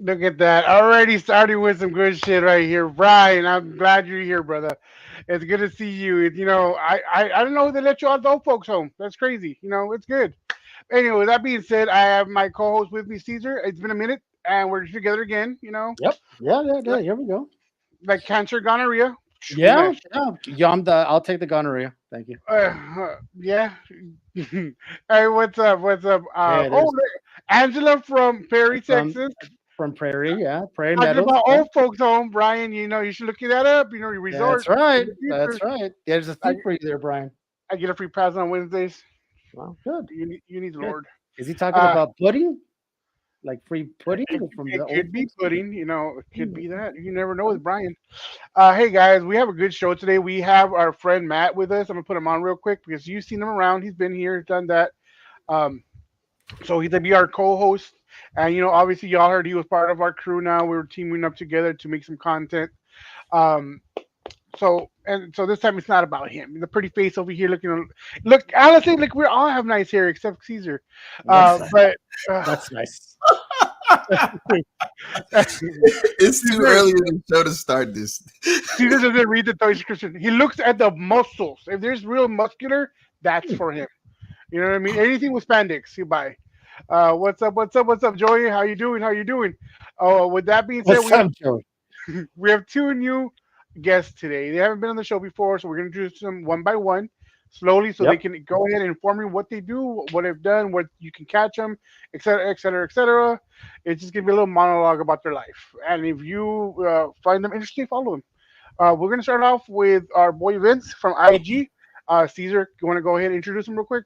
Look at that. Already starting with some good shit right here. Brian, I'm glad you're here, brother. It's good to see you. I don't know they let you all the old folks home. That's crazy. It's good. Anyway, with that being said, I have my co-host with me, Caesar. It's been a minute, and we're together again. Yep. Yeah. Like, Here we go. like cancer, gonorrhea. Yeah. Yeah. I'll take the gonorrhea. Thank you. Yeah. Hey, what's up? What's up? Hey, there's Angela from Perry, from Texas. Prairie. Yeah, Prairie Talking Meadows. about Yeah. old folks home, Brian. You should look that up. Your That's resort in right. the That's future. right. There's a I, seat for you there, Brian. I get a free pass on Wednesdays. Well, good. You need the Good. Lord. Is he talking Uh, about pudding? Like free pudding it, from it the old could be folks? pudding. It could Mm, be that. You never know okay. with Brian. Hey guys, we have a good show today. We have our friend Matt with us. I'm gonna put him on real quick because you've seen him around. He's been here, done that. Um, so he's gonna be our co-host, and obviously y'all heard he was part of our crew. Now we're teaming up together to make some content. Um, so this time it's not about him. The pretty face over here looking. Look, honestly, look, we all have nice hair except Caesar. That's But that's nice. It's too Caesar, early in the show to start this. Caesar doesn't read the toy description. He looks at the muscles. If there's real muscular, that's for him. You know what I mean? Anything with spandex, you buy. What's up? What's up? What's up, Joey? How you doing? How you doing? Oh, with that being said, What's up, Joey? we have two new guests today. They haven't been on the show before, so we're going to introduce them one by one, slowly, so they Yep. can go ahead and inform you what they do, what they've done, what you can catch them, etc., etc., etc. It's just going to be a little monologue about their life, and if you find them interesting, follow them. We're going to start off with our boy Vince from IG. Caesar, you want to go ahead and introduce him real quick?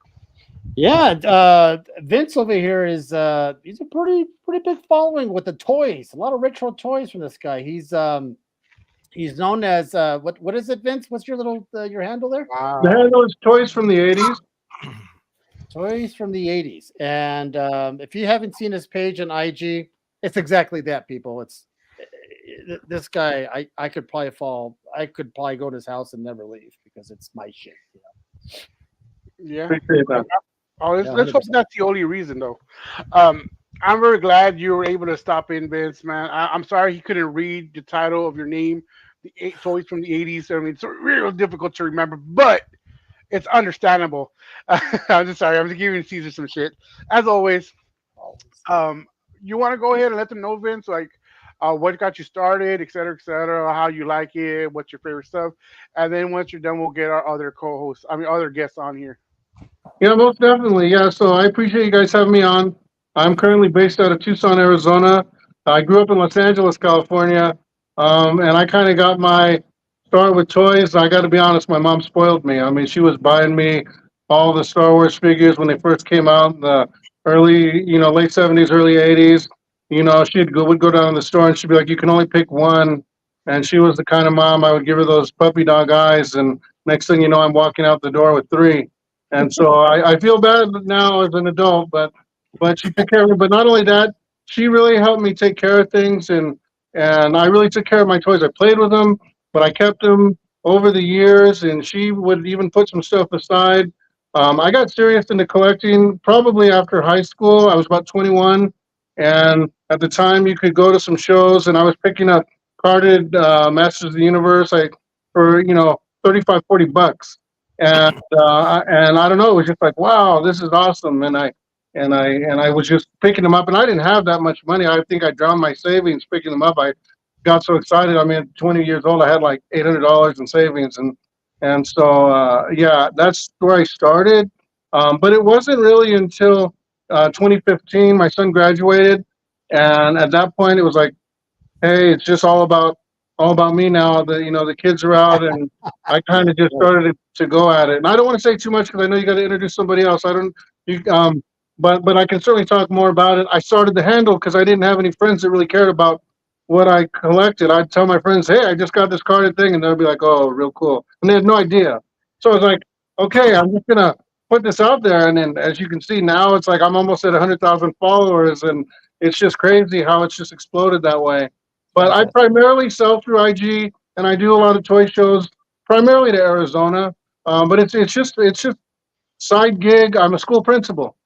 Yeah, Vince over here is he's a pretty big following with the toys. A lot of retro toys from this guy. He's known as what is it, Vince? What's your little your handle there? The Wow. handle is toys from the 80s. Toys from the 80s. And if you haven't seen his page on IG, it's exactly that, people. It's this guy. I could probably go to his house and never leave because it's my shit. Yeah. Appreciate that. Oh, let's, Yeah, let's hope 100%. that's the only reason, though. I'm very glad you were able to stop in, Vince, man. I'm sorry he couldn't read the title of your name, the eight toys from the '80s. I mean, it's real difficult to remember, but it's understandable. I'm just sorry. I'm just giving Caesar some shit. As always, um, you want to go ahead and let them know, Vince, like what got you started, et cetera, how you like it, what's your favorite stuff, and then once you're done, we'll get our other co-hosts, other guests on here. Yeah, most definitely. Yeah, so I appreciate you guys having me on. I'm currently based out of Tucson, Arizona. I grew up in Los Angeles, California, and I kind of got my start with toys. I got to be honest, my mom spoiled me. I mean, she was buying me all the Star Wars figures when they first came out in the early, late '70s, early '80s. Would go down to the store and she'd be like, "You can only pick one." And she was the kind of mom I would give her those puppy dog eyes, and next thing you know, I'm walking out the door with three. And so I feel bad now as an adult, but she took care of me. But not only that, she really helped me take care of things, and I really took care of my toys. I played with them, but I kept them over the years, and she would even put some stuff aside. I got serious into collecting probably after high school. I was about 21, and at the time you could go to some shows, and I was picking up carded Masters of the Universe like for 35, $40, and I don't know, it was just like, wow, this is awesome, and I was just picking them up, and I didn't have that much money. I think I drowned my savings picking them up. I got so excited. I mean, at 20 years old, I had like $800 in savings, and so yeah, that's where I started. But it wasn't really until 2015 my son graduated, and at that point it was like, hey, it's just all about me now. The kids are out, and I kind of just Right. started to go at it. And I don't want to say too much because I know you got to introduce somebody else. I don't, you, but I can certainly talk more about it. I started the handle because I didn't have any friends that really cared about what I collected. I'd tell my friends, hey, I just got this carded thing, and they'll be like, oh, real cool, and they had no idea. So I was like, okay, I'm just gonna put this out there, and then as you can see now, it's like I'm almost at 100,000 followers, and it's just crazy how it's just exploded that way. But I Fantastic. primarily sell through IG, and I do a lot of toy shows, primarily to Arizona. But it's just side gig. I'm a school principal.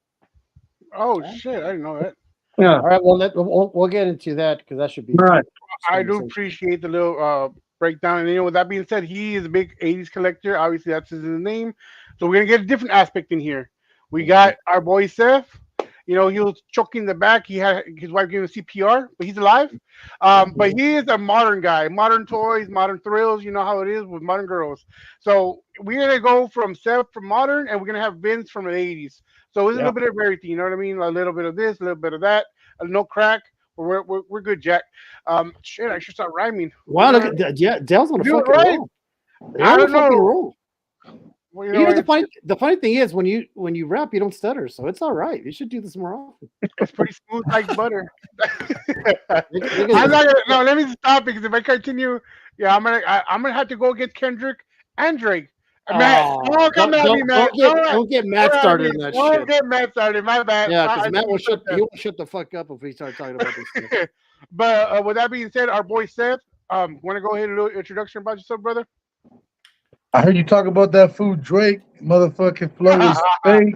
Oh Yeah. shit, I didn't know that. Yeah. All right. Well, we'll get into that because that should be. All right. I do appreciate the little breakdown. And with that being said, he is a big '80s collector. Obviously, that's his name. So we're gonna get a different aspect in here. We got our boy Seph. He was choking in the back. He had his wife gave him CPR, but he's alive. But he is a modern guy. Modern toys, modern thrills. You know how it is with modern girls. So we're gonna go from Seph from modern, and we're gonna have Vince from the '80s. So it's a little bit of everything. You know what I mean? A little bit of this, a little bit of that. No crack. We're good, Jack. Shit, I should start rhyming. Wow, look at that. Yeah, Dale's on a Do it fucking right. roll. I don't know. Roll. Well, The funny thing is when you rap, you don't stutter, so it's all right. You should do this more often. it's pretty smooth like butter. Look at I'm not this. gonna, no, let me stop because if I continue, yeah, I'm gonna have to go against Kendrick and Drake. Matt, don't come at me, Matt. Don't get Matt Don't started in that Don't shit. get Matt started. My bad. Yeah, because Matt will I- he will shut the fuck up if we start talking about this stuff. But with that being said, our boy Seth, want to go ahead and do an introduction about yourself, brother? I heard you talk about that food, Drake. Motherfucking flow is fake.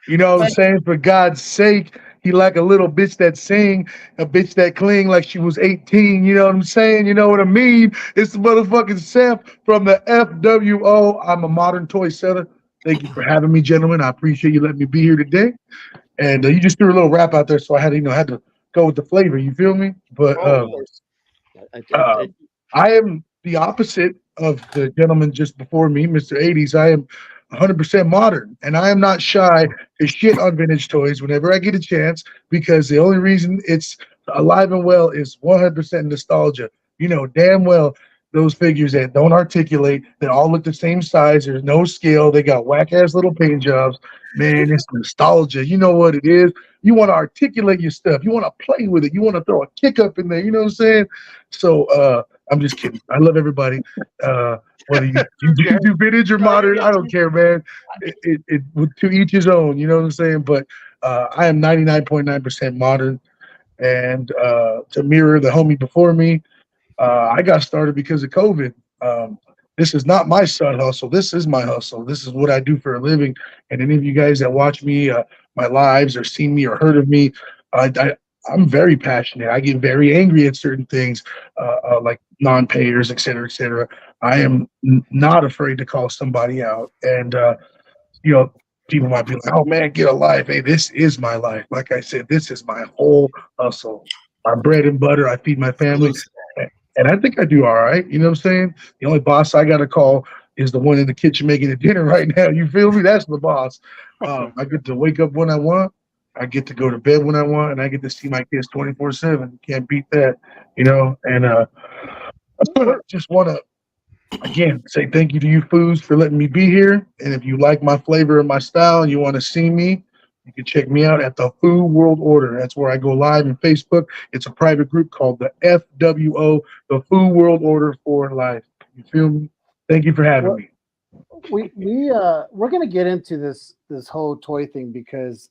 You know what I'm saying? For God's sake, he like a little bitch that sing, a bitch that cling like she was 18. You know what I'm saying? You know what I mean? It's the motherfucking Seph from the FWO. I'm a modern toy seller. Thank you for having me, gentlemen. I appreciate you letting me be here today. And you just threw a little rap out there, so I had to go with the flavor. You feel me? But I am the opposite of the gentleman just before me, Mr. 80s. I am 100% modern, and I am not shy to shit on vintage toys whenever I get a chance because the only reason it's alive and well is 100% nostalgia. You know damn well those figures that don't articulate, that all look the same size, there's no scale, they got whack ass little paint jobs. Man, it's nostalgia. You know what it is. You want to articulate your stuff. You want to play with it. You want to throw a kick up in there. You know what I'm saying? So I'm just kidding. I love everybody. Whether you do vintage or modern, I don't care, man. To each his own. You know what I'm saying? But I am 99.9% modern, and to mirror the homie before me, I got started because of COVID. This is not my side hustle. This is my hustle. This is what I do for a living. And any of you guys that watch me, my lives, or seen me or heard of me, I'm very passionate. I get very angry at certain things, like non-payers, et cetera, et cetera. I am not afraid to call somebody out. And, people might be like, oh, man, get a life. Hey, this is my life. Like I said, this is my whole hustle. My bread and butter. I feed my family. And I think I do all right. You know what I'm saying? The only boss I got to call is the one in the kitchen making the dinner right now. You feel me? That's the boss. I get to wake up when I want. I get to go to bed when I want, and I get to see my kids 24/7. Can't beat that, And I just want to again say thank you to you foods for letting me be here. And if you like my flavor and my style, and you want to see me, you can check me out at the Food World Order. That's where I go live on Facebook. It's a private group called the FWO, the Food World Order for Life. You feel me? Thank you for having me. We're gonna get into this whole toy thing because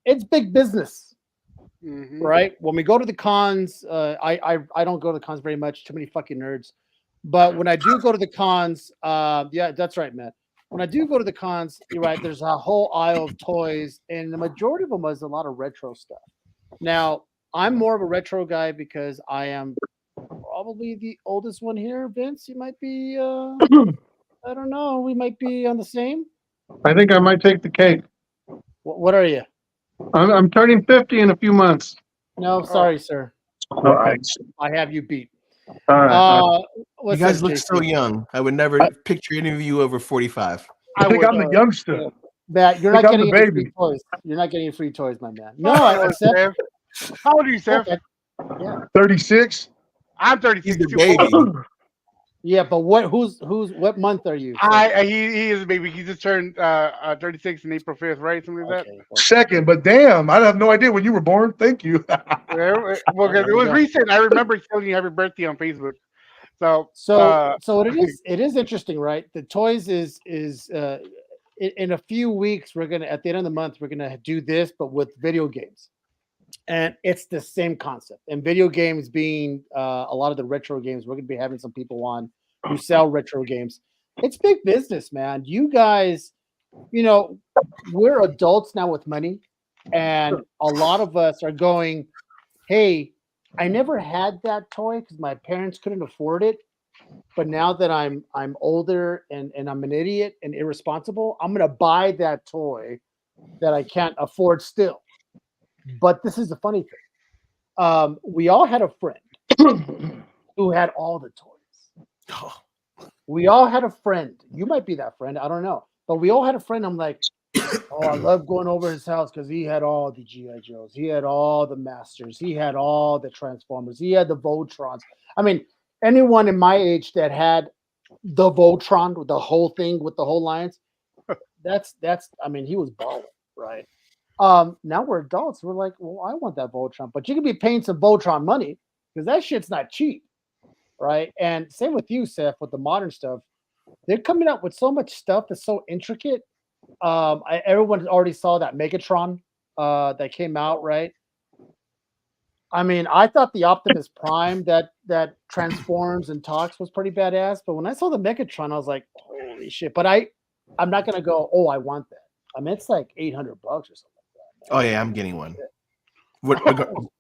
it's big business, right? When we go to the cons, I don't go to the cons very much. Too many fucking nerds. But when I do go to the cons, yeah, that's right, Matt. When I do go to the cons, you're right. There's a whole aisle of toys, and the majority of them is a lot of retro stuff. Now, I'm more of a retro guy because I am probably the oldest one here. Vince, you might be. I don't know. We might be on the same. I think I might take the cake. What are you? I'm turning 50 in a few months. No, sorry, sir. All right. I have you beat. All right. You guys look so young. I would never picture any of you over 45. I think I'm the youngster. Matt, you're not getting any free toys. You're not getting any free toys, my man. No, I said. How old are you, Seth? Yeah. 36. I'm 36. He's the baby. Yeah, but what month are you? He is a baby. He just turned 36 on April 5th, right? Something like that. Second, but damn, I have no idea when you were born. Thank you. Well, because it was recent. I remember telling you happy birthday on Facebook. So it is interesting, right? The toys is in a few weeks we're gonna at the end of the month we're gonna do this, but with video games, and it's the same concept. And video games being a lot of the retro games, we're gonna be having some people on who sell retro games. It's big business, man. You guys, we're adults now with money. And a lot of us are going, hey, I never had that toy because my parents couldn't afford it. But now that I'm older and I'm an idiot and irresponsible, I'm gonna buy that toy that I can't afford still. But this is the funny thing. We all had a friend who had all the toys. We all had a friend. You might be that friend. I don't know. But we all had a friend. I'm like, oh, I love going over his house because he had all the G.I. Joes. He had all the Masters. He had all the Transformers. He had the Voltrons. I mean, anyone in my age that had the Voltron with the whole thing with the whole lines, that's I mean, he was balling, right? Now we're adults. We're like, well, I want that Voltron, but you could be paying some Voltron money because that shit's not cheap, right? And same with you, Seph, with the modern stuff. They're coming out with so much stuff that's so intricate. Everyone already saw that Megatron that came out, right? I mean, I thought the Optimus Prime that transforms and talks was pretty badass, but when I saw the Megatron, I was like, holy shit! But I'm not gonna go, oh, I want that. I mean, it's like $800 or something. Oh yeah, I'm getting one.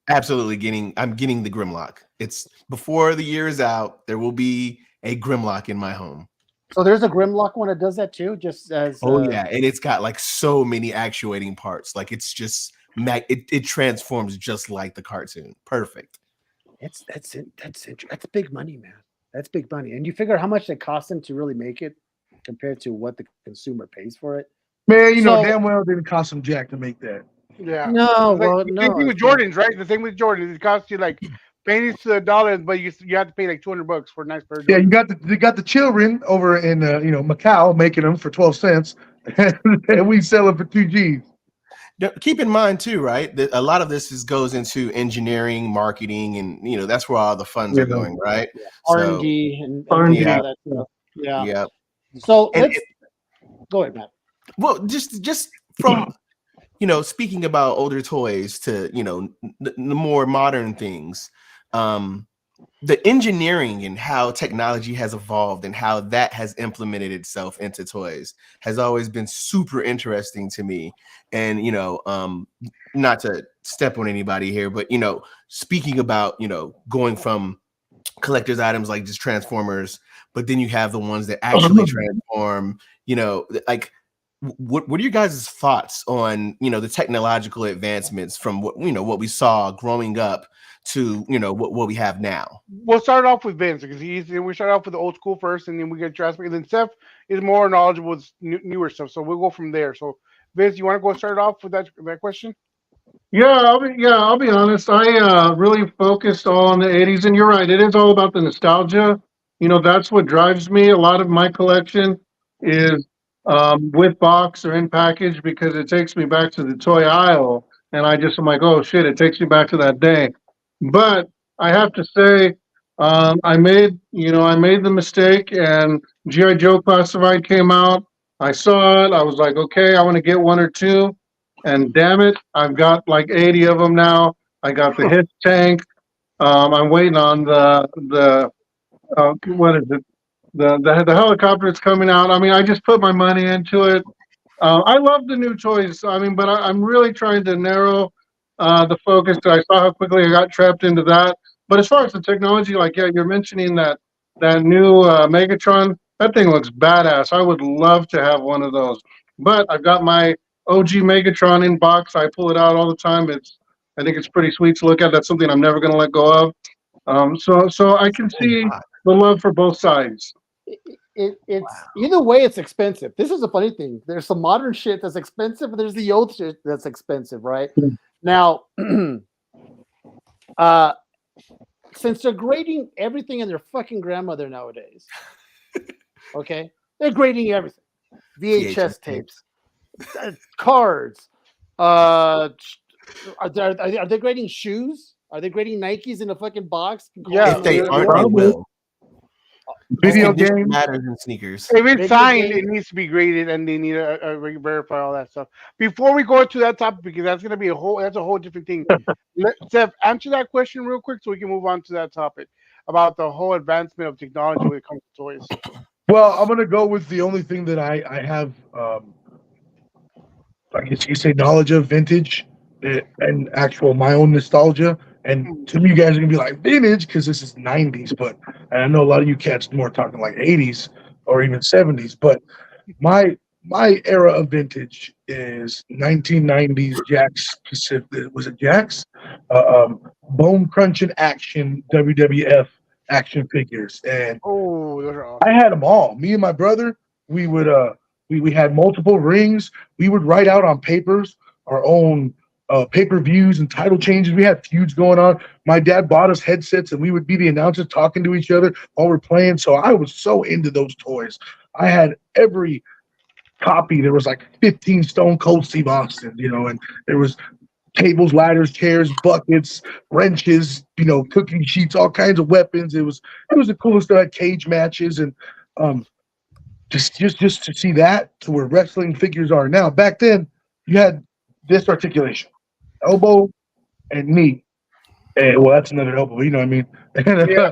Absolutely getting. I'm getting the Grimlock. It's before the year is out. There will be a Grimlock in my home. So there's a Grimlock one that does that too, just as. Oh yeah, and it's got like so many actuating parts. Like it's just it transforms just like the cartoon. Perfect. That's big money, man. That's big money, and you figure how much it costs them to really make it compared to what the consumer pays for it. Man, you know damn well it didn't cost them jack to make that. Yeah. No, Like, well, the no. same thing with Jordans, right? The same with Jordans. It costs you like pennies to the dollar, but you have to pay like $200 for a nice pair of Jordans. Yeah, you got the children over in Macau making them for 12 cents, and we sell them for 2 Gs. Keep in mind too, right? That a lot of this goes into engineering, marketing, and that's where all the funds are going, right? Yeah. R&D and R&D. all that stuff. Yeah. Yeah. So let's go ahead, Matt. Well, just from speaking about older toys to the more modern things, the engineering and how technology has evolved and how that has implemented itself into toys has always been super interesting to me. And not to step on anybody here, but speaking about going from collector's items like just Transformers, but then you have the ones that actually transform, like what are your guys' thoughts on the technological advancements from what we saw growing up to what we have now? We'll start off with Vince because we start off with the old school first, and then we get transferred. And then Seph is more knowledgeable with newer stuff, so we'll go from there. So Vince, you want to go start off with that question? Yeah, I'll be honest. I really focused on the '80s, and you're right. It is all about the nostalgia. That's what drives me. A lot of my collection is with box or in package because it takes me back to the toy aisle, and I'm like, oh shit, it takes me back to that day. But I have to say, I made the mistake, and GI Joe Classified came out. I saw it. I was like, okay, I want to get one or two. And damn it, I've got like 80 of them now. I got the hit tank. I'm waiting on the what is it? The helicopter that's coming out. I mean, I just put my money into it. I love the new toys. I mean, but I'm really trying to narrow the focus. I saw how quickly I got trapped into that. But as far as the technology, like you're mentioning that new Megatron. That thing looks badass. I would love to have one of those. But I've got my OG Megatron in box. I pull it out all the time. I think it's pretty sweet to look at. That's something I'm never going to let go of. So I can see the love for both sides. It's either way, it's expensive. This is a funny thing. There's some modern shit that's expensive, but there's the old shit that's expensive, right? Now, since they're grading everything in their fucking grandmother nowadays, okay, they're grading everything. VHS tapes, cards. Are they grading shoes? Are they grading Nikes in a fucking box? Yeah, If they aren't, they will. Video games matters in sneakers. If it's signed, it needs to be graded, and they need to verify all that stuff. Before we go into that topic, because that's gonna be a whole different thing. Seph, answer that question real quick so we can move on to that topic about the whole advancement of technology when it comes to toys. Well, I'm gonna go with the only thing that I have, I guess you could say, knowledge of vintage, and actual my own nostalgia. And to me, you guys are gonna be like vintage because this is '90s, but and I know a lot of you cats more talking like '80s or even '70s. But my my era of vintage is 1990s Jack's Pacific. Was it Jack's? Bone crunching action WWF action figures, and Oh, those are I awesome. had them all. Me and my brother, we would we had multiple rings. We would write out on papers our own pay-per-views and title changes. We had feuds going on. My dad bought us headsets and we would be the announcers talking to each other while we're playing. So I was so into those toys. I had every copy. There was like 15 Stone Cold Steve Austin, and there was tables, ladders, chairs, buckets, wrenches, cooking sheets, all kinds of weapons. It was the coolest. I had cage matches and um, just to see that to where wrestling figures are now. Back then, you had this articulation, elbow and knee. And, well, that's another elbow. You know what I mean? Yeah.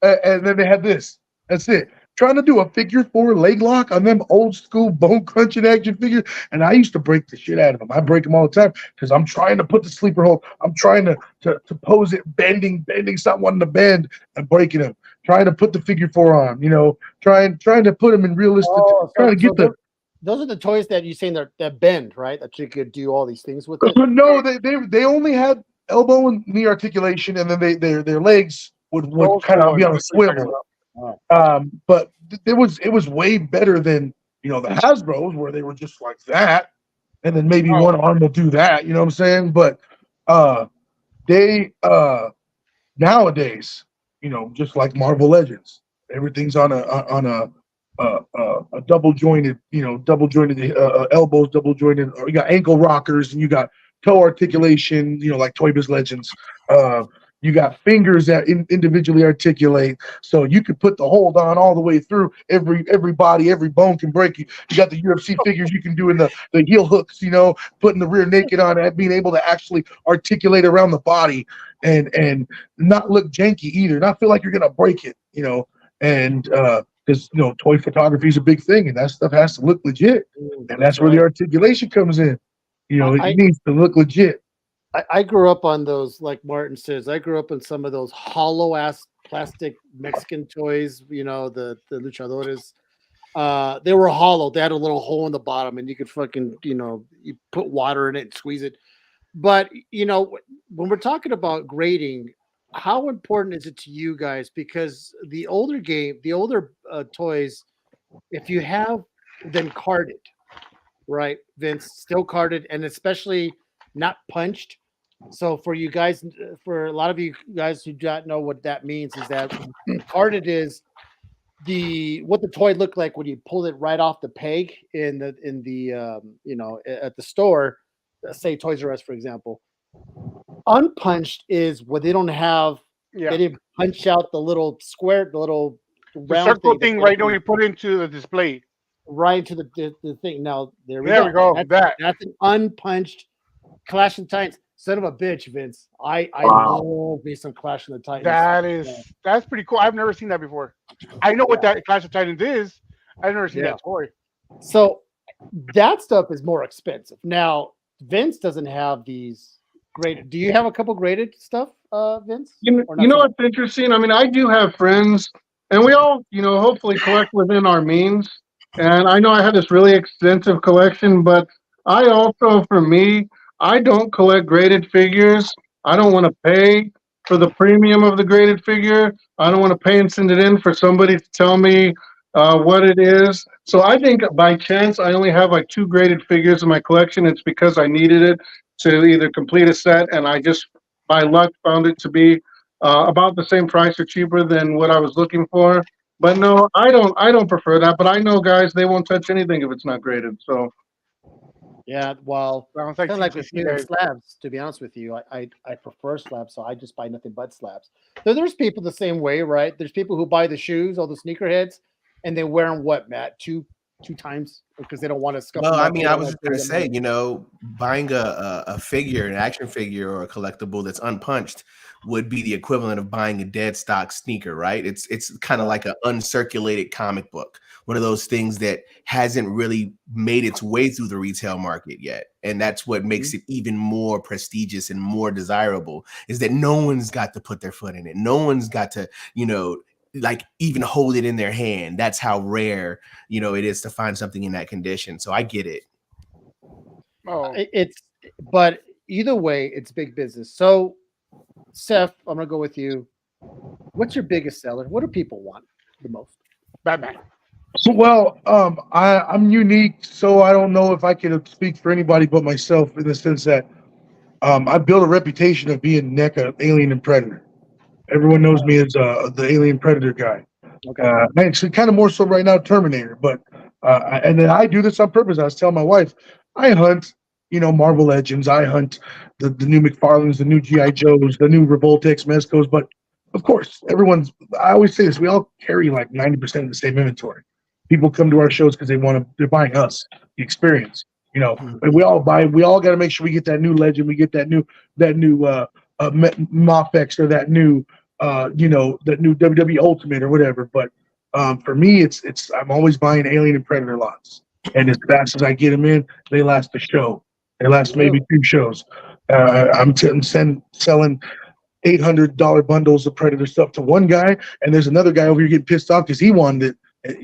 And then they had this. That's it. Trying to do a figure four leg lock on them old school bone crunching action figures, and I used to break the shit out of them. I break them all the time because I'm trying to put the sleeper hold. I'm trying to pose it, bending, stop wanting to bend and breaking them. Trying to put the figure four on, trying to put them in realistic. Oh, Trying so to get the those are the toys that you're saying that bend, right? That you could do all these things with it. no, they only had elbow and knee articulation, and then their legs would Old kind school of be ones. on a That's what you're talking swivel. about. Oh, But it was way better than the Hasbro's where they were just like that, and then maybe Oh, one arm will do that. You know what I'm saying? But uh, they nowadays, just like Marvel Legends, everything's on a double jointed, elbows, double jointed, or you got ankle rockers and you got toe articulation, like Toy Biz Legends. Uh, you got fingers that individually articulate, so you can put the hold on all the way through. Every body, every bone can break. You got the UFC figures you can do in the heel hooks, putting the rear naked on and being able to actually articulate around the body and not look janky either, not feel like you're gonna break it, and because toy photography is a big thing, and that stuff has to look legit, and that's that's where the right. articulation comes in. It I, needs to look legit. I grew up on those, like Martin says. I grew up on some of those hollow ass plastic Mexican toys. The luchadores. They were hollow. They had a little hole in the bottom, and you could fucking you put water in it and squeeze it. But when we're talking about grading, how important is it to you guys? Because the older toys, if you have them carded, right, Vince, still carded, and especially not punched. So for you guys, for a lot of you guys who don't know what that means, is that carded is what the toy looked like when you pulled it right off the peg in the at the store, say Toys R Us, for example. Unpunched is what yeah. they didn't punch out the little square, the little The round circle thing that thing, they right? When actually you put into the display. right into the thing. Now there we There we go. go. That's That. that's an unpunched Clash of the Titans. Son of a bitch, Vince. I Wow. love me some Clash of the Titans. That is Yeah, that's pretty cool. I've never seen that before. I know what yeah, that Clash of Titans is. I've never seen yeah. that toy. So that stuff is more expensive. Now Vince doesn't have these graded. Do you have a couple graded stuff, Vince, You know, or you not know so much? what's interesting? I mean, I do have friends, and we all, hopefully collect within our means. And I know I have this really extensive collection, but I also, for me, I don't collect graded figures. I don't want to pay for the premium of the graded figure. I don't want to pay and send it in for somebody to tell me what it is. So I think by chance I only have like two graded figures in my collection. It's because I needed it to either complete a set, and I just by luck found it to be about the same price or cheaper than what I was looking for. But no, I don't. I don't prefer that. But I know guys, they won't touch anything if it's not graded. So Yeah, well, Sounds it's like kind of like with CGC me and guys. slabs. To be honest with you, I prefer slabs, so I just buy nothing but slabs. So there's people the same way, right? There's people who buy the shoes, all the sneakerheads, and they wear them what, Matt? 2 times because they don't want to scuff Well, them I up. mean, They I don't was want just to gonna throw them say, in. buying a figure, an action figure, or a collectible that's unpunched would be the equivalent of buying a dead stock sneaker, right? It's kind of like an uncirculated comic book, one of those things that hasn't really made its way through the retail market yet, and that's what makes it even more prestigious and more desirable. Is that no one's got to put their foot in it, no one's got to, like even hold it in their hand. That's how rare it is to find something in that condition. So I get it. Oh, It's but either way, it's big business. So, Seth, I'm gonna go with you. What's your biggest seller? What do people want the most? Batman. So, well, I'm unique, so I don't know if I can speak for anybody but myself in the sense that I built a reputation of being NECA, Alien and Predator. Everyone knows me as the Alien Predator guy. Okay. Actually, kind of more so right now, Terminator. But and then I do this on purpose. I was telling my wife, I hunt, Marvel Legends. I hunt the new McFarlanes, the new GI Joes, the new Revoltex Mezcos. But of course, everyone's. I always say this: we all carry like 90% of the same inventory. People come to our shows because they're buying us the experience. And we all buy. We all got to make sure we get that new Legend. We get that new Mofex or that new that new WWE Ultimate or whatever. But for me, it's I'm always buying Alien and Predator lots, and as fast as I get them in, they last a show. They last maybe 2 shows. Selling $800 bundles of Predator stuff to one guy, and there's another guy over here getting pissed off because he wanted it.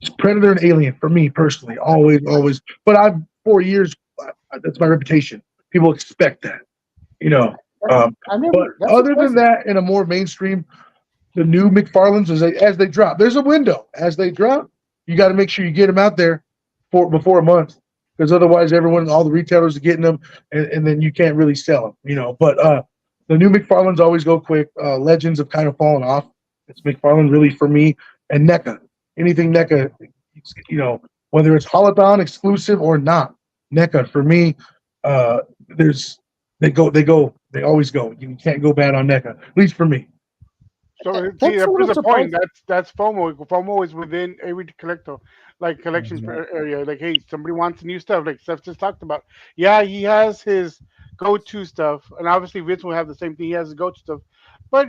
It's Predator and Alien for me personally, always. But I've 4 years. That's my reputation. People expect that, you know. I But never. That's other than impressive. that, in a more mainstream, the new McFarlanes as they drop, there's a window. As they drop, you got to make sure you get them out there before a month, because otherwise, all the retailers are getting them, and then you can't really sell them. But the new McFarlanes always go quick. Legends have kind of fallen off. It's McFarlane really for me, and NECA. Anything NECA, whether it's Holodon exclusive or not, NECA for me. There's they always go. You can't go bad on NECA, at least for me. So see, That's a that's little the point. surprising. That's FOMO. FOMO is within every collector, like collection Mhm. area. Like, hey, somebody wants new stuff. Like Steph just talked about. Yeah, he has his go-to stuff, and obviously Vince will have the same thing. He has his go-to stuff, but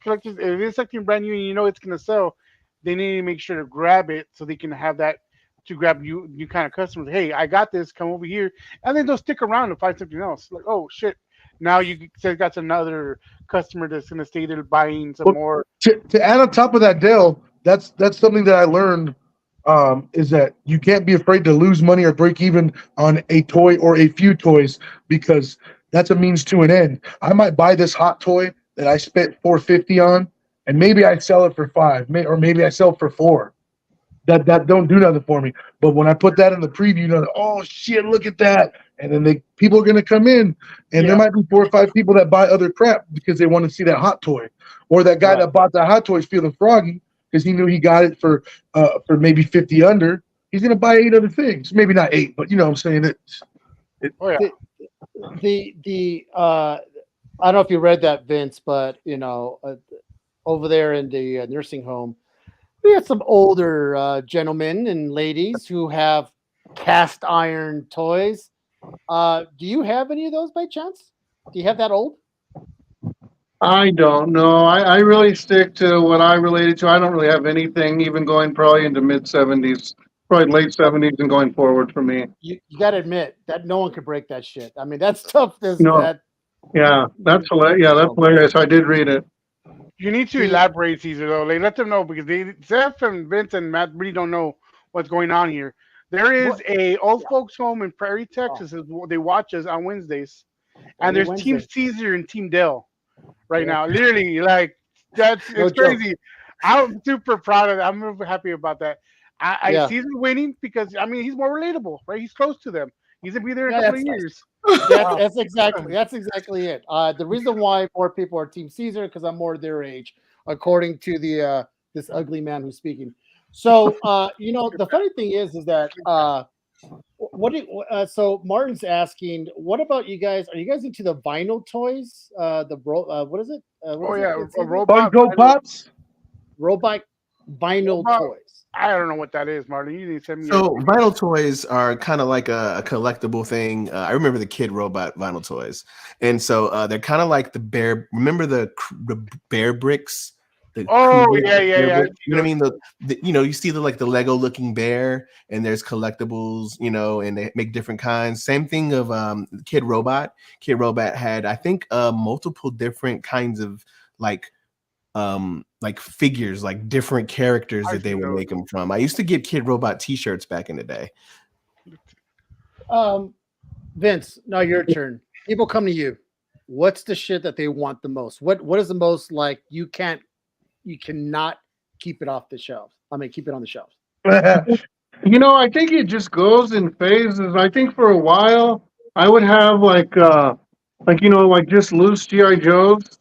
collectors, if it's something brand new and it's gonna sell, they need to make sure to grab it so they can have that to grab new kind of customers. Hey, I got this. Come over here, and then they'll stick around and find something else. Like, oh shit, now you got another customer that's gonna stay there buying some Well, more. to add on top of that, Dale, that's something that I learned. Is that you can't be afraid to lose money or break even on a toy or a few toys, because that's a means to an end. I might buy this hot toy that I spent 450 on, and maybe I sell it for five, or maybe I sell it for four. That don't do nothing for me. But when I put that in the preview, oh shit, look at that. And then people are gonna come in, and there Yeah. might be 4 or 5 people that buy other crap because they want to see that hot toy. Or that guy Right. that bought that hot toy is feeling froggy because he knew he got it for maybe 50 under. He's gonna buy 8 other things. Maybe not 8, but I'm saying Oh yeah. The I don't know if you read that, Vince, but over there in the nursing home, we have some older gentlemen and ladies who have cast iron toys. Do you have any of those by chance? Do you have that old? I don't know. I really stick to what I related to. I don't really have anything even going probably into mid 70s, probably late 70s and going forward for me. You got to admit that no one could break that shit. I mean, that stuff is No, that. yeah, that's hilarious. Yeah, that's hilarious. I did read it. You need to The elaborate, Caesar, though. Like, let them know because Zeph and Vince and Matt really don't know what's going on here. There is what? a old Yeah. folks home in Prairie, Oh, Texas. They watch us on Wednesdays, and every there's Team Wednesday. Caesar and Team Dell right Yeah. now. Literally, like No it's joke. crazy. I'm super proud of that. I'm super happy about that. I Yeah. Caesar winning because he's more relatable, right? He's close to them. He's gonna be there in a Yeah, couple of that's nice. years. That's Wow. exactly it. The reason why more people are Team Caesar because I'm more their age, according to the this ugly man who's speaking. So the funny thing is that so Martin's asking, what about you guys? Are you guys into the vinyl toys? What is it? What Oh is it? yeah, a Caesar? robot. Funko Pops. Robot vinyl Well, toys. I don't know what that is, Marlon. You need to send me. So vinyl toys are kind of like a collectible thing. I remember the Kid Robot vinyl toys, and so they're kind of like the bear. Remember the bear bricks, the Oh Kubrick yeah, yeah, bear yeah. I brick? see You know what I those. mean? You see the Lego looking bear, and there's collectibles. And they make different kinds. Same thing of Kid Robot. Kid Robot had, I think, multiple different kinds of like figures, like different characters I that they see would those. make them from. I used to get Kid Robot t-shirts back in the day. Vince, now your turn. People come to you. What's the shit that they want the most? What is the most like you cannot keep it off the shelves? I mean, keep it on the shelves. I think it just goes in phases. I think for a while I would have like just loose GI Joes,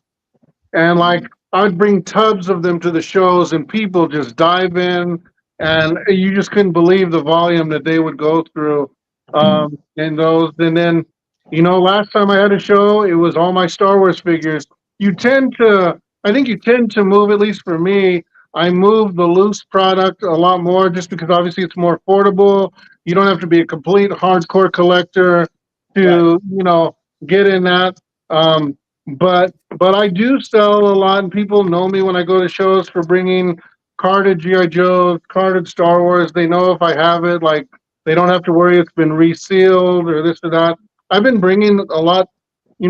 and like I'd bring tubs of them to the shows, and people just dive in, and you just couldn't believe the volume that they would go through in those. And then, last time I had a show, it was all my Star Wars figures. I think you tend to move, at least for me. I move the loose product a lot more, just because obviously it's more affordable. You don't have to be a complete hardcore collector Right. to, get in that. But I do sell a lot, and people know me when I go to shows for bringing carded GI Joes, carded Star Wars. They know if I have it, like they don't have to worry it's been resealed or this or that. I've been bringing a lot,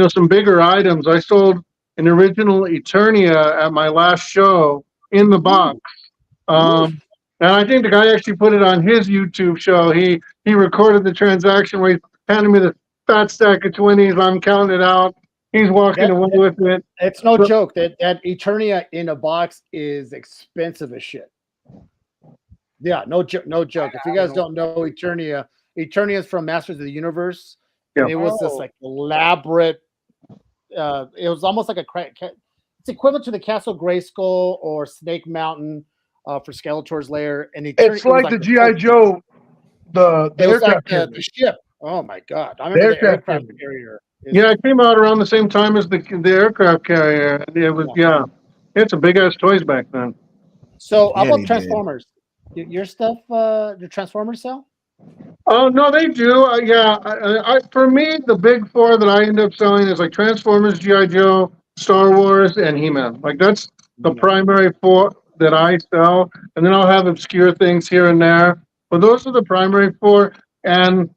some bigger items. I sold an original Eternia at my last show in the box. Oof. And I think the guy actually put it on his YouTube show. He recorded the transaction where he handed me the fat stack of 20s. I'm counting it out. He's walking That, away that with it. it's no So, joke. That Eternia in a box is expensive as shit. Yeah, no joke. No joke. If you I guys don't don't know Eternia, Eternia is from Masters of the Universe, Yeah. and it was this Oh. like elaborate. It was almost like it's equivalent to the Castle Grayskull or Snake Mountain for Skeletor's lair. And Eternia, It's like the GI Joe, the It was like aircraft carrier. the ship. Oh my god! I The remember the aircraft aircraft carrier. carrier. yeah, it came out around the same time as the aircraft carrier. It was, yeah. It's a big ass toys back then. So how Yeah, about they did. Transformers? Your stuff, the Transformers sell? Oh no, they do. Yeah, for me, the big four that I end up selling is like Transformers, GI Joe, Star Wars, and He-Man. Like that's the No. primary four that I sell, and then I'll have obscure things here and there. But those are the primary four, and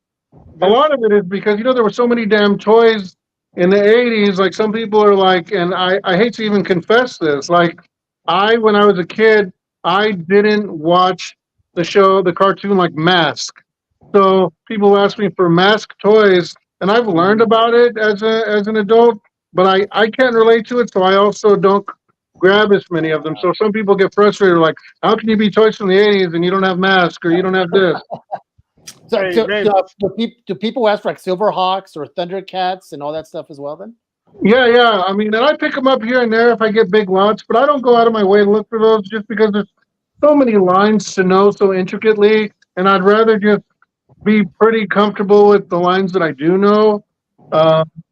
a lot of it is because there were so many damn toys in the '80s. Like some people are like, and I hate to even confess this. Like when I was a kid, I didn't watch the cartoon like Mask. So people ask me for Mask toys, and I've learned about it as an adult, but I can't relate to it, so I also don't grab as many of them. So some people get frustrated, like, how can you be toys from the '80s and you don't have Mask or you don't have this? So Hey, do, Vince. do people ask for like Silverhawks or Thundercats and all that stuff as well? Then Yeah. I mean, and I pick them up here and there if I get big lots, but I don't go out of my way to look for those just because there's so many lines to know so intricately, and I'd rather just be pretty comfortable with the lines that I do know,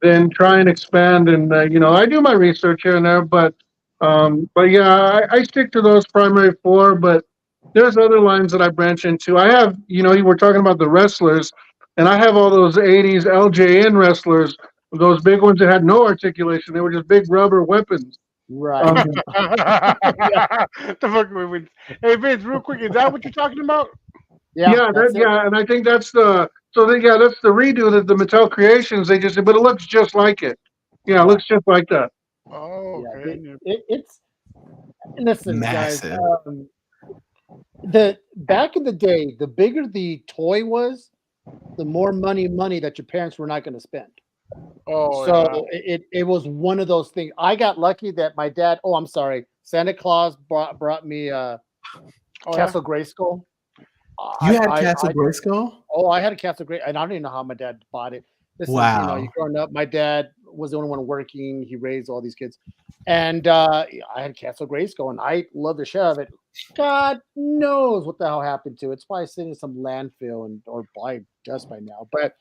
than try and expand. And I do my research here and there, but yeah, I stick to those primary four. But there's other lines that I branch into. I have, you were talking about the wrestlers, and I have all those '80s LJN wrestlers, those big ones that had no articulation. They were just big rubber weapons. right. Um, The fuck we Hey Vince, real quick, is that what you're talking about? Yeah, that's it. and I think that's that's the redo that the Mattel Creations they just did, but it looks just like it. Yeah, it looks just like that. Oh, Yeah, okay. it's listen, guys. Massive. The back in the day, the bigger the toy was, the more money that your parents were not going to spend. Oh, So it was one of those things. I got lucky that my dad. Oh, I'm sorry. Santa Claus brought me yeah. Castle Grayskull. You had Castle Grayskull? Oh, I had a Castle Gray, and I don't even know how my dad bought it. This is, Wow. you growing up, my dad was the only one working. He raised all these kids, and I had Castle Grayskull, and I love the shit out of it. God knows what the hell happened to it. It's probably sitting in some landfill or by dust by now. But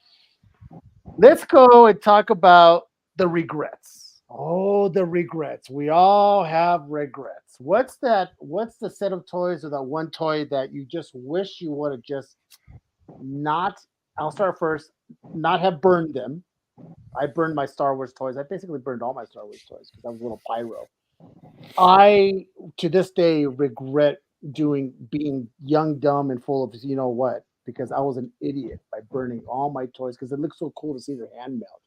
let's go and talk about the regrets. Oh, the regrets. We all have regrets. What's that? What's the set of toys or that one toy that you just wish you would have just not? I'll start first. Not have burned them. I burned my Star Wars toys. I basically burned all my Star Wars toys because I was a little pyro. I to this day regret being young, dumb, and full of you know what because I was an idiot by burning all my toys because it looks so cool to see their hand melt.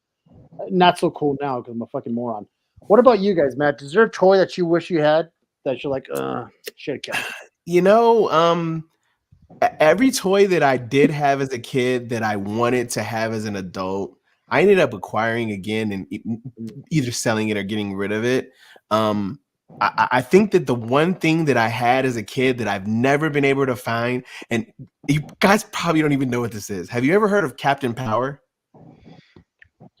Not so cool now because I'm a fucking moron. What about you guys, Matt? Is there a toy that you wish you had that you're like, should have kept it? You know, every toy that I did have as a kid that I wanted to have as an adult, I ended up acquiring again and either selling it or getting rid of it. I think that the one thing that I had as a kid that I've never been able to find, and you guys probably don't even know what this is. Have you ever heard of Captain Power?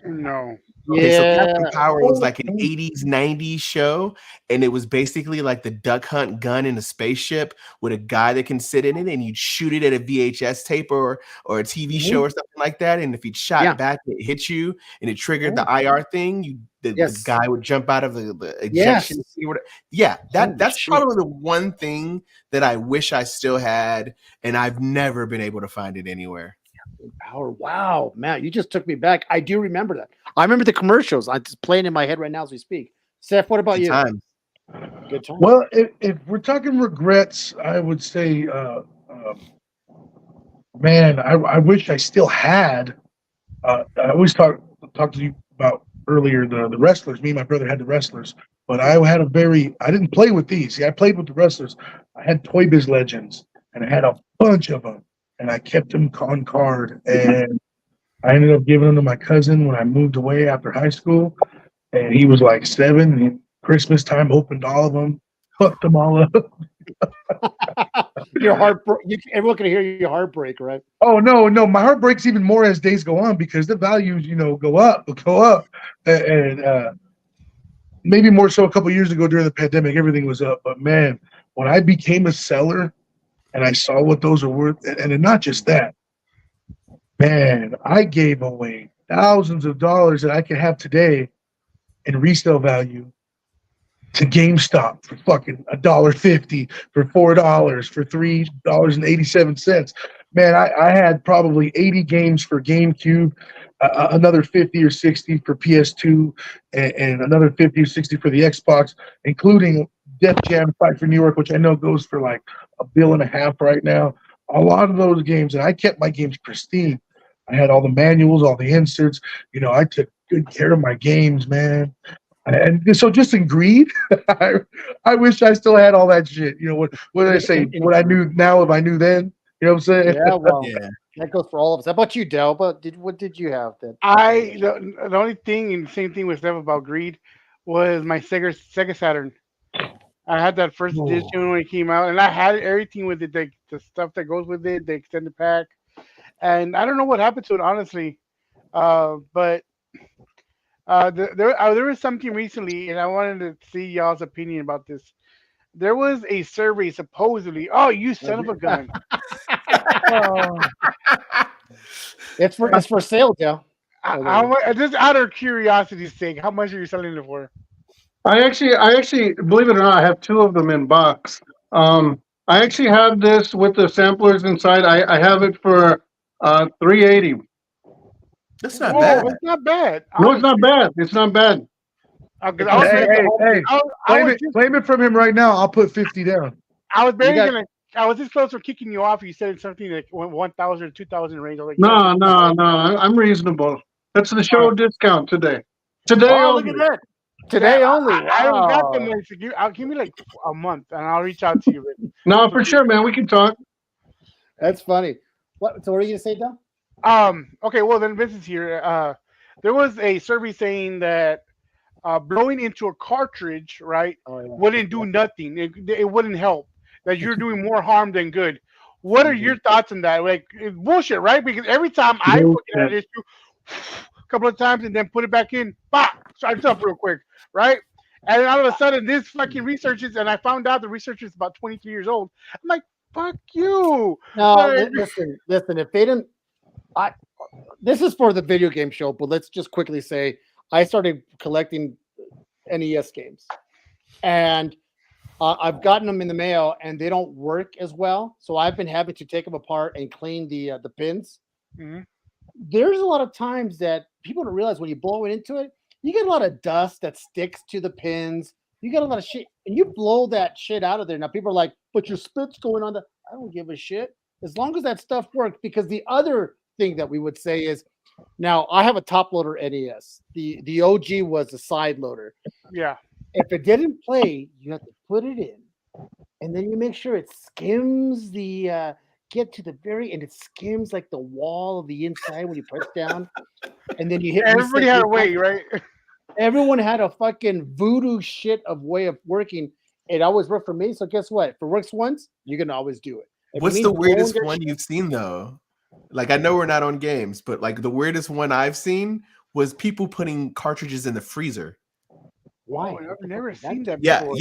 No. Okay, so Yeah. Captain Power was like an 80s, 90s show, and it was basically like the duck hunt gun in a spaceship with a guy that can sit in it, and you'd shoot it at a VHS tape or a TV show or something like that. And if he'd shot back, it hit you, and it triggered the IR thing. The guy would jump out of the ejection seat. Yeah, that's probably the one thing that I wish I still had, and I've never been able to find it anywhere. Power. Wow, Matt, you just took me back. I do remember that. I remember the commercials. I'm just playing in my head right now as we speak. Seph, what about Good you? times. Good time. Well, if we're talking regrets, I would say, man, I wish I still had. I always talk to you about earlier the wrestlers. Me and my brother had the wrestlers, but I didn't play with these. See, I played with the wrestlers. I had Toy Biz Legends, and I had a bunch of them, and I kept them on card. And I ended up giving them to my cousin when I moved away after high school, and he was like 7. And Christmas time, opened all of them, fucked them all up. Your heart. Everyone can hear your heartbreak, right? Oh no, my heart breaks even more as days go on because the values, go up, and maybe more so a couple years ago during the pandemic, everything was up. But man, when I became a seller and I saw what those are worth, and not just that, man, I gave away thousands of dollars that I could have today in resale value to GameStop for fucking $1.50, for $4, for $3.87. Man, I had probably 80 games for GameCube, another 50 or 60 for PS2, and another 50 or 60 for the Xbox, including Def Jam Fight for New York, which I know goes for like $1.5 billion right now. A lot of those games, and I kept my games pristine. I had all the manuals, all the inserts. I took good care of my games, man. And so just in greed, I wish I still had all that shit. What did I say? What I knew now if I knew then. You know what I'm saying? Yeah, well, Yeah. that goes for all of us. How about you, Del? What did you have? The only thing, and the same thing with Steph about greed, was my Sega Saturn. I had that first edition when it came out, and I had everything with it, the stuff that goes with it, the extended pack. And I don't know what happened to it, honestly. But there was something recently, and I wanted to see y'all's opinion about this. There was a survey supposedly. Oh, you son of a gun! It's for sale, Del. How much? Just out of curiosity's sake, how much are you selling it for? I actually, believe it or not, I have 2 of them in box. I actually have this with the samplers inside. I have it for $380. That's not bad. It's not bad. No, it's not bad. It's not bad. Hey, claim it from him right now. I'll put 50 down. I was this close to kicking you off. You said something like 1,000 or 2,000 range. I was like, No. I'm reasonable. That's the show discount today. Today only. Look at that. Today only. I don't got the money to give me like a month, and I'll reach out to you. No, for sure, man. We can talk. That's funny. So what are you gonna say, Del? Okay. Well, then Vince is here. There was a survey saying that blowing into a cartridge, right, wouldn't do nothing. It wouldn't help. That you're doing more harm than good. What are your thoughts on that? Like, it's bullshit, right? Because every time I look at an issue a couple of times and then put it back in, starts up real quick, right? And then all of a sudden, this fucking researches, and I found out the researcher is about 23 years old. I'm like, fuck you. No, listen. If they didn't, this is for the video game show, but let's just quickly say I started collecting NES games, and I've gotten them in the mail, and they don't work as well. So I've been having to take them apart and clean the pins. Mhm. There's a lot of times that people don't realize when you blow it into it, you get a lot of dust that sticks to the pins. You get a lot of shit, and you blow that shit out of there. Now people are like, "But your spit's going on the." I don't give a shit as long as that stuff works. Because the other thing that we would say is, now I have a top loader NES. The OG was a side loader. Yeah. If it didn't play, you have to put it in, and then you make sure it skims the get to the very end. It skims like the wall of the inside when you press down, and then you hit Everybody reset. had a way, right? Everyone had a fucking voodoo shit of way of working. It always worked for me. So guess what? If it works once, you can always do it. If it What's means the blowing weirdest their one shit- you've seen though? Like I know we're not on games, but like the weirdest one I've seen was people putting cartridges in the freezer. Why? Oh, What I've the never fuck is that? seen that Yeah, before.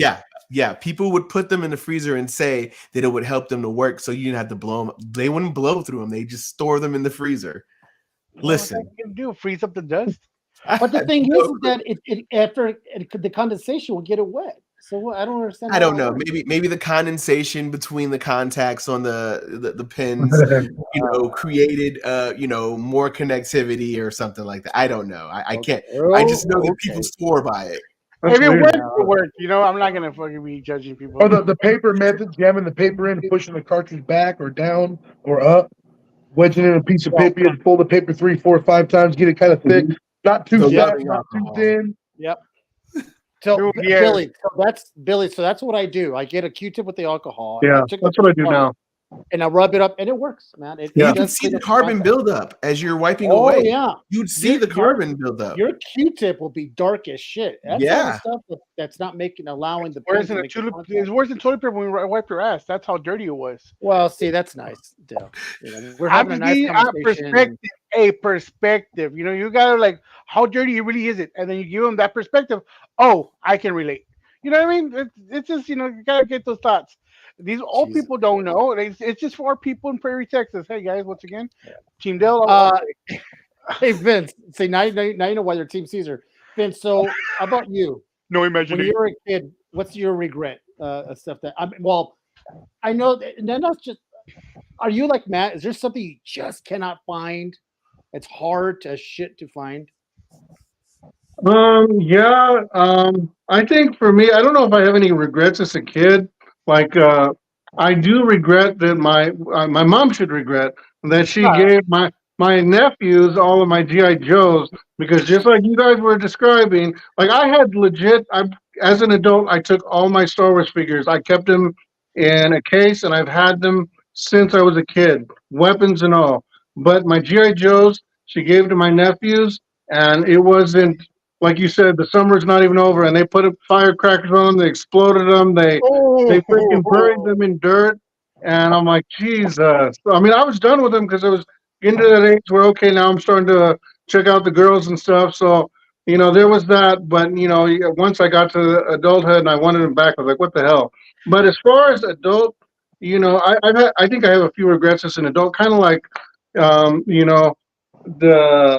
yeah. People would put them in the freezer and say that it would help them to work, so you didn't have to blow them. They wouldn't blow through them. They just store them in the freezer. Listen, What you can do? Freeze up the dust? But the thing No, is that it after the condensation will get it wet. So I don't understand. I how don't that know. works. Maybe the condensation between the contacts on the pins, created more connectivity or something like that. I don't know. I can't. I just know that people Okay. swore by it. That's If it weird. works, it works. You know, I'm not gonna fucking be judging people. Or the paper method, jamming the paper in and pushing the cartridge back or down or up, wedging in a piece of paper. You had to fold the paper 3, 4, 5 times, get it kind of thick, not too The fat, rubbing not too alcohol. thin. Yep. So Dude, yeah. Billy, so that's what I do. I get a Q-tip with the alcohol. And Yeah, I took that's the what I do apart, now. and I rub it up, and it works, man. It You does can see clean the up carbon contact. buildup as you're wiping Oh away. yeah, You'd see the carbon buildup. your Q-tip will be dark as shit. That's all the Yeah. stuff that's not allowing the Worse pins to than a make the tulip. contact. It's worse than toilet paper when you wipe your ass. That's how dirty it was. Well, see, that's nice. Dale. You know, we're I'm having a just nice giving you a conversation. perspective. A perspective. You know, you gotta like how dirty it really is it, and then you give them that perspective. Oh, I can relate. You know what I mean? It's just you gotta get those thoughts. These old Jesus. people don't know. It's just for people in Prairie, Texas. Hey guys, once again, Yeah. Team Dell. Hey Vince, see now you know why they're Team Caesar. Vince, so how about you? No When imagination. you were a kid, what's your regret of stuff that I know that, and then that's just. Are you like Matt? Is there something you just cannot find? It's hard as shit to find. Yeah. I think for me, I don't know if I have any regrets as a kid. Like, I do regret that my mom should regret that she gave my nephews all of my GI Joes because just like you guys were describing, like I had legit. As an adult, I took all my Star Wars figures. I kept them in a case, and I've had them since I was a kid, weapons and all. But my GI Joes, she gave to my nephews, and it wasn't like you said, the summer's not even over, and they put firecrackers on them. They exploded them. They freaking buried them in dirt, and I'm like, Jesus. I mean, I was done with them because I was getting to that age where okay, now I'm starting to check out the girls and stuff. So there was that, but once I got to adulthood and I wanted them back, I was like, what the hell? But as far as adult, I think I have a few regrets as an adult, kind of like, the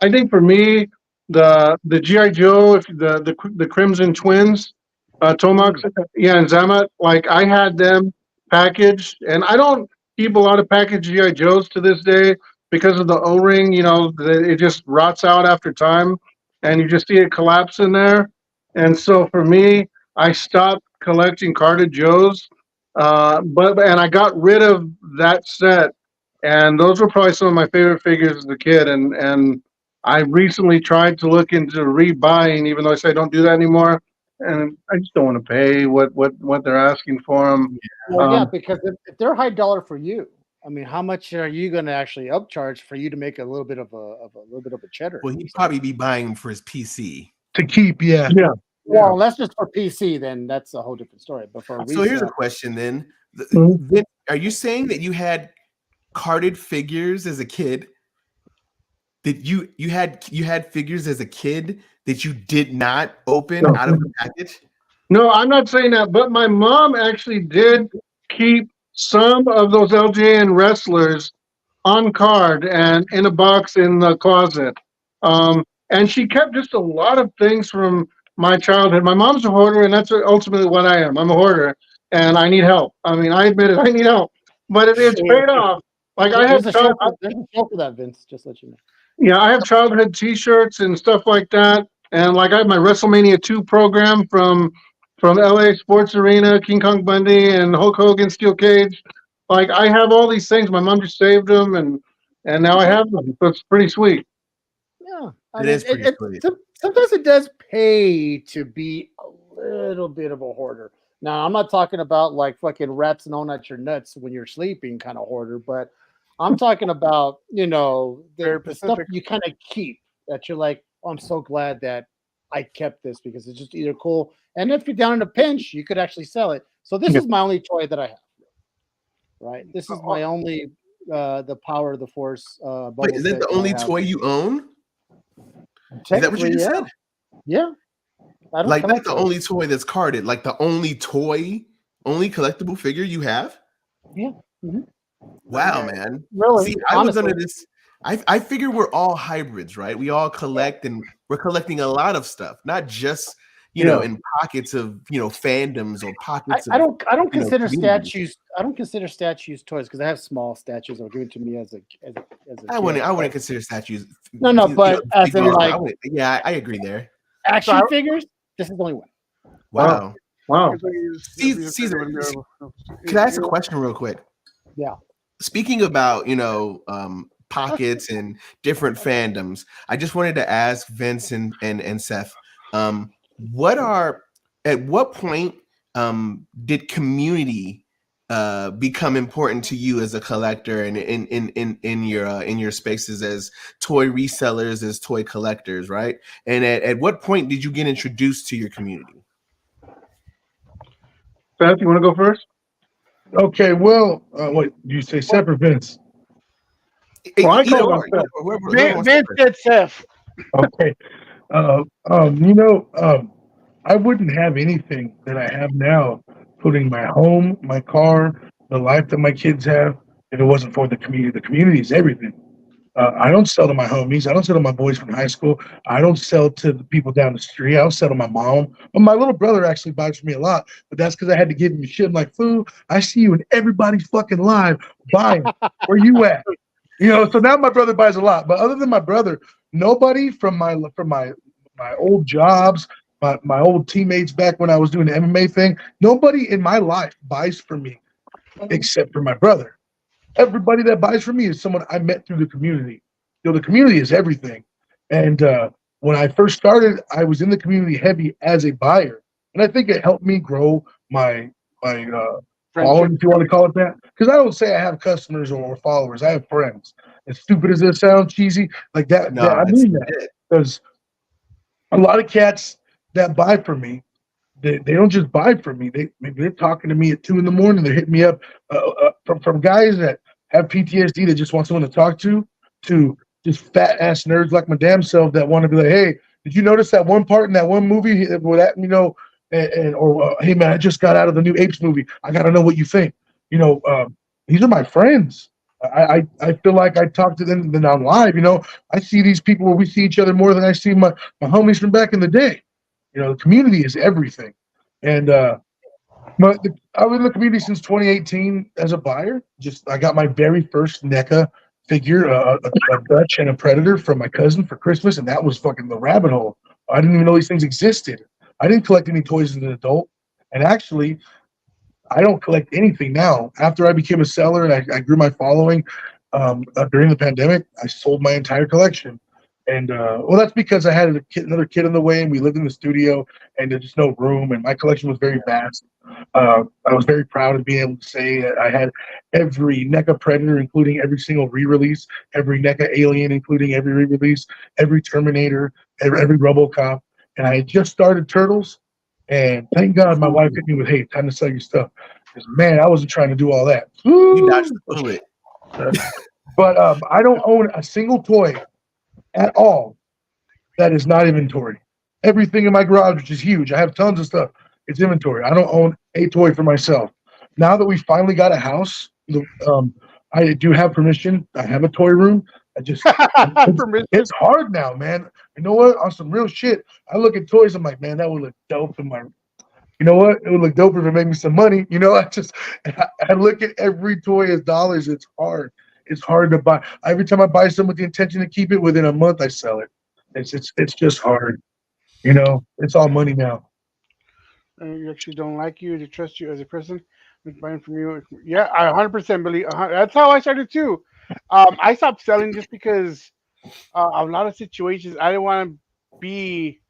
I think for me the GI Joe, if the Crimson Twins, Tomax, yeah, and Zamat, like I had them packaged, and I don't keep a lot of packaged GI Joes to this day because of the O ring. It just rots out after time, and you just see it collapse in there. And so for me, I stopped collecting carded Joes, and I got rid of that set, and those were probably some of my favorite figures as a kid, and I recently tried to look into rebuying, even though I say I don't do that anymore, and I just don't want to pay what they're asking for them. Well, yeah, because if they're high dollar for you, I mean, how much are you going to actually upcharge for you to make a little bit of a cheddar? Well, he'd probably be buying them for his PC. To keep, yeah. Yeah. Well, unless it's for PC, then that's a whole different story. But for So here's a resale, question then. Mhm. Vince, are you saying that you had carded figures as a kid? That you had figures as a kid that you did not open No. out of the package? No, I'm not saying that, but my mom actually did keep some of those LJN wrestlers on card and in a box in the closet. And she kept just a lot of things from my childhood. My mom's a hoarder, and that's ultimately what I am. I'm a hoarder, and I need help. I mean, I admit it. I need help, but it's paid off. Like I have, There's a show for that, Vince. Just to let you know. yeah, I have childhood T-shirts and stuff like that, and like I have my WrestleMania 2 program from LA Sports Arena, King Kong Bundy, and Hulk Hogan Steel Cage. Like I have all these things. My mom just saved them, and now I have them. So it's pretty sweet. Yeah, I It mean, is pretty sweet. sometimes it does pay to be a little bit of a hoarder. Now, I'm not talking about like fucking rats gnawing at your nuts when you're sleeping, kind of hoarder, but I'm talking about Very the stuff specific. you kind of keep that you're like, oh, I'm so glad that I kept this because it's just either cool, and if you're down in a pinch, you could actually sell it. So this Yeah. is my only toy that I have. Right, this is my only the Power of the Force bubble Wait, is that set the that only I have. toy you own? Is that what you Technically, just yeah. said? Yeah, I don't Like not collect the toys. only toy that's carded, like the only toy, only collectible figure you have? Yeah, mhm. Wow, man. Really, See, I was honestly. under this. I figure we're all hybrids, right? We all collect and we're collecting a lot of stuff, not just Yeah. in pockets of fandoms or I, pockets I of don't I don't consider communities. statues I don't consider statues toys because I have small statues that were given to me as a I gift. wouldn't Right? consider statues No, but as in figures. like Yeah, I agree there. So I, action figures, this is the only one. Wow. Wow. Wow. Caesar, can I ask a question real quick? Yeah. Speaking about pockets and different fandoms, I just wanted to ask Vince and Seph, what are at what point did community become important to you as a collector and in your spaces as toy resellers, as toy collectors, right? And at what point did you get introduced to your community? Seth, you want to go first? Okay, well, what do you say, Seph or Vince? Well, I Either called on or, Seth. whoever wants to Vince first. said Seth. Okay, I wouldn't have anything that I have now, including my home, my car, the life that my kids have, if it wasn't for the community. The community is everything. I don't sell to my homies. I don't sell to my boys from high school. I don't sell to the people down the street. I don't sell to my mom. But my little brother actually buys for me a lot. But that's because I had to give him shit. I'm like, fool, I see you in everybody's fucking live buying. Where you at? So now my brother buys a lot. But other than my brother, nobody from my old jobs, my old teammates back when I was doing the MMA thing, nobody in my life buys for me except for my brother. Everybody that buys from me is someone I met through the community. The community is everything. And when I first started, I was in the community heavy as a buyer, and I think it helped me grow my Friendship. following, if you want to call it that. Because I don't say I have customers or followers. I have friends. As stupid as it sounds, cheesy, like that No, I it's mean that legit. because a lot of cats that buy from me, they don't just buy from me. Maybe they're talking to me at 2 in the morning. They're hitting me up from guys that have PTSD that just want someone to talk to just fat ass nerds like my damn self that want to be like, hey, did you notice that one part in that one movie where that or hey man, I just got out of the new Apes movie. I got to know what you think. These are my friends. I feel like I talk to them then on live. I see these people where we see each other more than I see my homies from back in the day. The community is everything. And I was in the community since 2018 as a buyer. Just I got my very first NECA figure, a Dutch and a Predator from my cousin for Christmas, and that was fucking the rabbit hole. I didn't even know these things existed. I didn't collect any toys as an adult, and actually, I don't collect anything now. After I became a seller and I grew my following during the pandemic, I sold my entire collection. And well, that's because I had another kid in the way, and we lived in the studio, and there's just no room, and my collection was very vast. I was very proud of being able to say that I had every NECA Predator, including every single re-release, every NECA Alien, including every re-release, every Terminator, every RoboCop, and I had just started Turtles. And thank God my wife hit me with, "Hey, time to sell your stuff." Because man, I wasn't trying to do all that. You dodged the bullet. But I don't own a single toy at all that is not inventory. Everything in my garage, which is huge, I have tons of stuff. It's inventory. I don't own a toy for myself. Now that we finally got a house, I do have permission. I have a toy room. I just it's, Permission. it's hard now, man. You know what? On some real shit, I look at toys. I'm like, man, that would look dope in my. You know what? It would look dope if it made me some money. You know, I look at every toy as dollars. It's hard. It's hard to buy. Every time I buy some with the intention to keep it, within a month I sell it. It's just hard. You know, it's all money now. You actually don't like you, they trust you as a person. It's buying from you. Yeah, I 100% believe. That's how I started too. I stopped selling just because a lot of situations I didn't want to be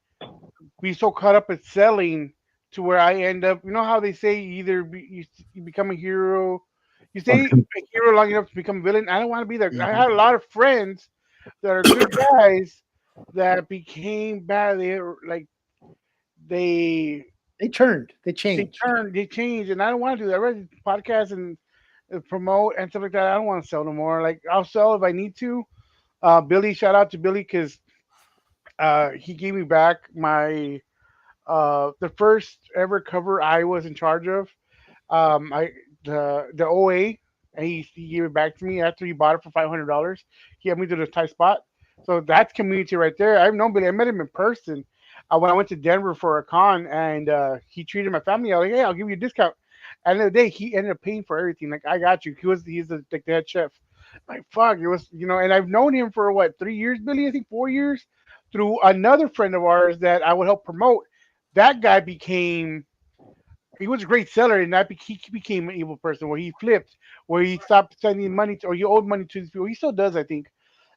so caught up at selling to where I end up. You know how they say you become a hero, you stay Okay. a hero long enough to become a villain. I don't want to be there. I had a lot of friends that are good guys that became bad. They were like they They turned. They they changed. turn, they change, and I don't want to do that. I read podcasts and promote and stuff like that. I don't want to sell no more. Like I'll sell if I need to. Billy, shout out to Billy because he gave me back my the first ever cover I was in charge of. I the OA, and he gave it back to me after he bought it for $500. He had me to the tight spot. So that's community right there. I've known Billy. I met him in person when I went to Denver for a con, and he treated my family. I was like, hey, I'll give you a discount. At the end of the day, he ended up paying for everything. Like I got you. He's like the head chef. Like fuck, it was and I've known him for what 3 years, Billy? I think 4 years through another friend of ours that I would help promote. That guy became he was a great seller, and he became an evil person where he flipped, where he stopped sending money to, or he owed money to these people. He still does, I think.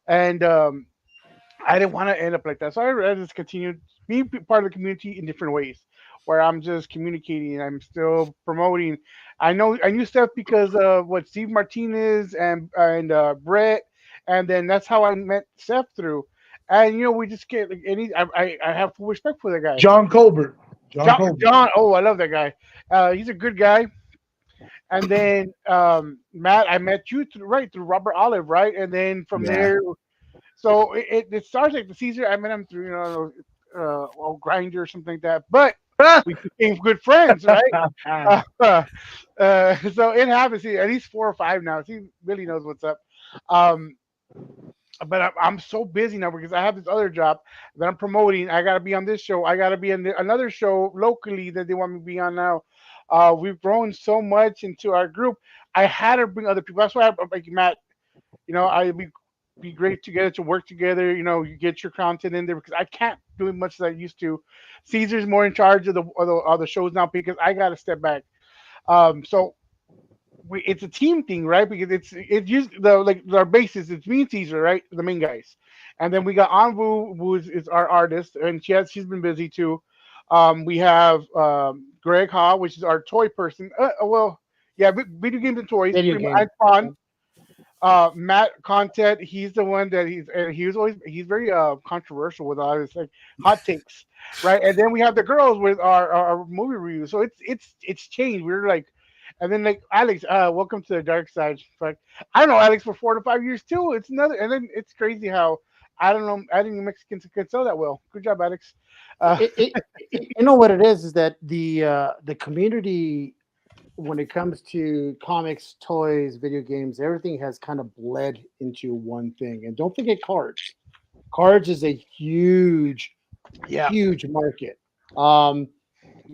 And I didn't want to end up like that, so I just continued being part of the community in different ways, where I'm just communicating. I'm still promoting. I knew stuff because of what Steve Martinez and Brett, and then that's how I met Seph through. And we just get like any. I have full respect for the guy. John Colbert. John John, Colbert. John, oh, I love that guy. He's a good guy. And then Matt, I met you through Robert Olive, right? And then from Yeah. there, so it starts like the Caesar. I met him through Grinder or something like that. But we became good friends, right? So it happens. At least 4 or 5 now. He really knows what's up. Um, but I'm so busy now because I have this other job that I'm promoting. I got to be on this show. I got to be on another show locally that they want me to be on now. We've grown so much into our group. I had to bring other people. That's why I'm like Matt. I'd be great together to work together. You get your content in there because I can't do as much as I used to. Caesar's more in charge of the shows now because I got to step back. So it's a team thing, right? Because it's just our basis. It's me and Caesar, right? The main guys, and then we got Anvu, who is our artist, and she's been busy too. We have Greg Ha, which is our toy person. Well, yeah, video games and toys. Video Pretty much, game. and fun. Matt Content, he's the one that he's very controversial with all his like hot takes, right? And then we have the girls with our movie reviews. So it's changed. We're like, and then like Alex, welcome to the dark side. But I don't know Alex for 4 to 5 years too. It's another, and then it's crazy how I don't know. I didn't Mexicans can sell that well. Good job, Alex. You know what it is that the community, when it comes to comics, toys, video games, everything has kind of bled into one thing. And don't forget cards. Cards is a huge, Yeah, huge market. Um,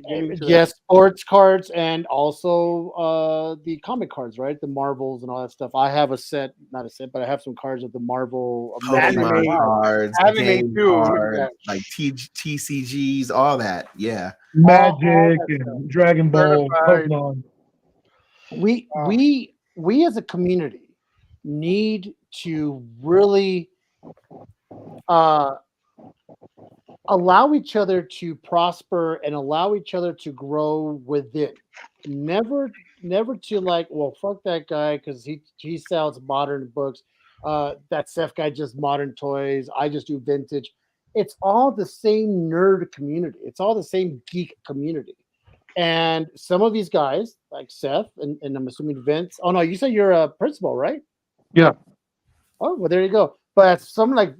getting to that. yes, sports cards and also the comic cards, right? The Marvels and all that stuff. I have a set, not a set, but I have some cards of the Marvel. Anime, Pokemon cards, anime game too. Look at cards, that. like TCGs, all that. Yeah. All Magic that stuff. and Dragon Ball, Certified. Pokemon. We Uh, we we as a community need to really uh, allow each other to prosper and allow each other to grow within. Never to like, well, fuck that guy because he sells modern books. That Seth guy just modern toys. I just do vintage. It's all the same nerd community. It's all the same geek community. And some of these guys, like Seth, and I'm assuming Vince. Oh no, you said you're a principal, right? Yeah. Oh well, there you go. But some like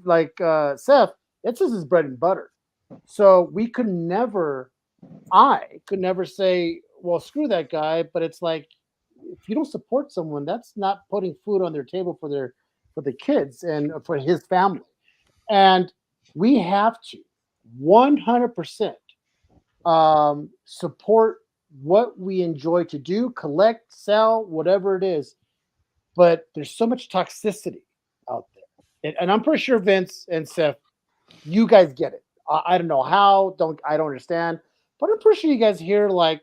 Seth, it's just his bread and butter. So I could never say, well, screw that guy. But it's like if you don't support someone, that's not putting food on their table for the kids and for his family. And we have to 100% support what we enjoy to do, collect, sell, whatever it is. But there's so much toxicity out there. And I'm pretty sure Vince and Seph, you guys get it. I don't know how, I don't understand, but I'm pretty sure you guys hear like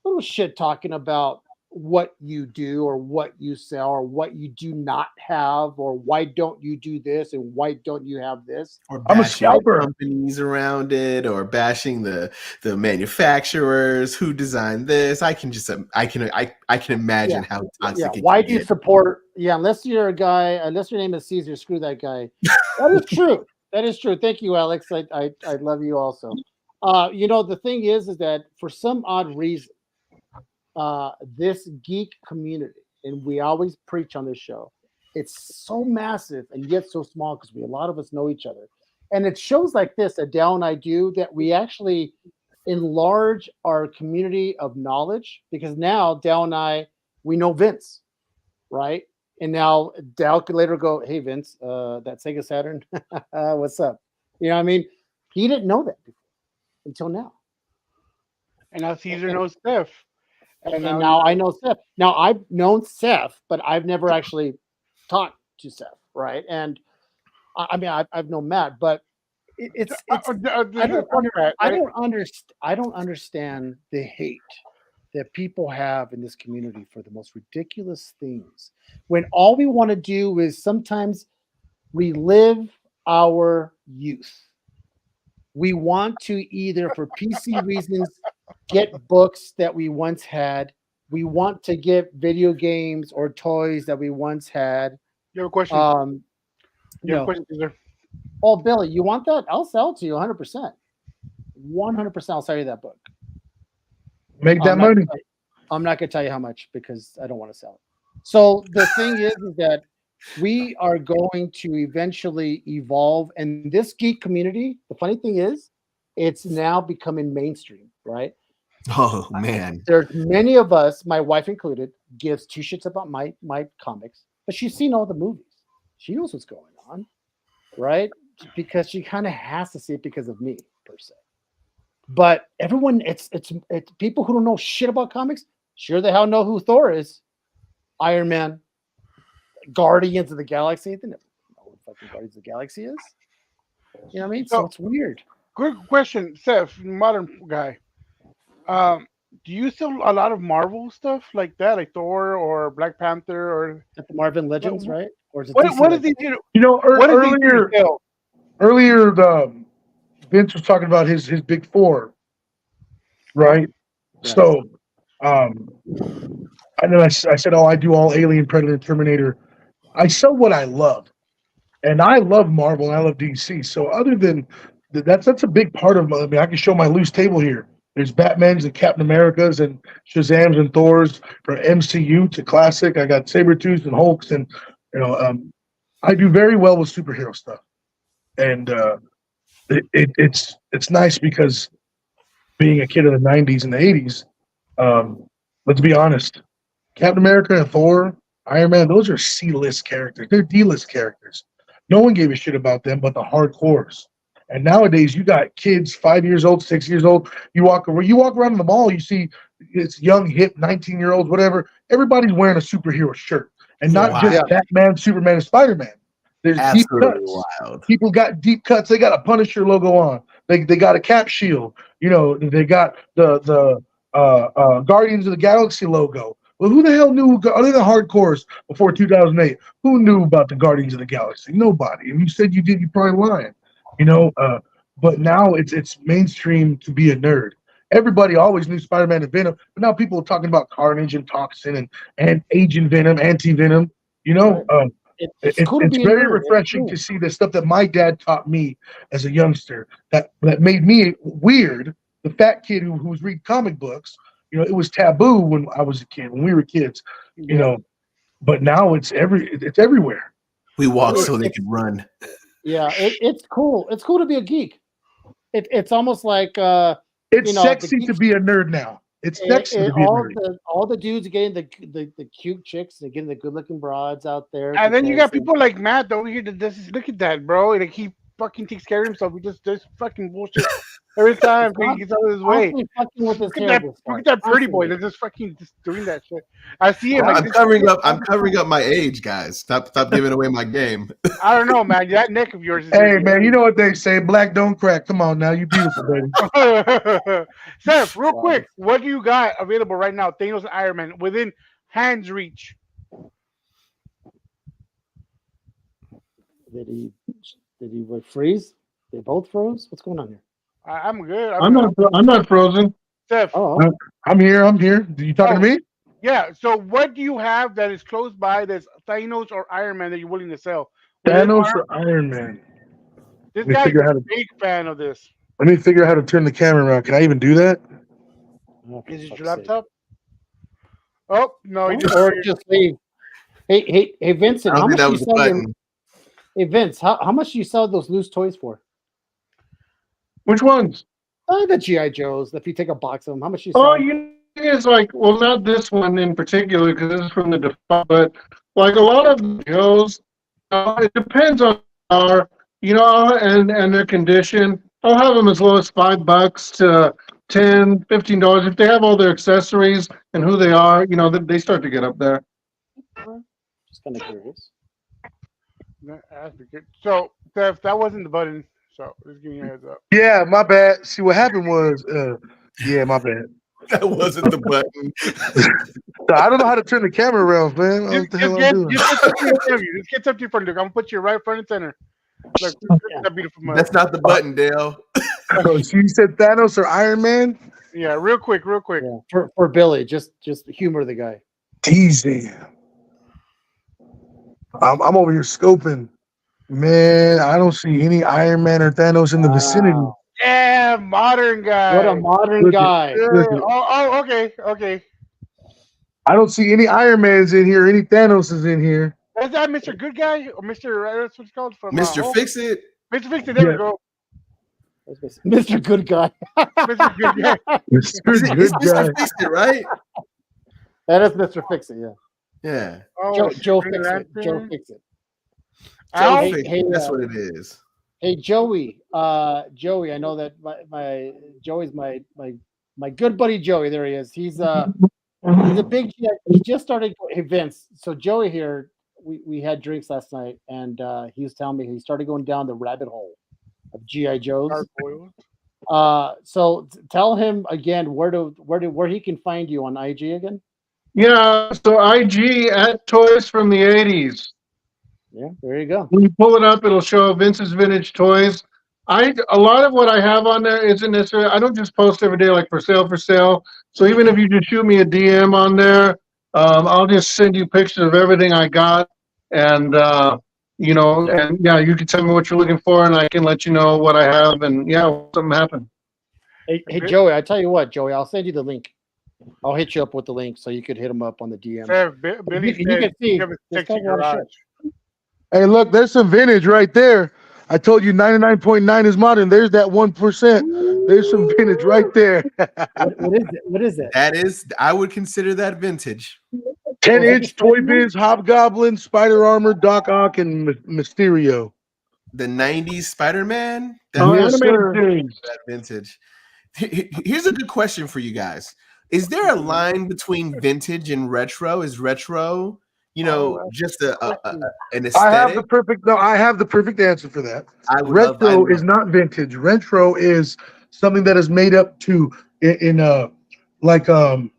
little shit talking about what you do or what you sell or what you do not have or why don't you do this and why don't you have this, or I'm a bashing scalper. companies around it, or bashing the manufacturers who designed this. I can imagine how toxic it why can do you get. support unless you're a guy, unless your name is Caesar, screw that guy. That is true. That is true. Thank you, Alex. I love you also. The thing is that for some odd reason, this geek community, and we always preach on this show, it's so massive and yet so small because a lot of us know each other. And it shows like this that Dal and I do that we actually enlarge our community of knowledge because now Dal and I, we know Vince, right? And now Dal could later go, hey, Vince, that Sega Saturn, what's up? You know what I mean? He didn't know that before until now. And now Caesar knows Steph. And now I know Seph. Now I've known Seph, but I've never actually talked to Seph, right? And I mean, I've known Matt, but it's I don't understand the hate that people have in this community for the most ridiculous things. When all we want to do is sometimes relive our youth. We want to either, for PC reasons, get books that we once had. We want to get video games or toys that we once had. You have a question? You have a question, Caesar? Oh, Billy, you want that? I'll sell it to you 100%. 100%. I'll sell you that book. Make that money. I'm not going to tell you how much because I don't want to sell it. So the thing is that we are going to eventually evolve. And this geek community, the funny thing is, it's now becoming mainstream, right? Oh man, There's many of us, my wife included, gives two shits about my comics, but she's seen all the movies. She knows what's going on, right? Because she kind of has to see it because of me, per se. But everyone, it's people who don't know shit about comics, sure the hell know who Thor is, Iron Man, Guardians of the Galaxy. They never know what fucking Guardians of the Galaxy is. You know what I mean? So it's weird. Good question, Seph, modern guy. Do you sell a lot of Marvel stuff like that, like Thor or Black Panther or At the Marvel Legends, right? Or is it what does he do? You know, What does he do? earlier, Vince was talking about his big four, right? So, and then I said, oh, I do all Alien, Predator, Terminator. I sell what I love, and I love Marvel and I love DC. So, other than that's a big part of. I mean, I can show my loose table here. There's Batmans and Captain Americas and Shazams and Thors from MCU to classic. I got Sabretooths and Hulks, and I do very well with superhero stuff, and it's nice because being a kid of the '90s and the '80s, let's be honest, Captain America and Thor, Iron Man, those are C-list characters. They're D-list characters. No one gave a shit about them but the hardcores. And nowadays, you got kids 5 years old, 6 years old. You walk around in the mall, you see it's young, hip, 19-year-olds, whatever. Everybody's wearing a superhero shirt, and not just Batman, Superman, and Spider-Man. There's absolutely deep cuts. Wild. People got deep cuts. They got a Punisher logo on. They got a Cap shield. They got the Guardians of the Galaxy logo. Well, who the hell knew? Other than hardcores before 2008, who knew about the Guardians of the Galaxy? Nobody. If you said you did, you're probably lying. But now it's mainstream to be a nerd. Everybody always knew Spider-Man and Venom, but now people are talking about Carnage and Toxin and Agent Venom, Anti-Venom. It's cool to be very refreshing to see the stuff that my dad taught me as a youngster that made me weird. The fat kid who was reading comic books, it was taboo when I was a kid, when we were kids, but now it's everywhere. We walk so they can run. Yeah, it's cool. It's cool to be a geek. It's almost like it's sexy to be a nerd now. It's next to the beanery. all the dudes getting the cute chicks and getting the good looking broads out there. And then you because got people like Matt over here that just look at that, bro. Like he fucking takes care of himself. He just does fucking bullshit every time he gets out of his way. constantly fucking with his Look at hair. that! Look at that pretty boy. They're just fucking just doing that shit. I see him. Like, I'm covering up. I'm covering up my age, guys. Stop giving away my game. I don't know, man. That neck of yours. Is Hey man, you know what they say? Black don't crack. Come on now, you beautiful baby. Seth, real quick, what do you got available right now? Thanos and Iron Man within hands reach. Did he freeze? They both froze. What's going on here? I'm good. I'm not frozen. Seth. Oh, I'm here. I'm here. You talking to me? Yeah. So what do you have that is close by that's Thanos or Iron Man that you're willing to sell? Thanos or Iron Man? This Let me guy's figure out how a to- big fan of this. Let me figure out how to turn the camera around. Can I even do that? Is it your laptop? Oh no, you or just leave. Hey, Vincent, I how don't think much that do you was the sell your, button. Hey Vince, how much do you sell those loose toys for? Which ones? The GI Joes. If you take a box of them, how much do you Oh, sell? it's like, well, not this one in particular because this is from the defunct, but like a lot of Joes, it depends on our, and their condition. I'll have them as low as $5 to $10, $15 if they have all their accessories and who they are. They start to get up there. Just kind of curious. That's good. So Steph, that wasn't the button. So just giving you a heads up. Yeah, my bad. See, what happened was, yeah, my bad. That wasn't the button. I don't know how to turn the camera around, man. What the hell I'm doing? Just get something in front of you. Just get something in front of you. I'm gonna put you right front and center. Like that beautiful mug. That's not the button, Dale. Oh, so you said Thanos or Iron Man? Yeah, real quick. Yeah, for Billy, just humor the guy. Teasing. I'm over here scoping. Man, I don't see any Iron Man or Thanos in the vicinity. Yeah, modern guy. What a modern Look at- guy. Yeah. look at- Okay. I don't see any Iron Mans in here, any Thanos is in here. Is that Mr. Good Guy or Mr. That's what it's called from Mr. Fix It. Mr. Fix It. There we Yeah. go. Mr. Good Guy. Mr. Good Guy. Mr. It's Good guy. Mr. Fix It, right? That is Mr. Fix It, yeah. Yeah. Oh, Joe Green Fix It. Lantern. Joe Fix It. Joe Hey, Fix hey, It. That's what it is. Hey Joey, I know that my Joey's my good buddy Joey. There he is. He's a big. He just started. Hey Vince, so Joey here, we had drinks last night, and he was telling me he started going down the rabbit hole of GI Joes. So tell him again where he can find you on IG again. Yeah, so IG at Toys from the 80s. Yeah, there you go. When you pull it up, it'll show Vince's Vintage Toys. A lot of what I have on there isn't necessarily. I don't just post every day like for sale. So even if you just shoot me a DM on there, I'll just send you pictures of everything I got, and you can tell me what you're looking for, and I can let you know what I have, and something happened. Hey Joey, I tell you what, Joey, I'll send you the link. I'll hit you up with the link so you could hit him up on the DM. Billy You can see. Text your garage. Hey, look, there's some vintage right there. I told you 99.9 is modern. There's that 1%. There's some vintage right there. What is it? That is, I would consider that vintage. 10-inch Toy Biz, Hobgoblin, Spider Armor, Doc Ock, and Mysterio. The 90s Spider-Man. Yes, sir. That vintage. Here's a good question for you guys. Is there a line between vintage and retro? Is retro, just an aesthetic? I have the perfect answer for that. Retro is not vintage. Retro is something that is made up to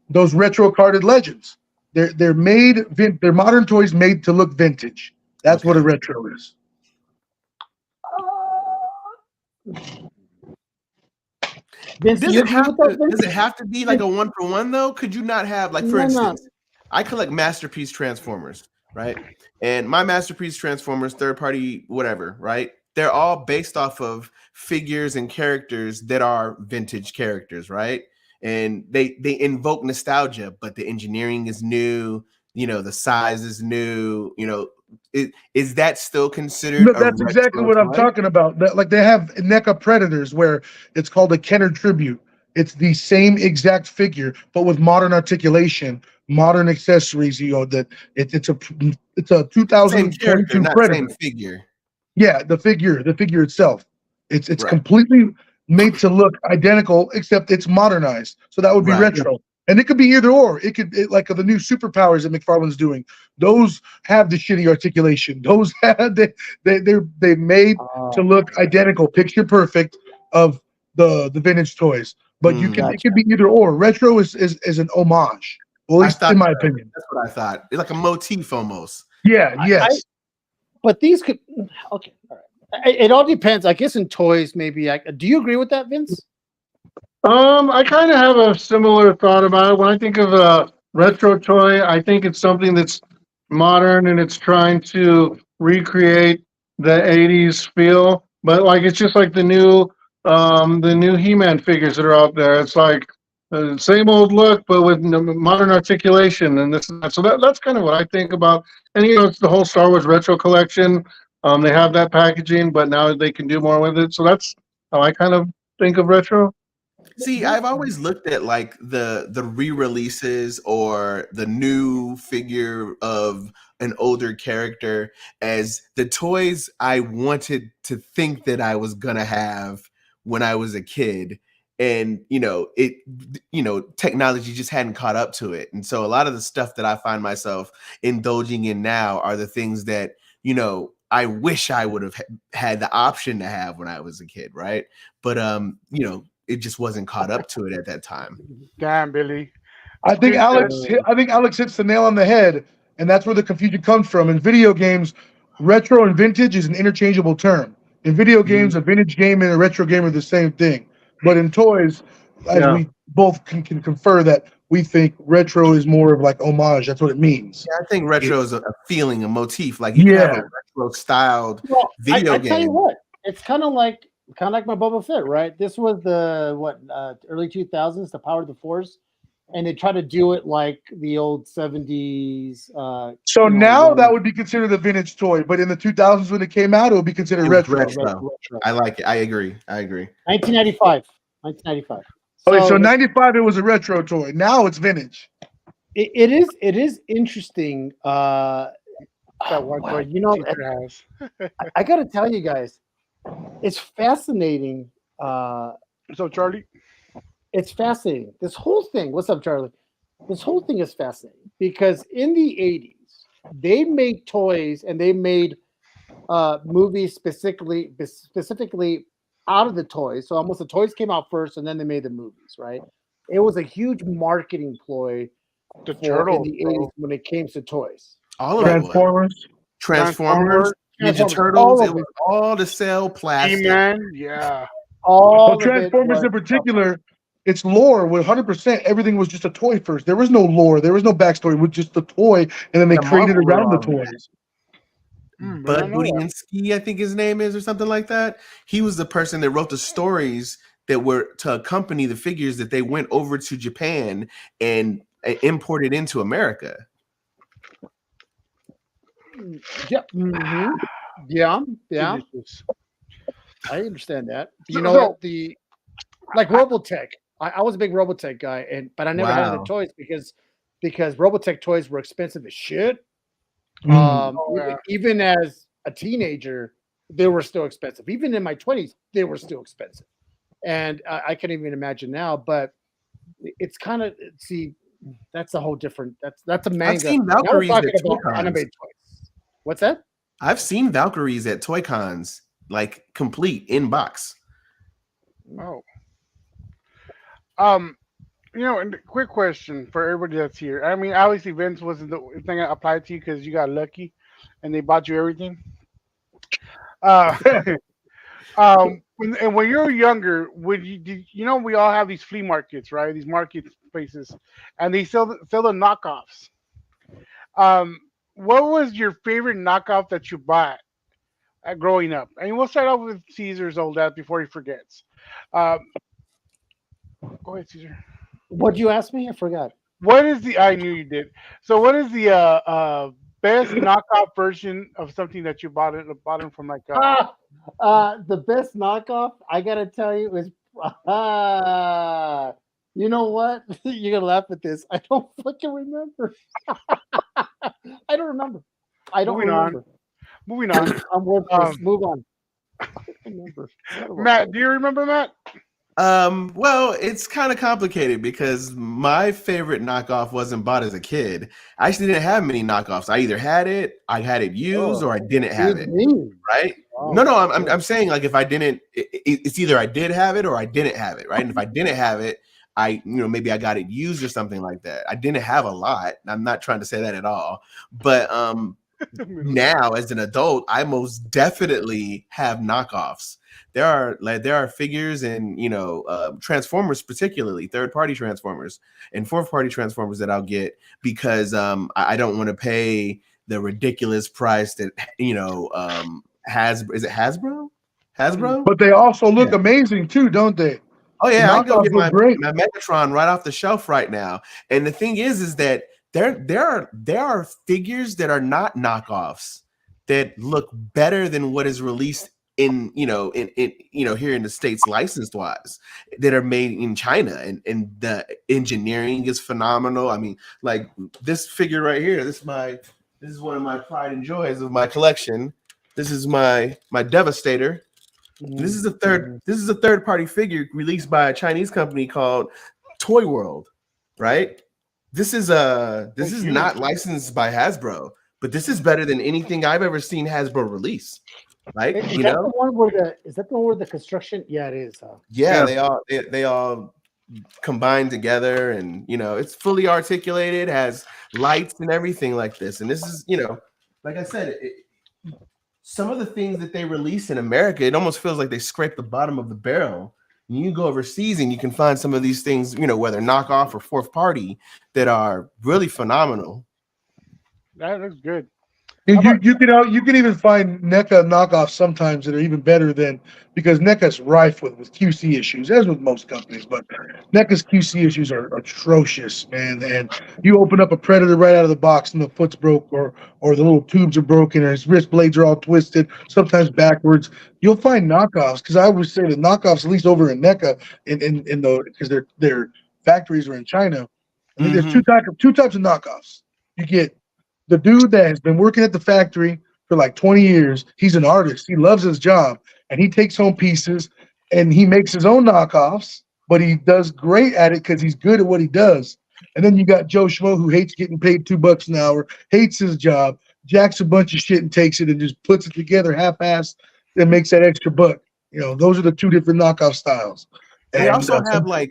those retro carded legends. They're modern toys made to look vintage. That's what a retro is. Vince, Does it have to be like a 1-for-1 though? Could you not have, like, for instance, I collect Masterpiece Transformers, right? And my Masterpiece Transformers, third party, whatever, right? They're all based off of figures and characters that are vintage characters, right? And they invoke nostalgia, but the engineering is new, the size is new, is that still considered? No, that's exactly what I'm talking about. Like they have NECA Predators where it's called a Kenner tribute. It's the same exact figure, but with modern articulation, modern accessories. You know that it's a Same character, 2022 not same Predator. figure. Yeah, the figure itself. It's Right. completely made to look identical, except it's modernized. So that would be Right. retro. And it could be either or. Like the new superpowers that McFarlane's doing. Those have the shitty articulation. Those have they made to Oh, look identical, picture perfect of the vintage toys. But you can Mm. it gotcha. could be either or. Retro is an homage, well, at I least thought in my so. opinion. That's what I thought. It's like a motif almost. Yeah. I Yes. but these could okay. All right. It all depends. I guess in toys, maybe. Do you agree with that, Vince? I kind of have a similar thought about it. When I think of a retro toy, I think it's something that's modern and it's trying to recreate the '80s feel. But like it's just like the new He-Man figures that are out there. It's like the same old look, but with modern articulation and this and that. So that's kind of what I think about. And you know, it's the whole Star Wars retro collection. They have that packaging, but now they can do more with it. So that's how I kind of think of retro. See, I've always looked at like the re-releases or the new figure of an older character as the toys I wanted to think that I was gonna have when I was a kid. And technology just hadn't caught up to it. And so a lot of the stuff that I find myself indulging in now are the things that, I wish I would have had the option to have when I was a kid, right? But it just wasn't caught up to it at that time. Damn, Billy. I think Princess. Alex hits the nail on the head, and that's where the confusion comes from. In video games, retro and vintage is an interchangeable term. In video games, a vintage game and a retro game are the same thing. But in toys, as Yeah. we both can confer that we think retro is more of like homage. That's what it means. Yeah, I think retro is a feeling, a motif. Like you can have Yeah. a retro styled Well, video I tell you game. what, it's kind of like my Boba Fett, right? This was the early 2000s, the Power of the Force, and they try to do it like the old 70s. So now one that would be considered a vintage toy, but in the 2000s when it came out, it would be considered It was retro. retro. I like it. I agree. 1995. 1995. Okay, so So 95 it was a retro toy. Now it's vintage. it is interesting. That one Wow, toy you know, teacher has. I got to tell you guys, it's fascinating. So Charlie, It's fascinating. This whole thing. What's up, Charlie? This whole thing is fascinating because in the 80s, they made toys and they made movies specifically out of the toys. So almost the toys came out first and then they made the movies, right? It was a huge marketing ploy the in turtle, the bro. 80s when it came to toys. All of it was. Transformers. Transformers, Ninja Transformers, Turtles. all It of was it. all to sell plastic. He-Man, yeah. All Well, of it Transformers was in particular, its lore with 100%. Everything was just a toy first. There was no lore. There was no backstory. It was just the toy, and then they The created Marvel around the on that. toys. But I Bud know that. Budiansky, I think his name is, or something like that. He was the person that wrote the stories that were to accompany the figures that they went over to Japan and imported into America. yeah, yeah. Delicious. I understand that. So- You know, so- like Robotech. I was a big Robotech guy, but I never had any Wow. toys because Robotech toys were expensive as shit. Oh, yeah. Even as a teenager, they were still expensive. Even in my 20s, they were still expensive. And I can't even imagine now. But it's kind of that's a whole different. That's a manga. I've seen Now we're Valkyries talking at about Toy anime Cons. toys. What's that? I've seen Valkyries at Toy Cons, like complete in box. Oh. And quick question for everybody that's here. I mean, obviously, Vince wasn't the thing that applied to you because you got lucky, and they bought you everything. Uh, when you were younger, we all have these flea markets, right? These market places, and they sell the knockoffs. What was your favorite knockoff that you bought growing up? And we'll start off with Caesar's old dad before he forgets. Um, Go ahead, Caesar. What'd you ask me? I forgot. What is the? I knew you did. So, what is the best knockoff version of something that you bought from like? The best knockoff I gotta tell you You know what? You're gonna laugh at this. I don't fucking remember. I don't remember. I don't Moving on. remember. Moving on. I'm worthless. Um, Move on. I don't remember. Son of a Matt, bitch. do you remember Matt? Well, it's kind of complicated because my favorite knockoff wasn't bought as a kid. I actually didn't have many knockoffs. I either had it, I had it used, or I didn't have Excuse it. me. Right? Wow. No, I'm saying like if I didn't, it's either I did have it or I didn't have it, right? And if I didn't have it, maybe I got it used or something like that. I didn't have a lot. I'm not trying to say that at all, but now as an adult, I most definitely have knockoffs. There are figures and Transformers, particularly third party Transformers and fourth party Transformers that I'll get because I don't want to pay the ridiculous price that is it Hasbro? Hasbro? But they also look Yeah. amazing too, don't they? Oh The yeah, I can go knockoffs get look great. my Megatron right off the shelf right now. And the thing is that there are figures that are not knockoffs that look better than what is released in here in the States licensed wise that are made in China, and the engineering is phenomenal. I mean, like this figure right here, this is one of my pride and joys of my collection. This is my Devastator. This is a third party figure released by a Chinese company called Toy World, right? This is not licensed by Hasbro, but this is better than anything I've ever seen Hasbro release. Right? Is that the one where the construction? Yeah, it is. Yeah, Yeah. they all combined together, and it's fully articulated, has lights and everything like this. And this is, like I said, some of the things that they release in America, it almost feels like they scrape the bottom of the barrel. You go overseas and you can find some of these things, whether knockoff or fourth party, that are really phenomenal. That looks good. You can even find NECA knockoffs sometimes that are even better than, because NECA's rife with QC issues, as with most companies. But NECA's QC issues are atrocious, man. And you open up a Predator right out of the box and the foot's broke, or the little tubes are broken, or his wrist blades are all twisted, sometimes backwards. You'll find knockoffs, because I would say the knockoffs, at least over in NECA, because their factories are in China. I think there's two types of knockoffs. You get the dude that has been working at the factory for like 20 years. He's an artist. He loves his job, and he takes home pieces and he makes his own knockoffs, but he does great at it because he's good at what he does. And then you got Joe Schmo, who hates getting paid $2 an hour, hates his job, jacks a bunch of shit and takes it and just puts it together half-assed and makes that extra buck. Those are the two different knockoff styles. They And also have like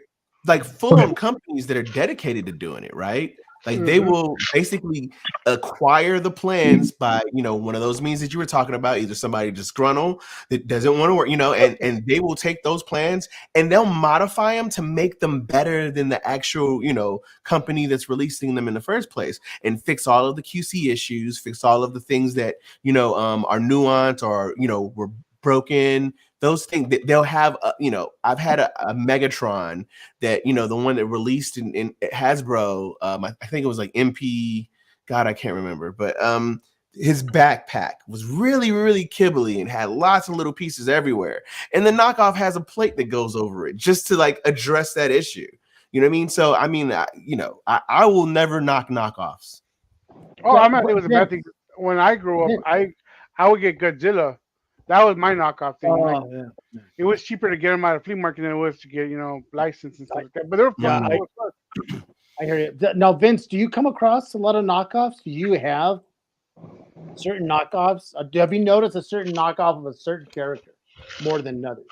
full-on companies that are dedicated to doing it, right? Like they will basically acquire the plans by, one of those means that you were talking about, either somebody disgruntled that doesn't want to work, and they will take those plans and they'll modify them to make them better than the actual, company that's releasing them in the first place, and fix all of the QC issues, fix all of the things that, are nuanced or, were broken. Those things they'll have, I've had a Megatron that, the one that released in Hasbro, I think it was like MP, God, I can't remember, but his backpack was really, really kibbly and had lots of little pieces everywhere. And the knockoff has a plate that goes over it just to like address that issue. You know what I mean? So, I mean, I will never knock knockoffs. Oh, I'm not. It was a bad thing. When I grew up, I would get Godzilla. That was my knockoff thing. Yeah. It was cheaper to get them out of flea market than it was to get, license and stuff like that. But they're fun. I hear you. Now, Vince, do you come across a lot of knockoffs? Do you have certain knockoffs? Have you noticed a certain knockoff of a certain character more than others?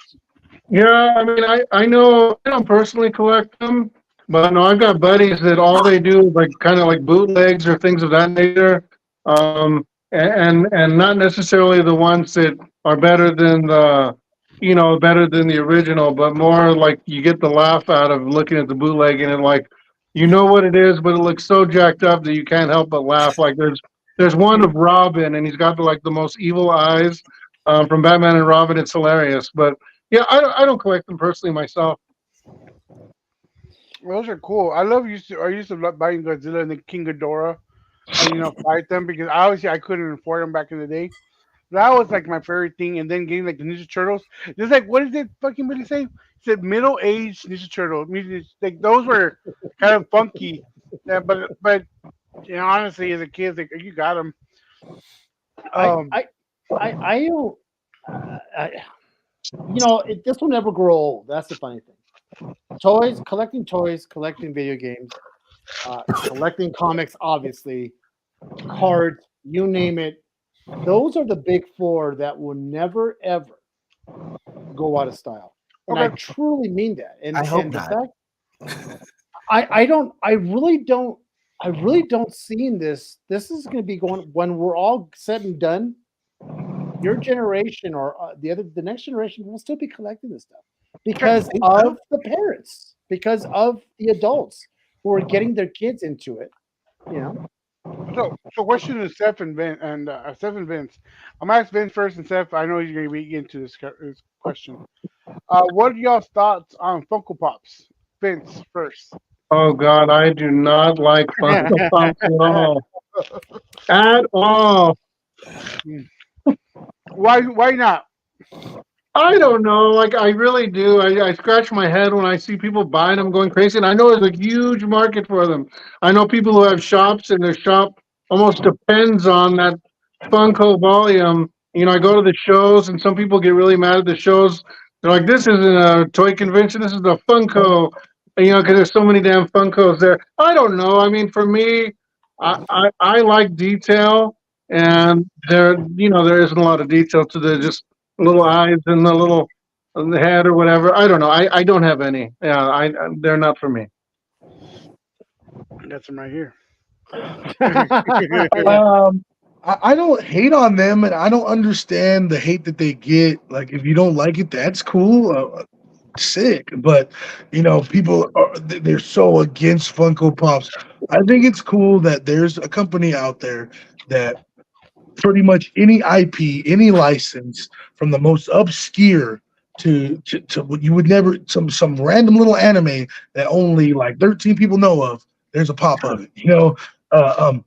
Yeah, I mean, I know I don't personally collect them, but I know I've got buddies that all they do is like kind of like bootlegs or things of that nature, and not necessarily the ones that are better than the original, but more like you get the laugh out of looking at the bootleg and it like what it is, but it looks so jacked up that you can't help but laugh. Like there's one of Robin and he's got the most evil eyes from Batman and Robin. It's hilarious, but. Yeah, I don't collect them personally myself. Those are cool. I used to love buying Godzilla and the King Ghidorah and fight them because obviously I couldn't afford them back in the day. That was like my favorite thing. And then getting like the Ninja Turtles. Just like, what did it fucking really say? It said middle aged Ninja Turtle. Like those were kind of funky. Yeah, but you know, honestly, as a kid, like you got them. I Um, I I don't. I, this will never grow old. That's the funny thing. Toys, collecting video games, collecting comics, obviously, cards, you name it. Those are the big four that will never ever go out of style, and I okay, truly mean that. I hope And the not. fact I really don't see in this. This is going to be going when we're all said and done. Your generation or the next generation will still be collecting this stuff okay. because Think so? of the parents, because of the adults who are getting their kids into it. You know, So question is Steph and Vince. I'm gonna ask Vince first, and Steph. I know he's gonna be into this question. What are y'all's thoughts on Funko Pops? Vince first. Oh God, I do not like Funko Pops at all. At all. Why not? I don't know. Like I really do. I scratch my head when I see people buying them, going crazy. And I know there's a huge market for them. I know people who have shops, and their shop almost depends on that Funko volume. You know, I go to the shows, and some people get really mad at the shows. They're like, "This isn't a toy convention. This is a Funko." You know, because there's so many damn Funkos there. I don't know. I mean, for me, I like detail, and there isn't a lot of detail to the just little eyes and the little the head or whatever. I don't know. I don't have any. Yeah, they're not for me. That's him right here. yeah. I don't hate on them, and I don't understand the hate that they get. Like, if you don't like it, that's cool. Sick, but people they're so against Funko Pops. I think it's cool that there's a company out there that pretty much any IP, any license, from the most obscure to what you would never, some random little anime that only like 13 people know of. There's a pop of it. Uh, um,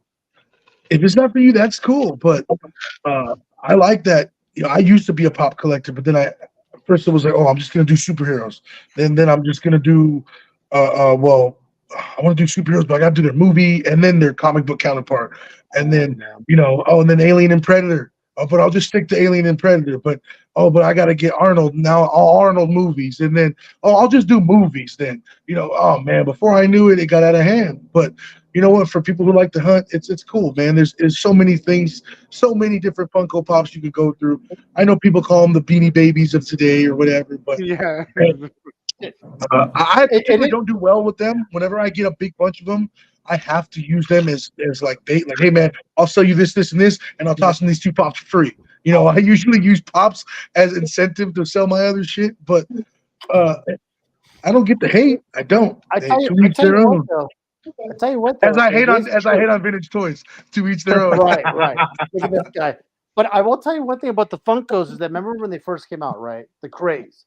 if it's not for you, that's cool. But I like that. I used to be a pop collector, but then I first it was like, oh, I'm just gonna do superheroes. Then I'm just gonna do, well, I want to do superheroes, but I got to do their movie and then their comic book counterpart, and then oh, and then Alien and Predator. Oh, but I'll just stick to Alien and Predator. But I got to get Arnold now. All Arnold movies, and then I'll just do movies. Then oh man, before I knew it, it got out of hand. But you know what? For people who like to hunt, it's cool, man. There's so many things, so many different Funko Pops you could go through. I know people call them the Beanie Babies of today or whatever, but Yeah. I And particularly don't do well with them. Whenever I get a big bunch of them, I have to use them as like bait. Like, hey man, I'll sell you this, this, and this, and I'll toss in these two pops for free. I usually use pops as incentive to sell my other shit, but uh, I don't get the hate. I don't. Hey, to I each tell you their what own. though. I tell you what As though, I it hate on is as I true. hate on vintage toys. To each their own. Right, right. Look at this guy. But I will tell you one thing about the Funkos is that remember when they first came out, right? The craze.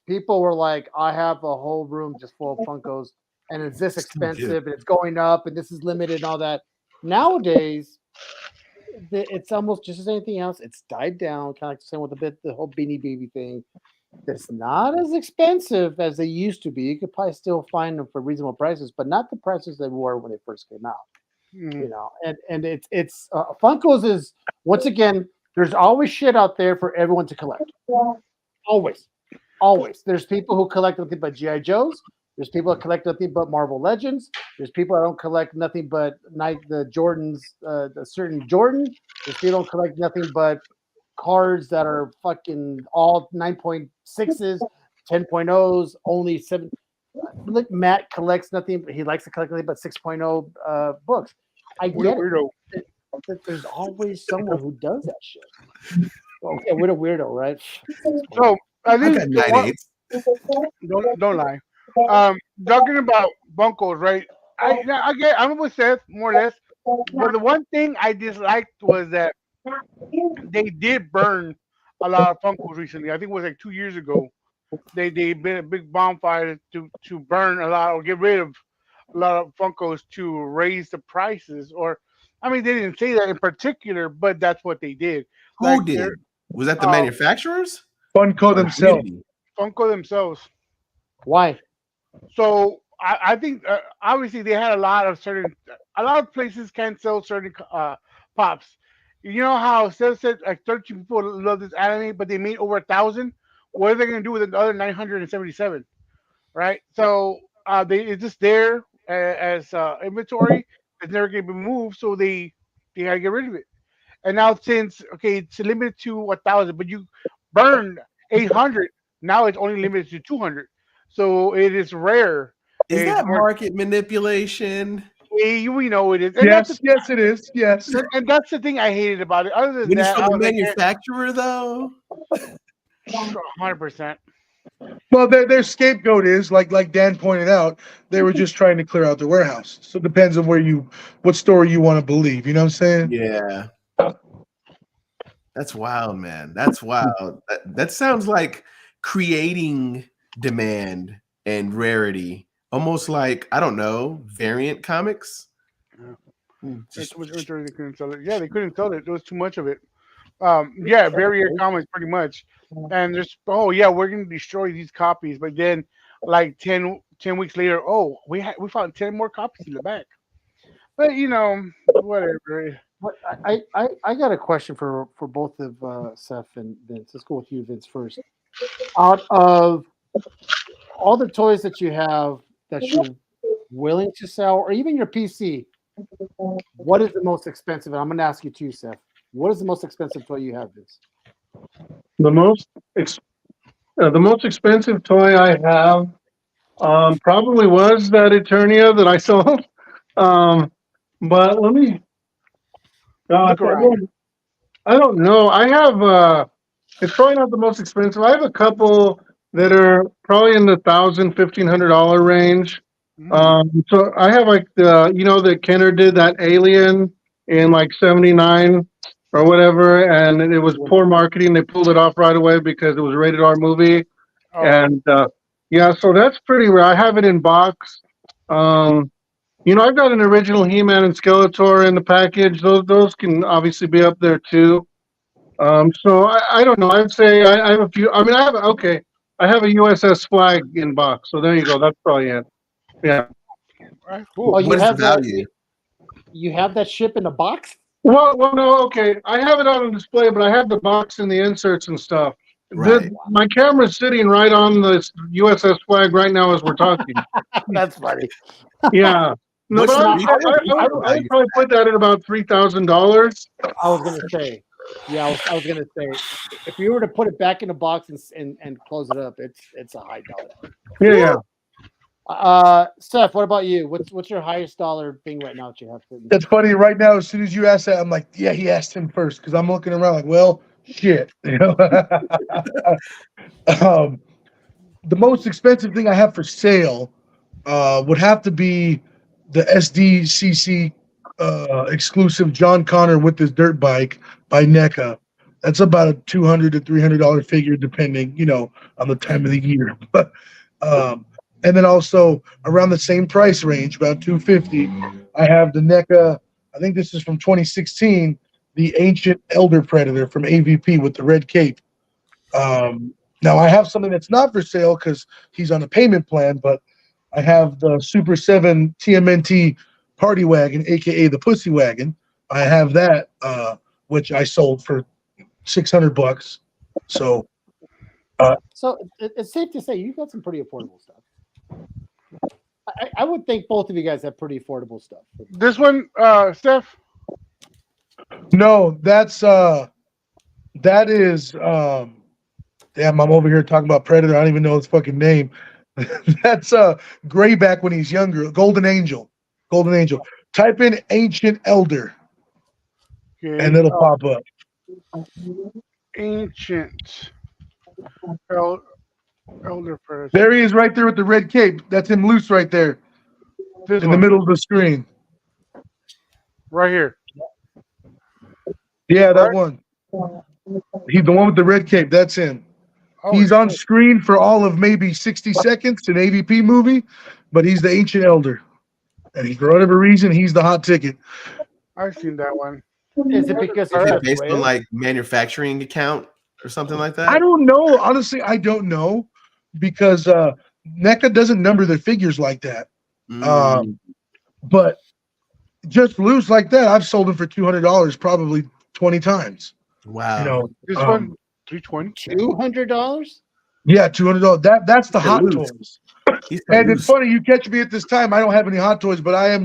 People were like, I have a whole room just full of Funkos, and it's this Still do. expensive, and it's going up, and this is limited, and all that. Nowadays, it's almost just as anything else. It's died down, kind of like the same with the whole Beanie Baby thing. It's not as expensive as they used to be. You could probably still find them for reasonable prices, but not the prices they were when they first came out. Mhm. And it's Funkos is once again. There's always shit out there for everyone to collect. Always, always. There's people who collect nothing but GI Joes. There's people that collect nothing but Marvel Legends. There's people that don't collect nothing but the Jordans, the certain Jordan. There's people that don't collect nothing but cards that are fucking all 9.6s, 10.0s, only seven. Look, Matt collects nothing. He likes to collect nothing but 6.0 books. I What a get it. weirdo. There's always someone who does that shit. Okay, we're a weirdo, right? So I I think got 9/8. don't lie. Talking about Bunkos, right? I'm with Seth more or less, but the one thing I disliked was that they did burn a lot of Funkos recently. I think it was like 2 years ago. They made a big bonfire to burn a lot or get rid of a lot of Funkos to raise the prices, or I mean, they didn't say that in particular, but that's what they did. Who Like did? they're Was that the uh, manufacturers Funko or the themselves. community? Funko themselves. Why? So I think obviously they had a lot of places can't sell certain pops. You know how Seth said like 13 people love this anime, but they made over 1,000. What are they going to do with the other 977? Right? So it's just there as inventory. It's never going to be moved, so they got to get rid of it. And now since okay, it's limited to 1,000, but you burned 800. Now it's only limited to 200. So it is rare. Is It's that more. market manipulation? We know it is, and Yes, yes, it is. Yes. that's the thing I hated about it. Other than When it's that, from I the was like, yeah, manufacturer, though. 100%. Well, their scapegoat is like Dan pointed out. They were just trying to clear out the warehouse. So it depends on what story you want to believe. You know what I'm saying? Yeah, that's wild, man. That's wild. That sounds like creating demand and rarity, almost like I don't know, variant comics. Yeah. Just They couldn't sell it. Yeah, they couldn't sell it. There was too much of it. Yeah, very comics pretty much. And there's yeah, we're gonna destroy these copies, but then like 10 weeks later, we found 10 more copies in the back. But whatever. What I got a question for both of Seth and Vince. Let's go with you, Vince, first. Out of all the toys that you have that you're willing to sell, or even your PC, what is the most expensive? And I'm going to ask you too, Seth. What is the most expensive toy you have, Vince? The most ex- the most expensive toy I have probably was that Eternia that I sold. Um, but let me. Look around. I don't know. I have. It's probably not the most expensive. I have a couple that are probably in the $1,000-$1,500 range. Mm. So I have like that Kenner did that Alien in like '79 or whatever, and it was poor marketing. They pulled it off right away because it was a rated R movie, Oh, and yeah, so that's pretty rare. I have it in box. Um, I've got an original He-Man and Skeletor in the package. Those can obviously be up there too. So I don't know. I'd say I have a few. I mean, I have a USS Flag in box. So there you go. That's probably it. Yeah. right, Oh, cool. you what is the have that. value? You have that ship in a box. Well, no, okay. I have it on display, but I have the box and the inserts and stuff. Right. My camera's sitting right on the USS Flag right now as we're talking. That's funny. Yeah. No, What's but the No, resale I would value? probably put that at about $3,000. I was gonna say. Yeah, I was gonna say if you were to put it back in a box and close it up, it's a high dollar. Yeah, yeah. Seth, what about you? What's your highest dollar thing right now that you have? That's funny. Right now, as soon as you asked that, I'm like, yeah, he asked him first because I'm looking around like, well, shit. Um, the most expensive thing I have for sale would have to be the SDCC exclusive John Connor with his dirt bike by NECA. That's about a $200 to $300 figure, depending, on the time of the year. But and then also around the same price range, about 250. I have the NECA. I think this is from 2016, the Ancient Elder Predator from AVP with the red cape. Now I have something that's not for sale because he's on a payment plan, but I have the Super 7 TMNT Party Wagon, aka the Pussy Wagon. I have that, which I sold for $600. So, So it's safe to say you've got some pretty affordable stuff. I would think both of you guys have pretty affordable stuff. This one, Steph. no, that is damn, I'm over here talking about Predator. I don't even know his fucking name. That's Grayback when he's younger. Golden Angel. Golden Angel. Type in Ancient Elder Okay. and it'll pop up. Ancient Elder Predator. There he is right there with the red cape. That's him loose right there This in one, the middle of the screen. right here. Yeah, that Right? one. He's the one with the red cape. That's him. Oh, He's on shit. screen for all of maybe 60 seconds, an AVP movie, but he's the Ancient Elder. And for whatever reason, he's the hot ticket. I've seen that one. Is it because Is it it's based on rare? like manufacturing account or something like I that? don't know. Honestly, I don't know because NECA doesn't number their figures like that. Mm, But just loose like that, I've sold them for $200 probably 20 times. You wow. know, This one, 320. $200? yeah, $200. That's the He's hot loose. toys. He's And it's loose. funny you catch me at this time. I don't have any hot toys, but I am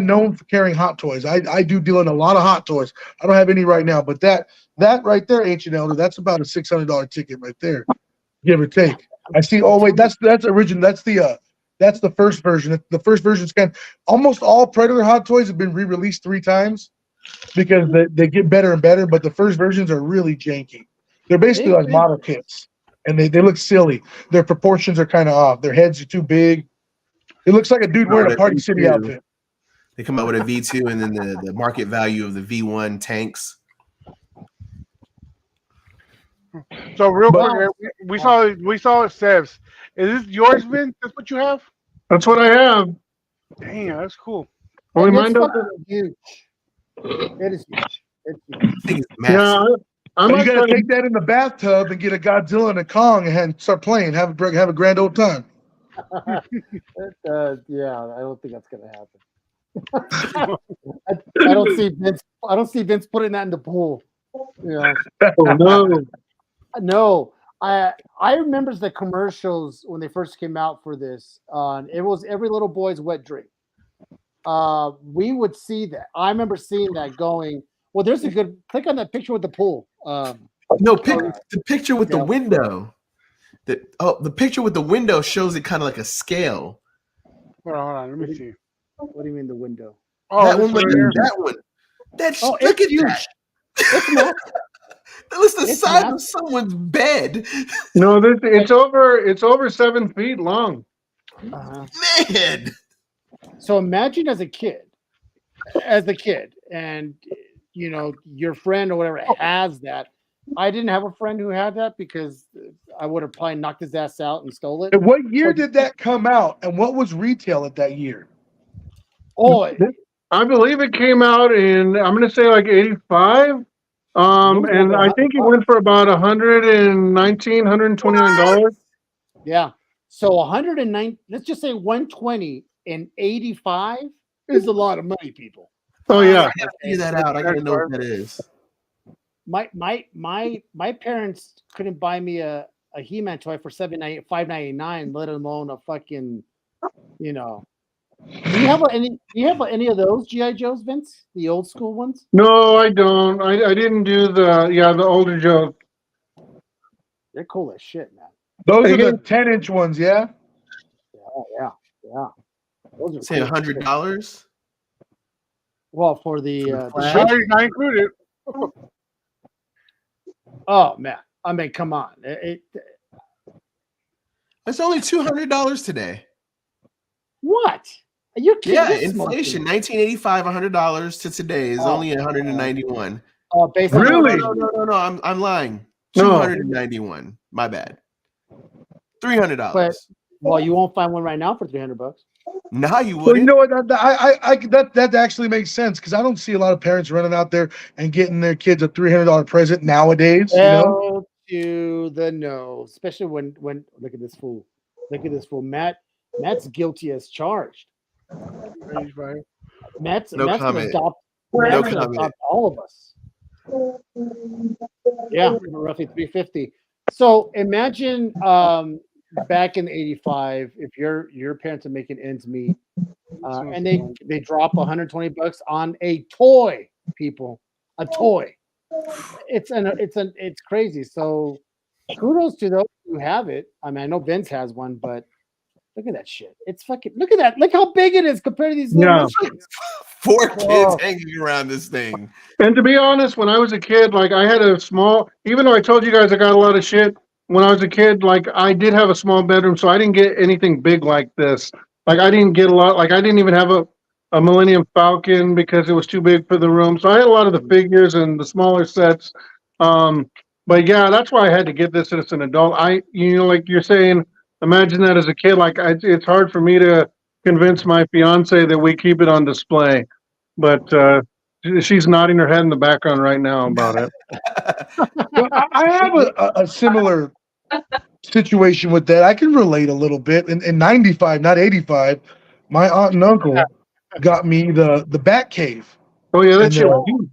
known for carrying hot toys. I do deal in a lot of hot toys. I don't have any right now, but that right there, Ancient Elder, that's about a $600 ticket right there, give or take. I see. Oh wait, that's original. That's the first version. The first version's almost all Predator hot toys have been re-released 3 times because they get better and better. But the first versions are really janky. They're basically like model kits, and they look silly. Their proportions are kind of off. Their heads are too big. It looks like a dude wearing a Party City outfit. They come out with a V2 and then the market value of the V1 tanks. So real Well- quick, we saw Seb's. Is this yours, Vince? That's what you have? That's what I have. Damn, that's cool. Only And mine it's doesn't. fucking huge. It is huge. It's huge. I think it's massive. Yeah, I You might gotta try to- take that in the bathtub and get a Godzilla and a Kong and start playing. Have a grand old time. Yeah, I don't think that's gonna happen. I don't see Vince. I don't see Vince putting that in the pool. Yeah. Oh, no. No, I remember the commercials when they first came out for this. It was every little boy's wet dream. We would see that. I remember seeing that going. Well, there's a good click on that picture with the pool. No, the picture with the Yeah. window. The picture with the window shows it kind of like a scale. Hold on. Let me see. What do you mean the window? Oh, that this one, one right here. there, that one. That's Oh, look it's at huge. that. It's not. That's the It's size massive. of someone's bed. No, it's over 7 feet long. Uh-huh. Man. So imagine as a kid, and your friend or whatever has that. I didn't have a friend who had that because I would have probably knocked his ass out and stole it. And what year did that come out? And what was retail at that year? Oh, I believe it came out in, I'm going to say like 85. And I think it went for about $119, $129. yeah. So 109. Let's just say 120 and 85 is a lot of money, people. Oh, yeah. I gotta figure that out. I gotta know what that is. My parents couldn't buy me a He-Man toy for $5.99, let alone a fucking, Do you have any of those GI Joes, Vince? The old school ones? No, I don't. I didn't do the older Joe. They're cool as shit, man. Those are the 10-inch ones, yeah? Yeah. Those are Say cool as shit. $100. Well, for the Flash? ship? Not included. Oh man, I mean, come on. It's only $200 today. What? Are you kidding? Yeah, You're inflation. smoking. 1985, $100 to today is only 191. Oh, basically, Really? No. I'm lying. No. 291. My bad. $300. But well, you won't find one right now for $300. Now you Well, you wouldn't. know what? That actually makes sense because I don't see a lot of parents running out there and getting their kids a $300 present nowadays. L to the no, especially when look at this fool. Look at this fool. Matt's guilty as charged. Matt's No gonna comment. adopt. No Matt's gonna comment. adopt all of us. Yeah, roughly 350. So imagine back in '85, if your parents are making ends meet, and they drop $120 on a toy, people, a toy. It's crazy. So kudos to those who have it. I mean, I know Vince has one, but look at that shit. It's fucking look at that. Look how big it is compared to these little machines. 4 kids Whoa. hanging around this thing. And to be honest, when I was a kid, like I had a small, even though I told you guys I got a lot of shit, when I was a kid, like I did have a small bedroom, so I didn't get anything big like this. Like I didn't get a lot, like I didn't even have a Millennium Falcon because it was too big for the room. So I had a lot of the figures and the smaller sets. But yeah, that's why I had to get this as an adult. Like you're saying, imagine that as a kid. Like it's hard for me to convince my fiance that we keep it on display. but she's nodding her head in the background right now about it. Well, I have a similar situation with that. I can relate a little bit. In 95, not 85, my aunt and uncle got me the Bat Cave. Oh yeah, that And shit was huge.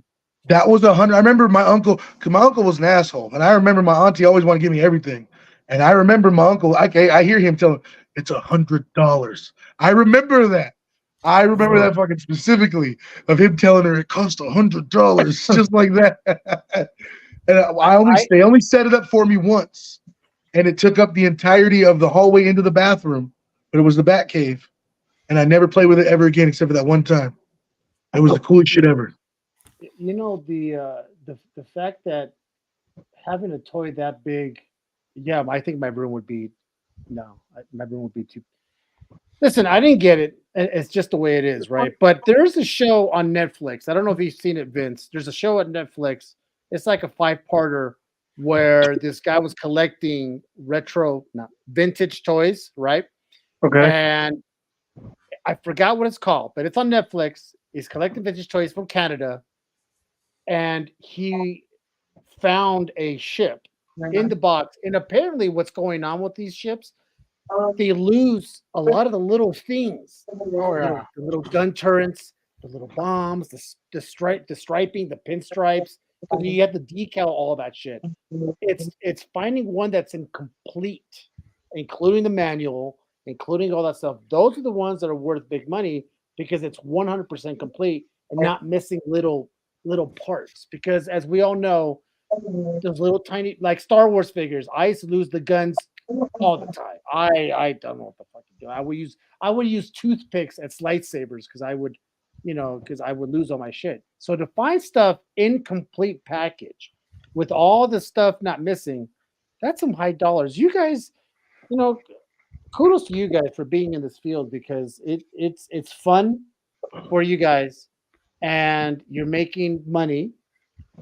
that was 100. I remember my uncle, because my uncle was an asshole. And I remember my auntie always wanted to give me everything. And I remember my uncle, I hear him telling, it's $100. I remember that. I remember that fucking specifically of him telling her it cost $100, just like that. And they only set it up for me once, and it took up the entirety of the hallway into the bathroom. But it was the Bat Cave, and I never played with it ever again except for that one time. It was the coolest shit ever. You know, the fact that having a toy that big, yeah, I think my room would be no, my room would be too. Listen, I didn't get it. It's just the way it is, right? But there's a show on Netflix. I don't know if you've seen it, Vince. There's a show at Netflix. It's like a 5-parter where this guy was collecting vintage toys, right? Okay. And I forgot what it's called, but it's on Netflix. He's collecting vintage toys from Canada, and he found a ship in the box. And apparently, what's going on with these ships? They lose a lot of the little things. Oh yeah. The little gun turrets, the little bombs, the striping, the pinstripes. And you have to decal all that shit. It's finding one that's incomplete, including the manual, including all that stuff. Those are the ones that are worth big money because it's 100% complete and not missing little parts. Because as we all know, those little tiny like Star Wars figures, I used to lose the guns all the time. I don't know what the fuck to do. I would use toothpicks as lightsabers because I would lose all my shit. So to find stuff in complete package with all the stuff not missing, that's some high dollars. You guys, kudos to you guys for being in this field because it's fun for you guys and you're making money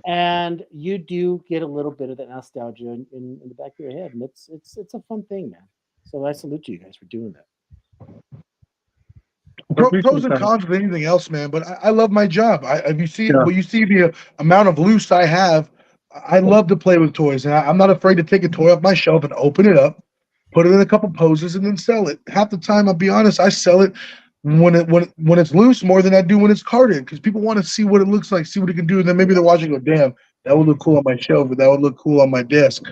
and you do get a little bit of that nostalgia in the back of your head, and it's a fun thing, man. So I salute you guys for doing that. Pros and cons with anything else, man. But I love my job. If you see when you see the amount of loose I have, I love to play with toys, and I'm not afraid to take a toy off my shelf and open it up, put it in a couple poses, and then sell it. Half the time, I'll be honest, I sell it when it's loose more than I do when it's carded because people want to see what it looks like, see what it can do, and then maybe they're watching and go, damn, that would look cool on my shelf, or that would look cool on my desk.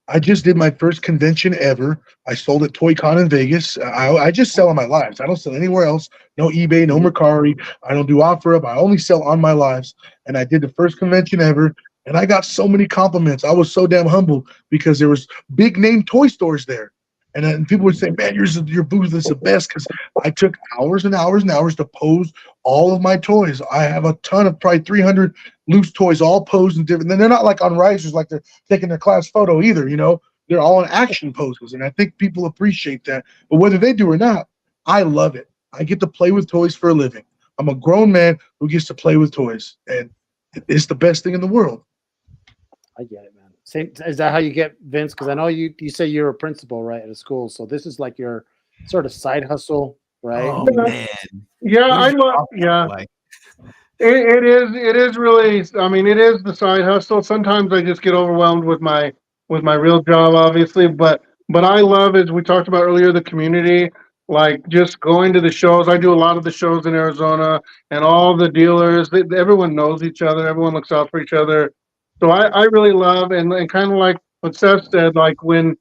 I just did my first convention ever. I sold at ToyCon in Vegas. I just sell on my lives. I don't sell anywhere else. No eBay, no Mercari. I don't do OfferUp. I only sell on my lives. And I did the first convention ever, and I got so many compliments. I was so damn humbled because there was big name toy stores there. And then people would say, man, your booth is the best because I took hours and hours and hours to pose all of my toys. I have a ton of probably 300 loose toys all posed in different. And they're not like on risers like they're taking their class photo either, They're all in action poses. And I think people appreciate that. But whether they do or not, I love it. I get to play with toys for a living. I'm a grown man who gets to play with toys. And it's the best thing in the world. I get it, man. Is that how you get Vince? Because I know you say you're a principal, right, at a school. So this is like your sort of side hustle, right? Oh man. Yeah, I love. Yeah, Like, it is. It is really. I mean, it is the side hustle. Sometimes I just get overwhelmed with my real job, obviously. But I love, as we talked about earlier, the community. Like just going to the shows. I do a lot of the shows in Arizona, and all the dealers. Everyone knows each other. Everyone looks out for each other. So I really love and kind of like what Seth said, like when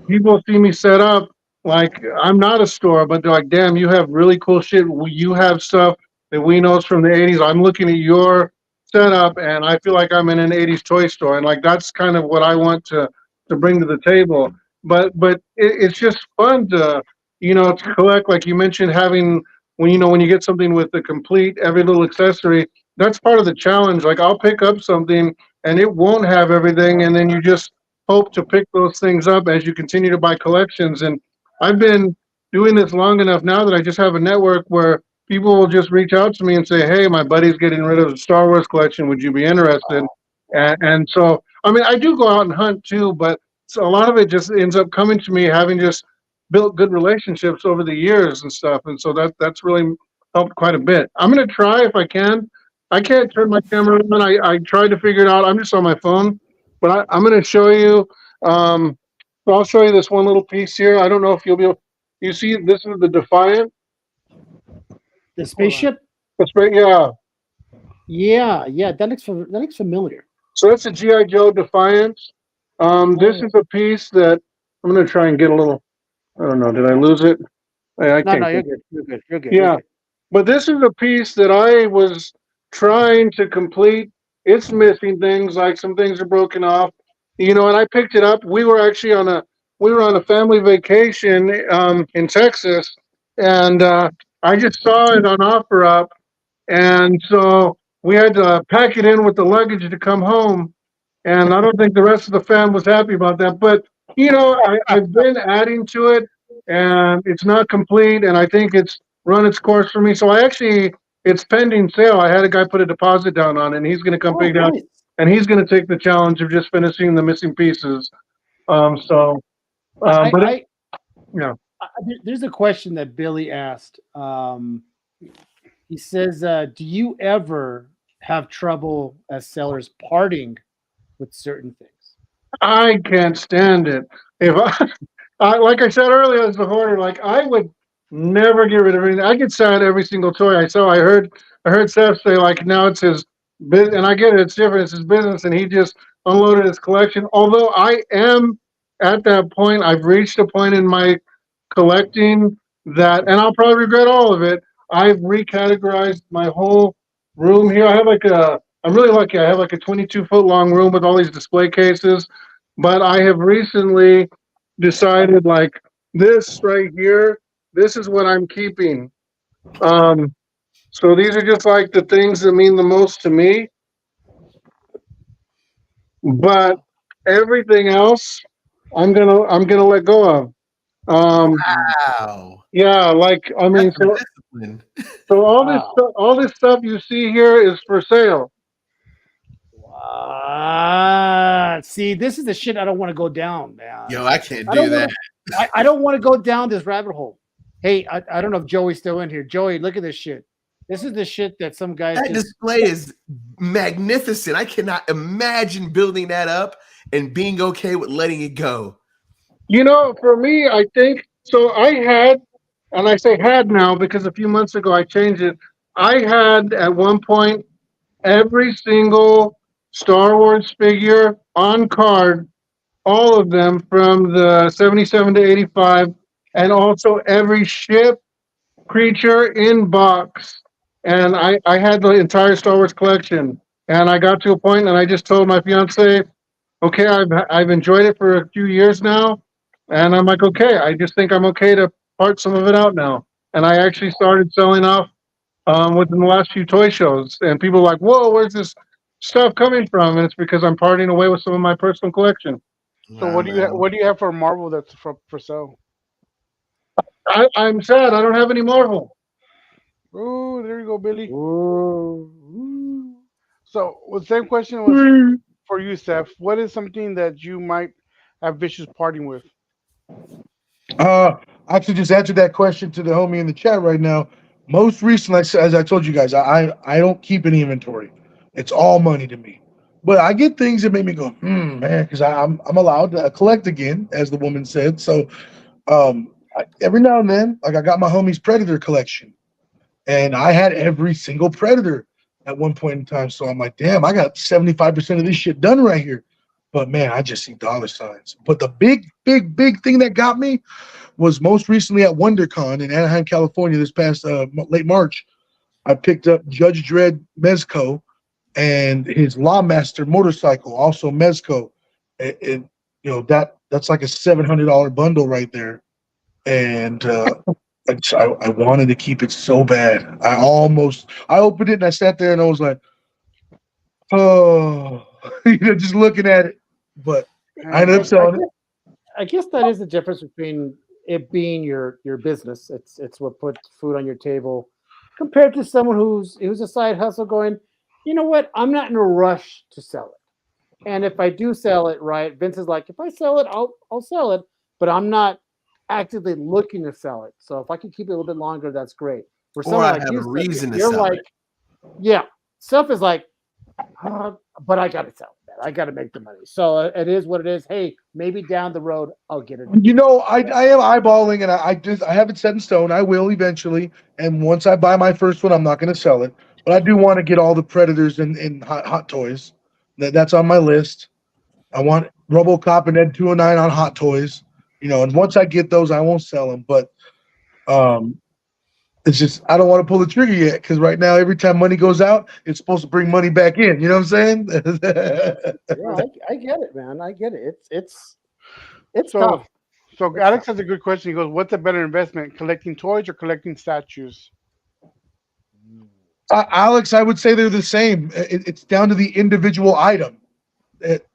people see me set up, like I'm not a store, but they're like, damn, you have really cool shit. You have stuff that we know is from the 80s. I'm looking at your setup and I feel like I'm in an 80s toy store. And like that's kind of what I want to bring to the table. But it's just fun to to collect, like you mentioned, having when you get something with the complete every little accessory. That's part of the challenge. Like I'll pick up something and it won't have everything, and then you just hope to pick those things up as you continue to buy collections. And I've been doing this long enough now that I just have a network where people will just reach out to me and say, hey, my buddy's getting rid of the Star Wars collection. Would you be interested? And so, I mean, I do go out and hunt too, but so a lot of it just ends up coming to me having just built good relationships over the years and stuff. And so that's really helped quite a bit. I'm gonna try if I can. I can't turn my camera on. I tried to figure it out. I'm just on my phone, but I'm gonna show you. Um, so I'll show you this one little piece here. I don't know if you'll be able. You see, this is the Defiant. The Hold on. spaceship. That's right. Yeah. Yeah, yeah, that looks familiar. So that's a GI Joe Defiance. This Oh, is a piece that I'm gonna try and get a little. I don't know. Did I lose it? I no, no, can't. you're good. You're good. You're good. You're Yeah. good. But this is a piece that I was trying to complete. It's missing things, like some things are broken off. And I picked it up. We were on a family vacation in Texas, and I just saw it on OfferUp, and so we had to pack it in with the luggage to come home. And I don't think the rest of the fam was happy about that. But I've been adding to it, and it's not complete. And I think it's run its course for me. So it's pending sale. I had a guy put a deposit down on it, and he's going to come Oh, pick it up, nice. and he's going to take the challenge of just finishing the missing pieces. So, I, but it, I, yeah, there's a question that Billy asked. He says, "Do you ever have trouble as sellers parting with certain things?" I can't stand it. If like I said earlier, as the hoarder, like I would never get rid of anything. I get sad every single toy I saw. I heard Seth say like now it's his business, and I get it. It's different. It's his business, and he just unloaded his collection. Although I am at that point, I've reached a point in my collecting that, and I'll probably regret all of it. I've recategorized my whole room here. I'm really lucky. I have like a 22-foot long room with all these display cases, but I have recently decided like this right here, this is what I'm keeping. Um, so these are just like the things that mean the most to me, but everything else I'm gonna let go of. Um, Wow. yeah, like I That's mean, some so discipline. so Wow. all this stuff you see here is for sale. See, this is the shit I don't want to go down, man. Yo, I can't I do don't want that. to. I don't want to go down this rabbit hole. Hey, I don't know if Joey's still in here. Joey, look at this shit. This is the shit that some guys That just. display is magnificent. I cannot imagine building that up and being okay with letting it go. For me, I think so. And I say had now because a few months ago I changed it. I had at one point every single Star Wars figure on card, all of them from the 77 to 85, and also every ship, creature in box. And I had the entire Star Wars collection. And I got to a point and I just told my fiance, okay, I've enjoyed it for a few years now, and I'm like, okay, I just think I'm okay to part some of it out now. And I actually started selling off within the last few toy shows, and people are like, whoa, where's this stuff coming from? And it's because I'm parting away with some of my personal collection. So Wow, man. what do you have for Marvel that's for sale? I'm sad I don't have any Marvel. Oh, there you go, Billy. Ooh. So, well, the same question was for you, Seth. What is something that you might have vicious parting with? I actually just answered that question to the homie in the chat right now. Most recently, as I told you guys, I don't keep any inventory. It's all money to me. But I get things that make me go, man, because I'm allowed to collect again, as the woman said. So every now and then, like I got my homie's Predator collection, and I had every single Predator at one point in time. So I'm like, damn, I got 75% of this shit done right here. But man, I just see dollar signs. But the big, big, big thing that got me was most recently at WonderCon in Anaheim, California, this past late March. I picked up Judge Dredd Mezco and his Lawmaster motorcycle, also Mezco. And that's like a $700 bundle right there. And I wanted to keep it so bad. I opened it and I sat there and I was like, oh, just looking at it. But I ended up And selling it. I guess that is the difference between it being your business. It's what puts food on your table, compared to someone who's a side hustle going. You know what? I'm not in a rush to sell it, and if I do sell it, right, Vince is like, if I sell it, I'll sell it, but I'm not actively looking to sell it. So if I can keep it a little bit longer, that's great. For Or someone I like have you, a Seth, reason to you're sell like, it. yeah, stuff is like, but I got to sell that. I got to make the money. So it is what it is. Hey, maybe down the road I'll get it. You know, I am eyeballing, and I haven't set in stone. I will eventually, and once I buy my first one, I'm not going to sell it. But I do want to get all the Predators in hot toys. That's on my list. I want RoboCop and Ed 209 on hot toys. You know, and once I get those, I won't sell them. But it's just I don't want to pull the trigger yet because right now, every time money goes out, it's supposed to bring money back in. You know what I'm saying? Yeah, I get it, man. I get it. It's So, tough. so It's Alex tough. has a good question. He goes, "What's a better investment, collecting toys or collecting statues?" Alex, I would say they're the same. It's down to the individual item.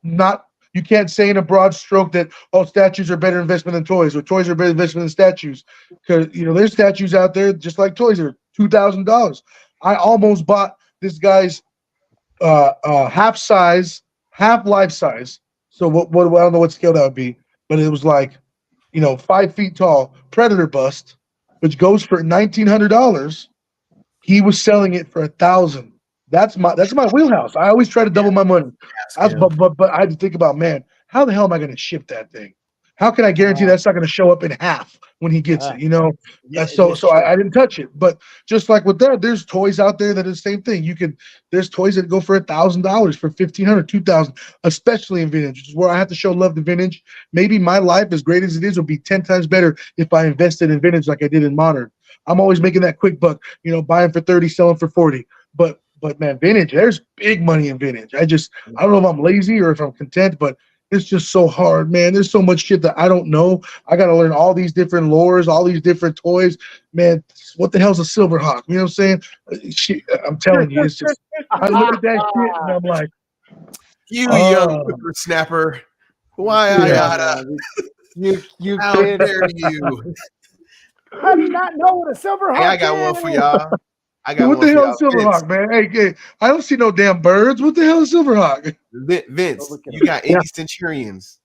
Not you can't say in a broad stroke that statues are better investment than toys or toys are better investment than statues because there's statues out there just like toys are $2,000. I almost bought this guy's half size, half life size. So what I don't know what scale that would be, but it was like 5 feet tall Predator bust, which goes for $1,900. He was selling it for 1,000. That's my wheelhouse. I always try to double my money. But I had to think about, man, how the hell am I going to ship that thing? How can I guarantee that's not going to show up in half when he gets it? Yeah, So it's so true. I didn't touch it. But just like with that, there's toys out there that are the same thing. There's toys that go for $1,000, for 1,500, 2,000, especially in vintage, which is where I have to show love to vintage. Maybe my life, as great as it is, would be 10 times better if I invested in vintage like I did in modern. I'm always making that quick buck, buying for 30, selling for 40. But man, vintage, there's big money in vintage. I don't know if I'm lazy or if I'm content, but it's just so hard, man. There's so much shit that I don't know. I got to learn all these different lores, all these different toys. Man, what the hell's a silver hawk? You know what I'm saying? Shit, I'm telling you, it's just I look at that shit and I'm like, You young oh, whippersnapper. Why I yeah. oughta? You How kids. dare you? How do you not know what a silver Hey, hawk I got one for is? y'all. I got What one the for hell y'all. is silver Vince, hawk, man? Hey, I don't see no damn birds. What the hell is silver hawk? Vince, look at you him. got Yeah. any centurions?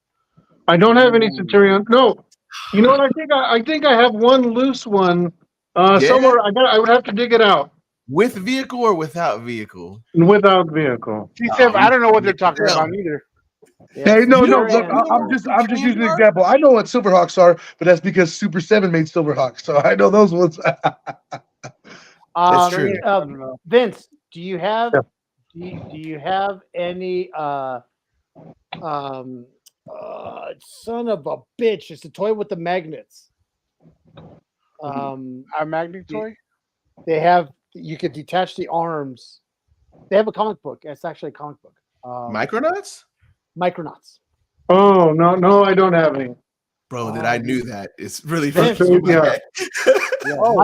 I don't have any Ooh. Centurion. No, you know what? I think I have one loose one Yeah, somewhere. I would have to dig it out with vehicle or without vehicle? without vehicle. See, Oh, Seb, I don't know what they're you can't talking tell. about either. Yeah, Hey, no, You don't look, know. You Centurion. don't know what I'm just centurions using an are. example. I know what Silverhawks are, but that's because Super 7 made Silverhawks, so I know those ones. That's Um, true. I don't know. Vince, do you have Yeah. do you have any um son of a bitch? It's a toy with the magnets. A magnet The- toy? They have you could detach the arms. They have a comic book. It's actually a comic book. Micronauts? Micronauts. Oh no, I don't have any. Bro, that I knew that. It's really Vince, fucking in my Yeah. head. yeah, Oh,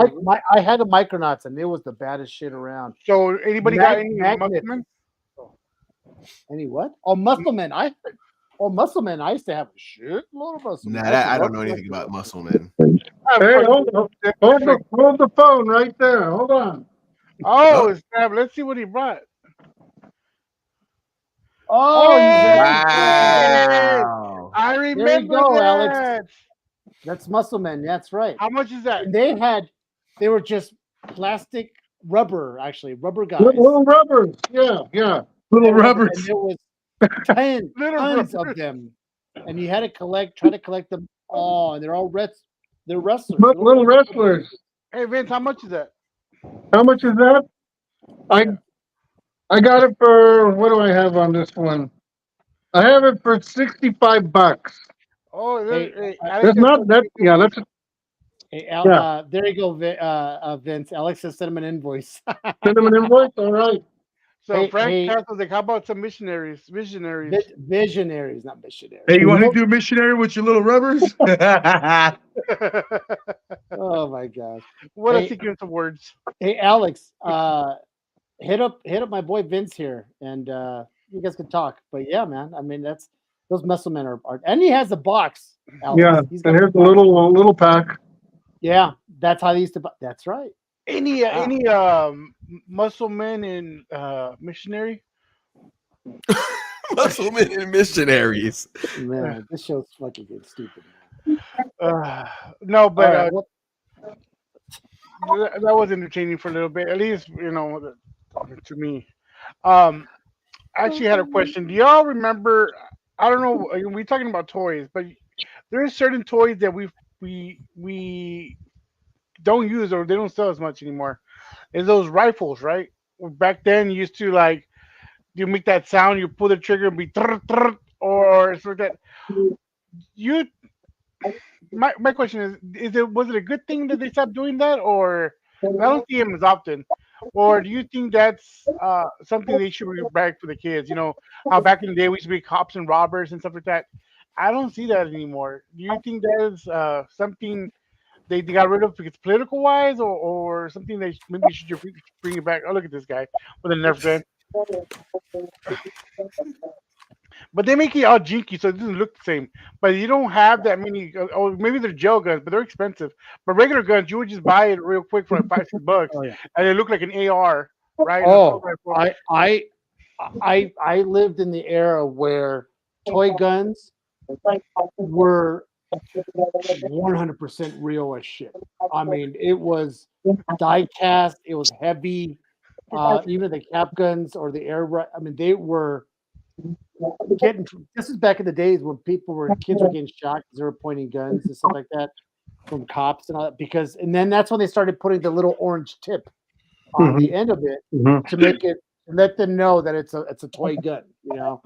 I had a Micronauts and it was the baddest shit around. so anybody got any Magnet. Musclemen? Any what? Oh, Muscleman. Muscleman. I used to have a shit load of Muscleman. Nah, I used to I love don't know anything collecting about them. muscle, man. Hey, hold the phone right there. Hold on. Oh, snap. Let's see what he brought. Oh, you Hey, bastard. shit! Wow. I There you remember go, Alex. that. That's Muscleman. That's right. How much is that? And they were just plastic rubber, actually, rubber guys. Little rubbers. Yeah. Little And rubbers. there was tons Little of rubbers. them. And you had to try to collect them all. And they're all they're wrestlers. Little wrestlers. Hey, Vince, how much is that? How much is that? I got it for what do I have on this one? I have it for $65. Oh, Hey, Alex That's has not that. Yeah, one. that's Hey, yeah. there you go, Vince. Alex has sent him an invoice. Send them an invoice. All right. So Hey, Frank hey. Castle's like, how about some missionaries? Visionaries, not missionaries. Hey, you want to do a missionary with your little rubbers? Oh my gosh. What a Hey, sequence of words. hey, Alex, hit up my boy Vince here, and you guys can talk. But yeah, man, I mean those muscle men are and he has a box. Alex. Yeah. He's And got here's a box. little pack. Yeah, that's how they used to. That's right. Any Wow. any muscle men in missionary? Muscle men and missionaries. Man, this show's fucking getting stupid. Man. No, but All right, well, that was entertaining for a little bit, at least to me. Um, I actually had a question. Do y'all remember? I don't know. We're talking about toys, but there are certain toys that we don't use or they don't sell as much anymore. Is those rifles, right? Back then, you used to like you make that sound, you pull the trigger and be or sort of that. You, my question is it was it a good thing that they stopped doing that, or I don't see them as often, or do you think that's something they should bring back for the kids? You know how back in the day we used to be cops and robbers and stuff like that. I don't see that anymore. Do you think that is something they got rid of because political wise, or something they maybe should bring it back? Oh, look at this guy with a Nerf gun. But they make it all jinky, so it doesn't look the same. But you don't have that many. Or maybe they're gel guns, but they're expensive. But regular guns, you would just buy it real quick for like $5 6, Oh yeah. and they look like an AR, right? An assault Oh, rifle. I lived in the era where toy guns were 100% real as shit. I mean, it was die cast. It was heavy. Even the cap guns or the air. I mean, they were getting. This is back in the days when kids were getting shot because they were pointing guns and stuff like that from cops and all that. Because and then that's when they started putting the little orange tip on the end of it to make it let them know that it's a toy gun, you know.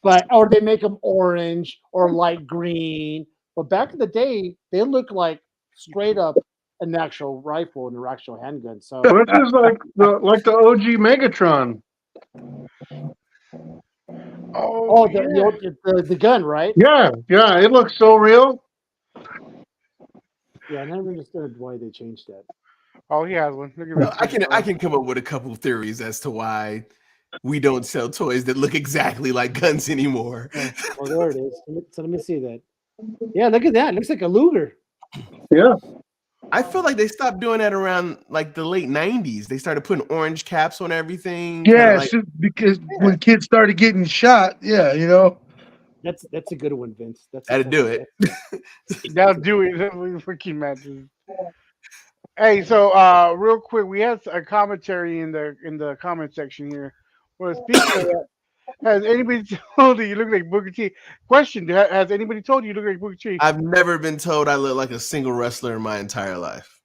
But or they make them orange or light green. But back in the day, they looked like straight up an actual rifle and an actual handgun. So This is like the OG Megatron. Oh yeah. the gun, right? Yeah, yeah, it looks so real. Yeah, I never understood why they changed that. Oh, he has one. Look at No, this. I can come up with a couple of theories as to why we don't sell toys that look exactly like guns anymore. Oh, there it is. So let me see that. Yeah, look at that. It looks like a Luger. Yeah. I feel like they stopped doing that around like the late 90s. They started putting orange caps on everything. Yeah, Like, because when kids started getting shot, yeah, you know. That's a good one, Vince. that'd do it. That'll do it for key matches. Hey, so real quick, we had a commentary in the comment section here. Well, speaking of that, has anybody told you look like Booker T? Question: has anybody told you look like Booker T? I've never been told I look like a single wrestler in my entire life.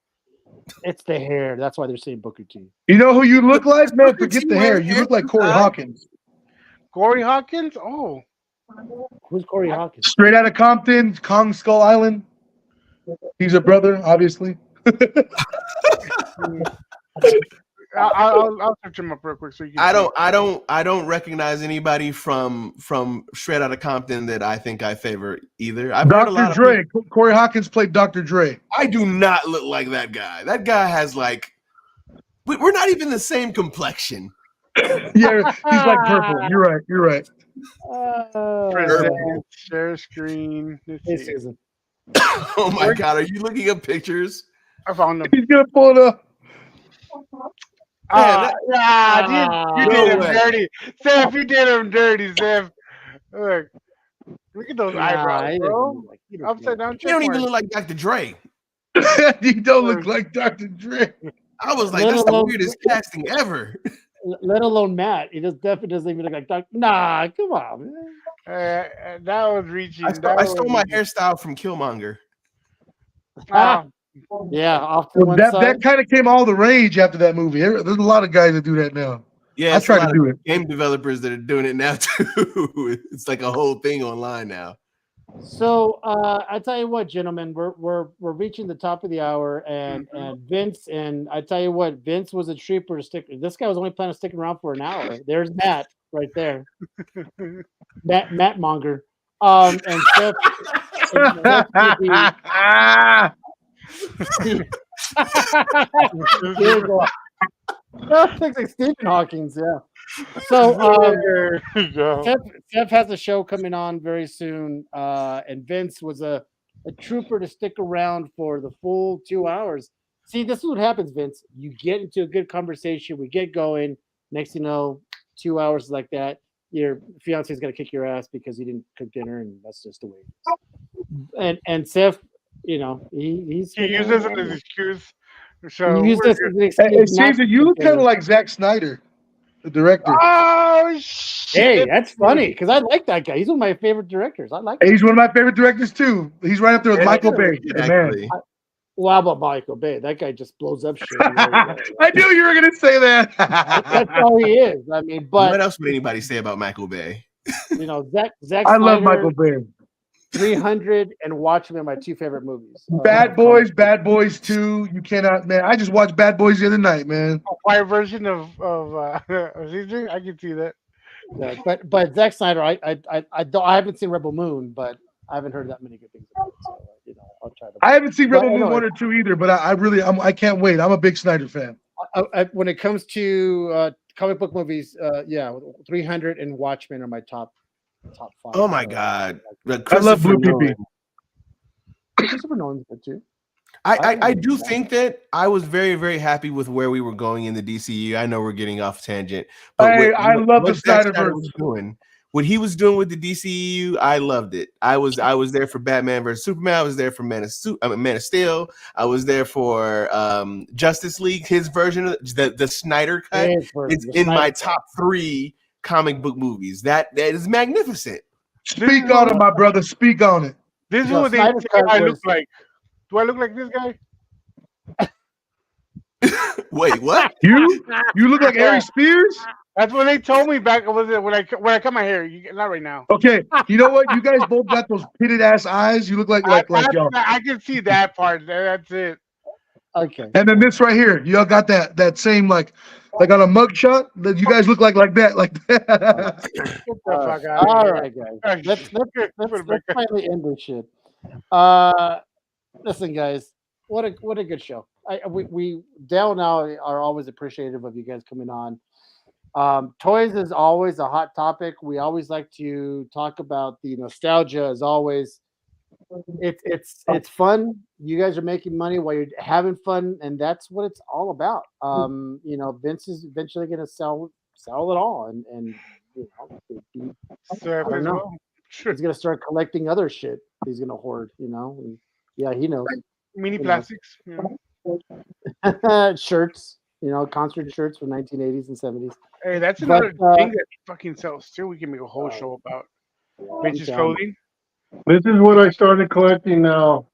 It's the hair. That's why they're saying Booker T. You know who you look like, man? Booker Forget T the hair. wears You hair look like Corey sometimes. Hawkins. Corey Hawkins? Oh, Who's Corey Hawkins? Straight out of Compton, Kong Skull Island. He's a brother, obviously. I'll search him up real quick so you can. I don't recognize anybody from straight out of Compton that I think I favor either. I've heard a lot Dr. of Dre. Corey Hawkins played Dr. Dre. I do not look like that guy. That guy has like we're not even the same complexion. Yeah, he's like purple. You're right. You're right. Present, share screen. Let's Hey, see. Susan. Oh my god, are you looking at pictures? I found him. He's gonna pull it up. You No did him way. dirty, Seph. You did him dirty, Seph. Look at those eyebrows, bro. Upside down. You don't even look like Dr. Dre. He don't look like Dr. Dre. I was like, Let that's the alone- weirdest casting ever. Let alone Matt. He definitely doesn't even look like Doc. Nah, come on, man. That was reaching. I stole my hairstyle from Killmonger. Ah, Yeah, off to one That side. kind of came all the rage after that movie. There's a lot of guys that do that now. Yeah, I it's a tried lot to do of it. game developers that are doing it now too. It's like a whole thing online now. So I tell you what, gentlemen, we're reaching the top of the hour, and Vince, and I tell you what, Vince was a trooper to stick. This guy was only planning on sticking around for an hour. There's Matt right there, Matt Monger, and Seph. Looks like Stephen Hawking's, yeah. So Seph has a show coming on very soon, and Vince was a trooper to stick around for the full 2 hours. See, this is what happens, Vince. You get into a good conversation, we get going. Next thing you know, 2 hours like that, your fiance is gonna kick your ass because you didn't cook dinner, and that's just the way it is. And Seph, you know, he uses it as an excuse So use we're this good. as an Hey, excuse not Caesar, to you look kind of consider. like Zack Snyder, the director. Oh shit! Hey, that's funny because I like that guy. He's one of my favorite directors. I like Hey, him. he's one of my favorite directors too. He's right up there with Yeah, Michael yeah, Bay, yeah, the man. actually. Well, how about Michael Bay? That guy just blows up shit. And there you go. I knew you were gonna say That's that. all he is. I mean, What but else would anybody say about Michael Bay? you know, Zack I love Snyder, Michael Bay. 300, and Watchmen are my two favorite movies. Bad Boys 2. You cannot, man. I just watched Bad Boys the other night, man. A white version of Caesar. I can see that. Yeah, but Zack Snyder, I haven't seen Rebel Moon, but I haven't heard that many good things about it. So you know, I'll try to. I haven't seen But Rebel Moon anyway. 1 or 2 either, but I can't wait. I'm a big Snyder fan. When it comes to comic book movies, yeah, 300 and Watchmen are my top 5. Oh my God. I love Christopher Blue PP. Nolan. Christopher Nolan's good too. I do think that I was very, very happy with where we were going in the DCU. I know we're getting off tangent, but Hey, I love the Zack Snyder Snyderverse. was doing, what he was doing with the DCU, I loved it. I was there for Batman versus Superman. I was there for Man of Steel. I was there for Justice League. His version of the Snyder cut is in my top 3 comic book movies. That is magnificent. Speak on it, my brother. Speak on it. This is No, what they Snyder say Cut I was- look like. Do I look like this guy? Wait, what? You look like Ari Spears. That's what they told me back. Was it when I cut my hair? Not right now. Okay, you know what? You guys both got those pitted ass eyes. You look like y'all. I can see that part. That's it. Okay. And then this right here, y'all got that same like on a mug shot. That you guys look like that. Get the fuck out All of here. right, guys. Let's Put it back. finally end this shit. Listen, guys, what a good show. We Dale and I are always appreciative of you guys coming on. Toys is always a hot topic. We always like to talk about the nostalgia. As always, it's fun. You guys are making money while you're having fun, and that's what it's all about. You know, Vince is eventually going to sell it all, and you know, Seph I don't as know. well. Sure. he's going to start collecting other shit. He's going to hoard. You know, and yeah, he knows. Mini You know. plastics. Yeah. Shirts. You know, concert shirts from 1980s and 70s. Hey, that's another But, thing that fucking sells too. We can make a whole show about vintage down. clothing. This is what I started collecting now.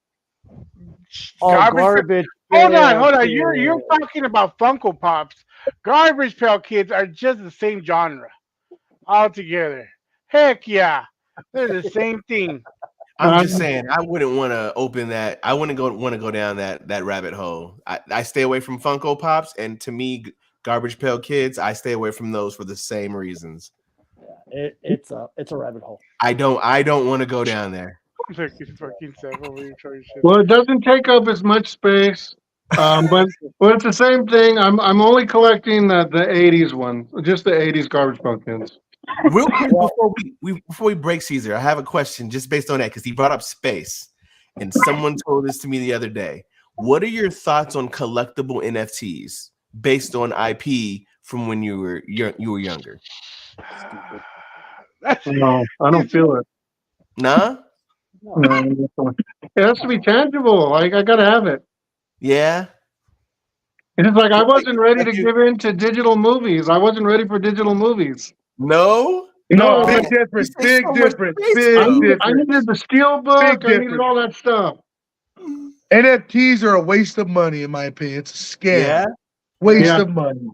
Oh, garbage. Hold pail on. You're kids. talking about Funko Pops. Garbage Pail Kids are just the same genre altogether. Heck yeah, they're the same thing. I'm just saying, I wouldn't want to open that. I wouldn't want to go down that rabbit hole. I stay away from Funko Pops, and to me, Garbage Pail Kids, I stay away from those for the same reasons. It's a rabbit hole. I don't want to go down there. Look, it's fucking Seph over here trying shit. Well, it doesn't take up as much space, but it's the same thing. I'm only collecting the '80s one, just the '80s garbage pumpkins. Real quick before we break, Caesar, I have a question just based on that because he brought up space, and someone told this to me the other day. What are your thoughts on collectible NFTs based on IP from when you were younger? No, I don't feel it. Nah? No, it has to be tangible. Like I gotta have it. Yeah. It's like I wasn't ready to give in to digital movies. I wasn't ready for digital movies. No? No, No, big man. difference. You say Big so much difference. space, Big bro. difference. I needed the steel book. Big I needed difference. all that stuff. NFTs are a waste of money, in my opinion. It's a scam. Yeah. Waste Yeah. of money.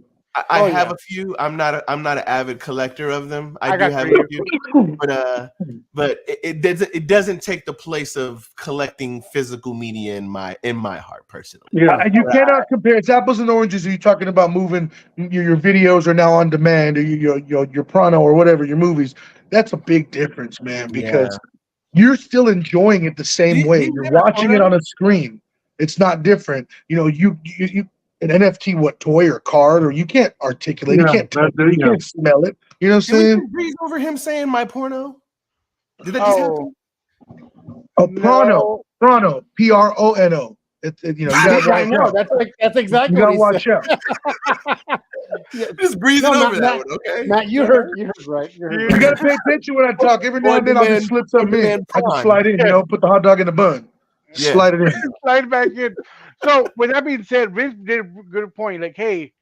I have a few. I'm not an avid collector of them. I do got have three. a few, but it doesn't take the place of collecting physical media in my heart personally. Yeah. You cannot compare. It's apples and oranges. Are you talking about moving your videos are now on demand, or your Prano or whatever your movies? That's a big difference, man. Because you're still enjoying it the same way. You're watching it on a screen. It's not different. You know, you an NFT, what toy or card, or you can't articulate. Yeah, you can't touch it. You yeah. can't smell it. You know what I'm Did we saying? just breeze over him saying my porno? Did that just happen? Oh, Prano, Prono, Prono. You know, you gotta I watch know. out. That's exactly You what gotta he watch said. out. Just breezing No, over that one, okay? Matt, you heard right. You heard You gotta pay attention when I talk. Every now and then I'll just slip something in. I just slide in, put the hot dog in the bun. Yeah. Slide it in. Slide back in. So with that being said, Vince did a good point. Like, hey,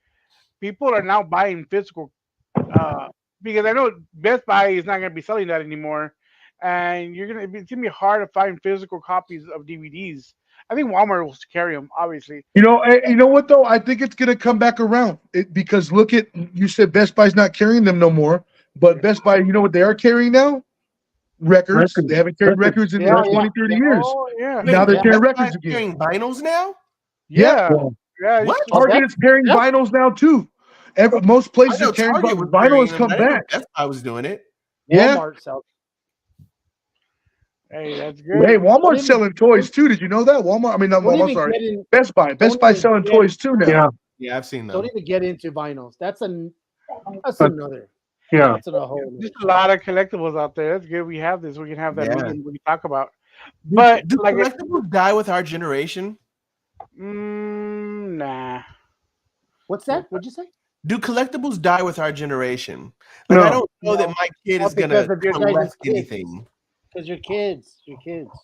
people are now buying physical, uh, because I know Best Buy is not going to be selling that anymore, and it's gonna be hard to find physical copies of DVDs. I think Walmart will carry them, obviously. You know what though? I think it's gonna come back around because look at you said Best Buy's not carrying them no more, but Best Buy, you know what they are carrying now? Records. They haven't carried records in Yeah, 20, 30 years. Oh yeah, Now Wait, they're Yeah. carrying Best Buy's records again. carrying vinyls now? Yeah. yeah, yeah. What? Oh, Target is carrying yeah. vinyls now too. Most I places know are carrying Target was vinyl carrying has them, come but I didn't know back. Best Buy was doing it. Yeah. Walmart sells. Hey, that's Hey, good. Walmart's even- selling toys too. Did you know that? Walmart. I mean, not Don't Walmart. even Sorry, get in. Best Buy. Best Don't Buy's even selling get- toys too now. Yeah, Yeah, I've seen Don't them. even get into vinyls. That's another. yeah. That's a whole. There's a lot of collectibles out there. That's good. We have this. We can have that Yeah. meeting. We can talk about. But Do like, collectibles die with our generation? nah. What's that? What'd you say? Do collectibles die with our generation? Like, No. I don't know that No. my kid Not is gonna because of your guys' collect kids. anything. Because your kids.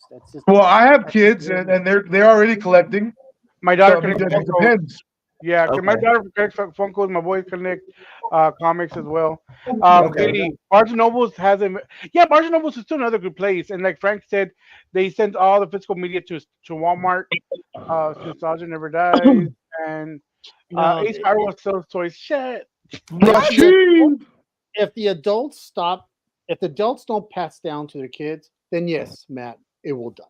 That's just. Well, I have kids, and they're already collecting. My So, daughter I mean, collects it Funkos. depends. Yeah, 'cause my Okay. daughter collects Funkos. My boys collect comics as well. Okay. Barnes and Nobles has them. Yeah, Barnes and Nobles is still another good place. And like Frank said, they send all the physical media to Walmart. Nostalgia Never Dies, and No, Ace Hardware sells toys. Shit. Machine. if the adults don't pass down to their kids, then yes, Matt, it will die.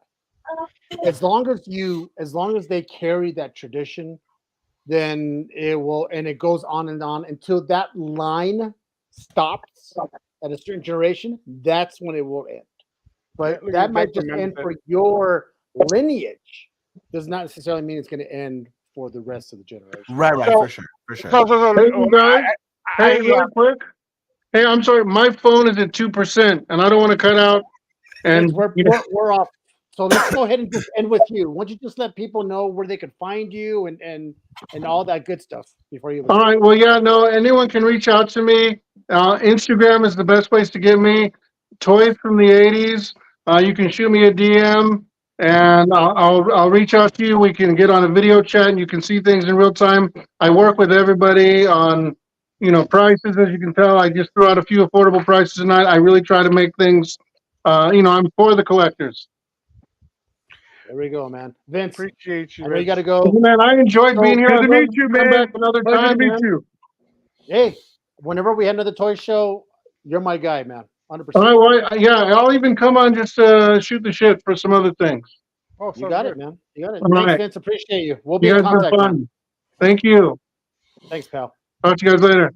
As long as they carry that tradition, then it will, and it goes on and on until that line stops at a certain generation. That's when it will end. But Look that at might that just end mindset. for your lineage. Does not necessarily mean it's going to end for the rest of the generation. Right, So- for sure, for sure. So, Hey, you guys. Hey, yeah, real quick. Hey, I'm sorry. My phone is at 2%, and I don't want to cut out. And We're off. So let's go ahead and just end with you. Why don't you just let people know where they can find you and all that good stuff before you leave? all right. Well, yeah, no, anyone can reach out to me. Instagram is the best place to get me. Toys from the 80s. You can shoot me a DM, and I'll reach out to you. We can get on a video chat, and you can see things in real time. I work with everybody on, prices. As you can tell, I just threw out a few affordable prices tonight. I really try to make things. I'm for the collectors. There we go, man. Vince, appreciate you. I know you Rich. got to go. Man, I enjoyed being here. Good to I'd love meet you, come man. back another Pleasure to time, meet man. you. Hey, whenever we have another toy show, you're my guy, man. 100%. All right, well, yeah, I'll even come on just shoot the shit for some other things. Oh, You sounds got good. it, man. You got it. All Thanks, right. Vince. Appreciate you. We'll be You in guys were contact, man. fun. Thank you. Thanks, pal. Talk to you guys later.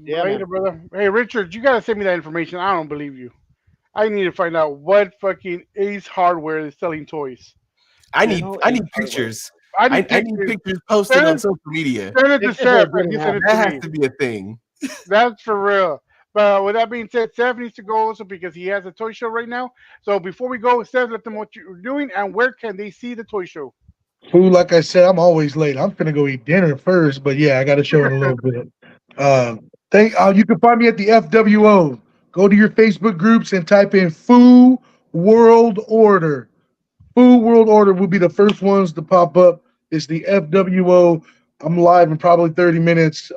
Yeah, Later, brother. Hey, Richard, you gotta send me that information. I don't believe you. I need to find out what fucking Ace Hardware is selling toys. I need know, I need it's pictures. I I need need pictures. pictures posted Send on it- social media. Send it to Pictures Seph, are and he send it That to has me. to be a thing. That's for real. But with that being said, Seph needs to go also because he has a toy show right now. So before we go, Seph, let them know what you're doing and where can they see the toy show. Food, like I said, I'm always late. I'm gonna go eat dinner first, but yeah, I got to show in a little bit. You can find me at the FWO. Go to your Facebook groups and type in Food World Order. Food World Order will be the first ones to pop up. It's the FWO. I'm live in probably 30 minutes.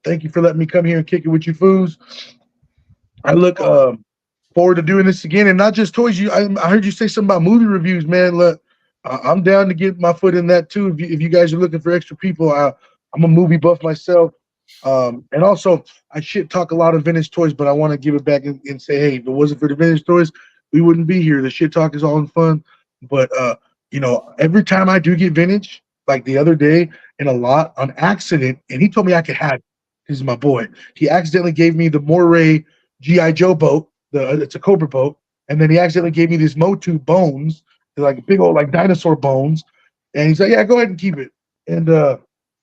Thank you for letting me come here and kick it with you fools. I look forward to doing this again, and not just toys. I heard you say something about movie reviews, man. Look, I'm down to get my foot in that too. If you guys are looking for extra people, I'm a movie buff myself, and also I shit talk a lot of vintage toys, but I want to give it back and say, hey, if it wasn't for the vintage toys, we wouldn't be here. The shit talk is all in fun, but every time I do get vintage, like the other day in a lot on accident, and he told me I could have it. He's my boy. He accidentally gave me the Moray G.I. Joe boat. It's a Cobra boat, and then he accidentally gave me these Motu bones. They're like big old like dinosaur bones, and he's like, "Yeah, go ahead and keep it." And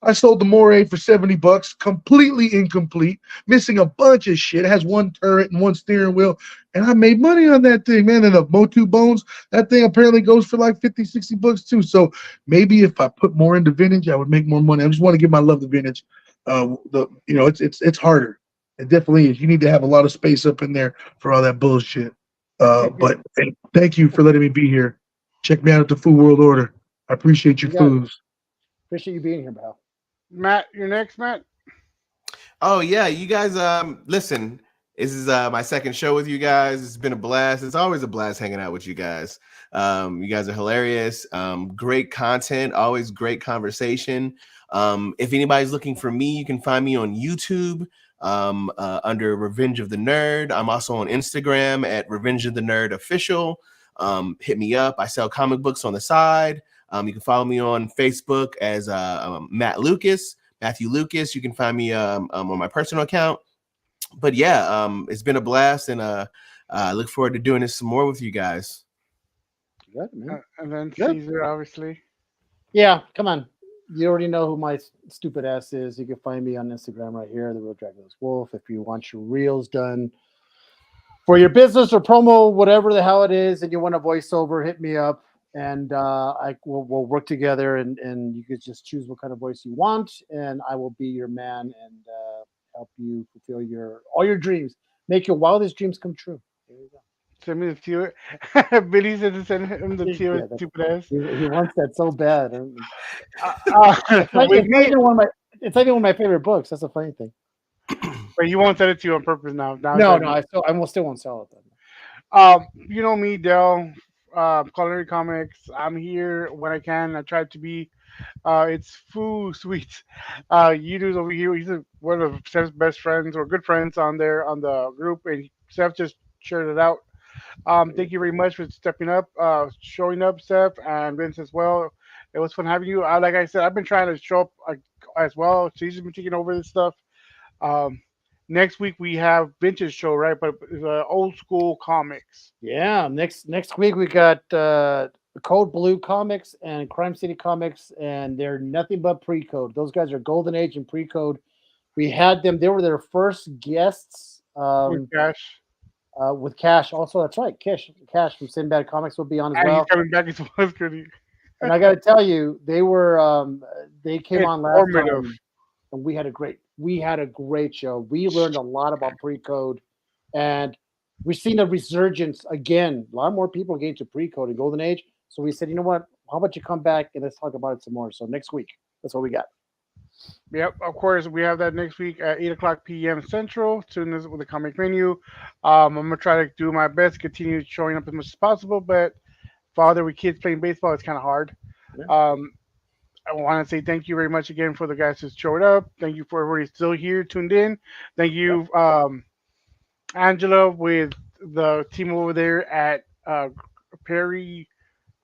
I sold the Moray for $70, completely incomplete, missing a bunch of shit. It has one turret and one steering wheel, and I made money on that thing, man. And the Motu bones, that thing apparently goes for like $50-$60 too. So maybe if I put more into vintage, I would make more money. I just want to give my love to vintage. It's harder. It definitely is. You need to have a lot of space up in there for all that bullshit. But hey, thank you for letting me be here. Check me out at the Food World Order. I appreciate you You got it. fools. Appreciate you being here, pal. Matt, you're next, Matt. Oh yeah, you guys. Listen, this is my second show with you guys. It's been a blast. It's always a blast hanging out with you guys. You guys are hilarious. Great content. Always great conversation. If anybody's looking for me, you can find me on YouTube under Revenge of the Nerd. I'm also on Instagram at Revenge of the Nerd Official. Hit me up. I sell comic books on the side. You can follow me on Facebook as Matthew Lucas. You can find me on my personal account. But yeah, it's been a blast, and I look forward to doing this some more with you guys. Good, man. And then Good. Caesar, obviously. Yeah, come on. You already know who my stupid ass is. You can find me on Instagram right here, the Real Dragonless Wolf. If you want your reels done for your business or promo, whatever the hell it is, and you want a voiceover, hit me up, and we'll work together. And you could just choose what kind of voice you want, and I will be your man and help you fulfill all your dreams, make your wildest dreams come true. There you go. Send me the Tio. Billy said to send him the Tio, Yeah, stupid ass. he wants that so bad. With It's not me, even one of my. It's not even one of my favorite books. That's a funny thing. but he won't send it to you on purpose now. No, I still won't sell it. Then. You know me, Dell. Culinary Comics. I'm here when I can. I try to be. It's Foo Sweets. Yudu's over here. He's one of Steph's best friends or good friends on there on the group, and Steph just shared it out. Thank you very much for stepping up, showing up, Steph, and Vince as well. It was fun having you. Like I said, I've been trying to show up as well. She's been taking over this stuff. Um, Next week we have vintage show, right? But it's old school comics. Yeah, next week we got Code Blue Comics and Crime City Comics, and they're nothing but pre-code. Those guys are Golden Age and pre-code. We had them; they were their first guests With Cash. with Cash. Also, that's right, Cash from Sinbad Comics will be on as And he's well. coming back as well. Good. And I got to tell you, they came on last Informative. time, and we had a great show. We learned a lot about pre-code, and we've seen a resurgence again. A lot more people getting to pre-code in Golden Age. So we said, you know what? How about you come back and let's talk about it some more? So next week, that's what we got. Yep, of course. We have that next week at 8 o'clock p.m. Central. Tune in with the comic menu. I'm gonna try to do my best to continue showing up as much as possible, but father with kids playing baseball, it's kind of hard. Yeah. I want to say thank you very much again for the guys who showed up. Thank you for everybody still here, tuned in. Thank you, Angela, with the team over there at Perry,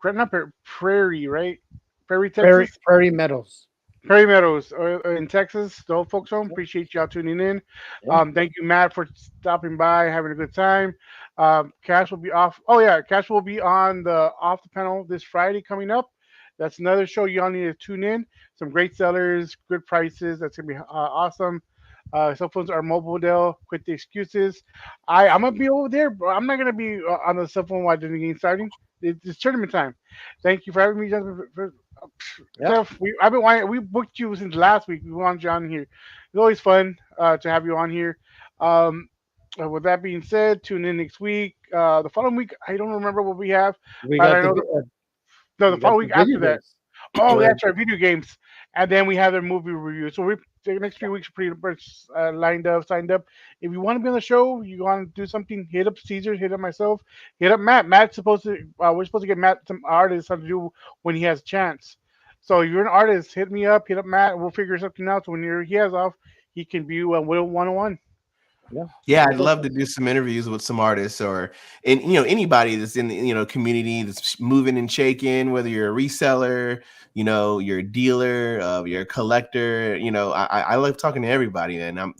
not Perry, Prairie, right? Prairie, Texas. Prairie Meadows. Prairie Meadows in Texas. The old folks home. Appreciate y'all tuning in. Yeah. Thank you, Matt, for stopping by, having a good time. Cash will be off. Oh yeah, Cash will be on the off the panel this Friday coming up. That's another show y'all need to tune in. Some great sellers, good prices. That's gonna be awesome. Cell phones are mobile, Dell. Quit the excuses. I'm gonna be over there, bro. I'm not gonna be on the cell phone while the game starting. It's tournament time. Thank you for having me, gentlemen. Yeah. Steph, I've been wanting. We booked you since last week. We wanted you on here. It's always fun to have you on here. Um, with that being said, tune in next week. The following week, I don't remember what we have, We but got I know no, the we got following week the video after that. games. Oh, Go ahead. that's right, video games, and then we have their movie review. So the next few weeks are pretty much signed up. If you want to be on the show, you want to do something, hit up Caesar, hit up myself, hit up Matt. Matt's supposed to. We're supposed to get Matt some artists something to do when he has a chance. So if you're an artist, hit me up, hit up Matt, and we'll figure something out. So when he has off, he can view a Will 101. Yeah, I'd love to do some interviews with some artists and anybody that's in the community that's moving and shaking, whether you're a reseller, you're a dealer, you're a collector. I love talking to everybody, and I'm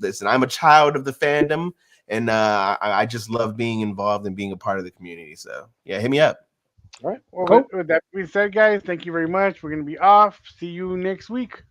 a child of the fandom, and I just love being involved and being a part of the community. So yeah, hit me up. All right. Well, Cool. with that being said, guys, thank you very much. We're gonna be off. See you next week.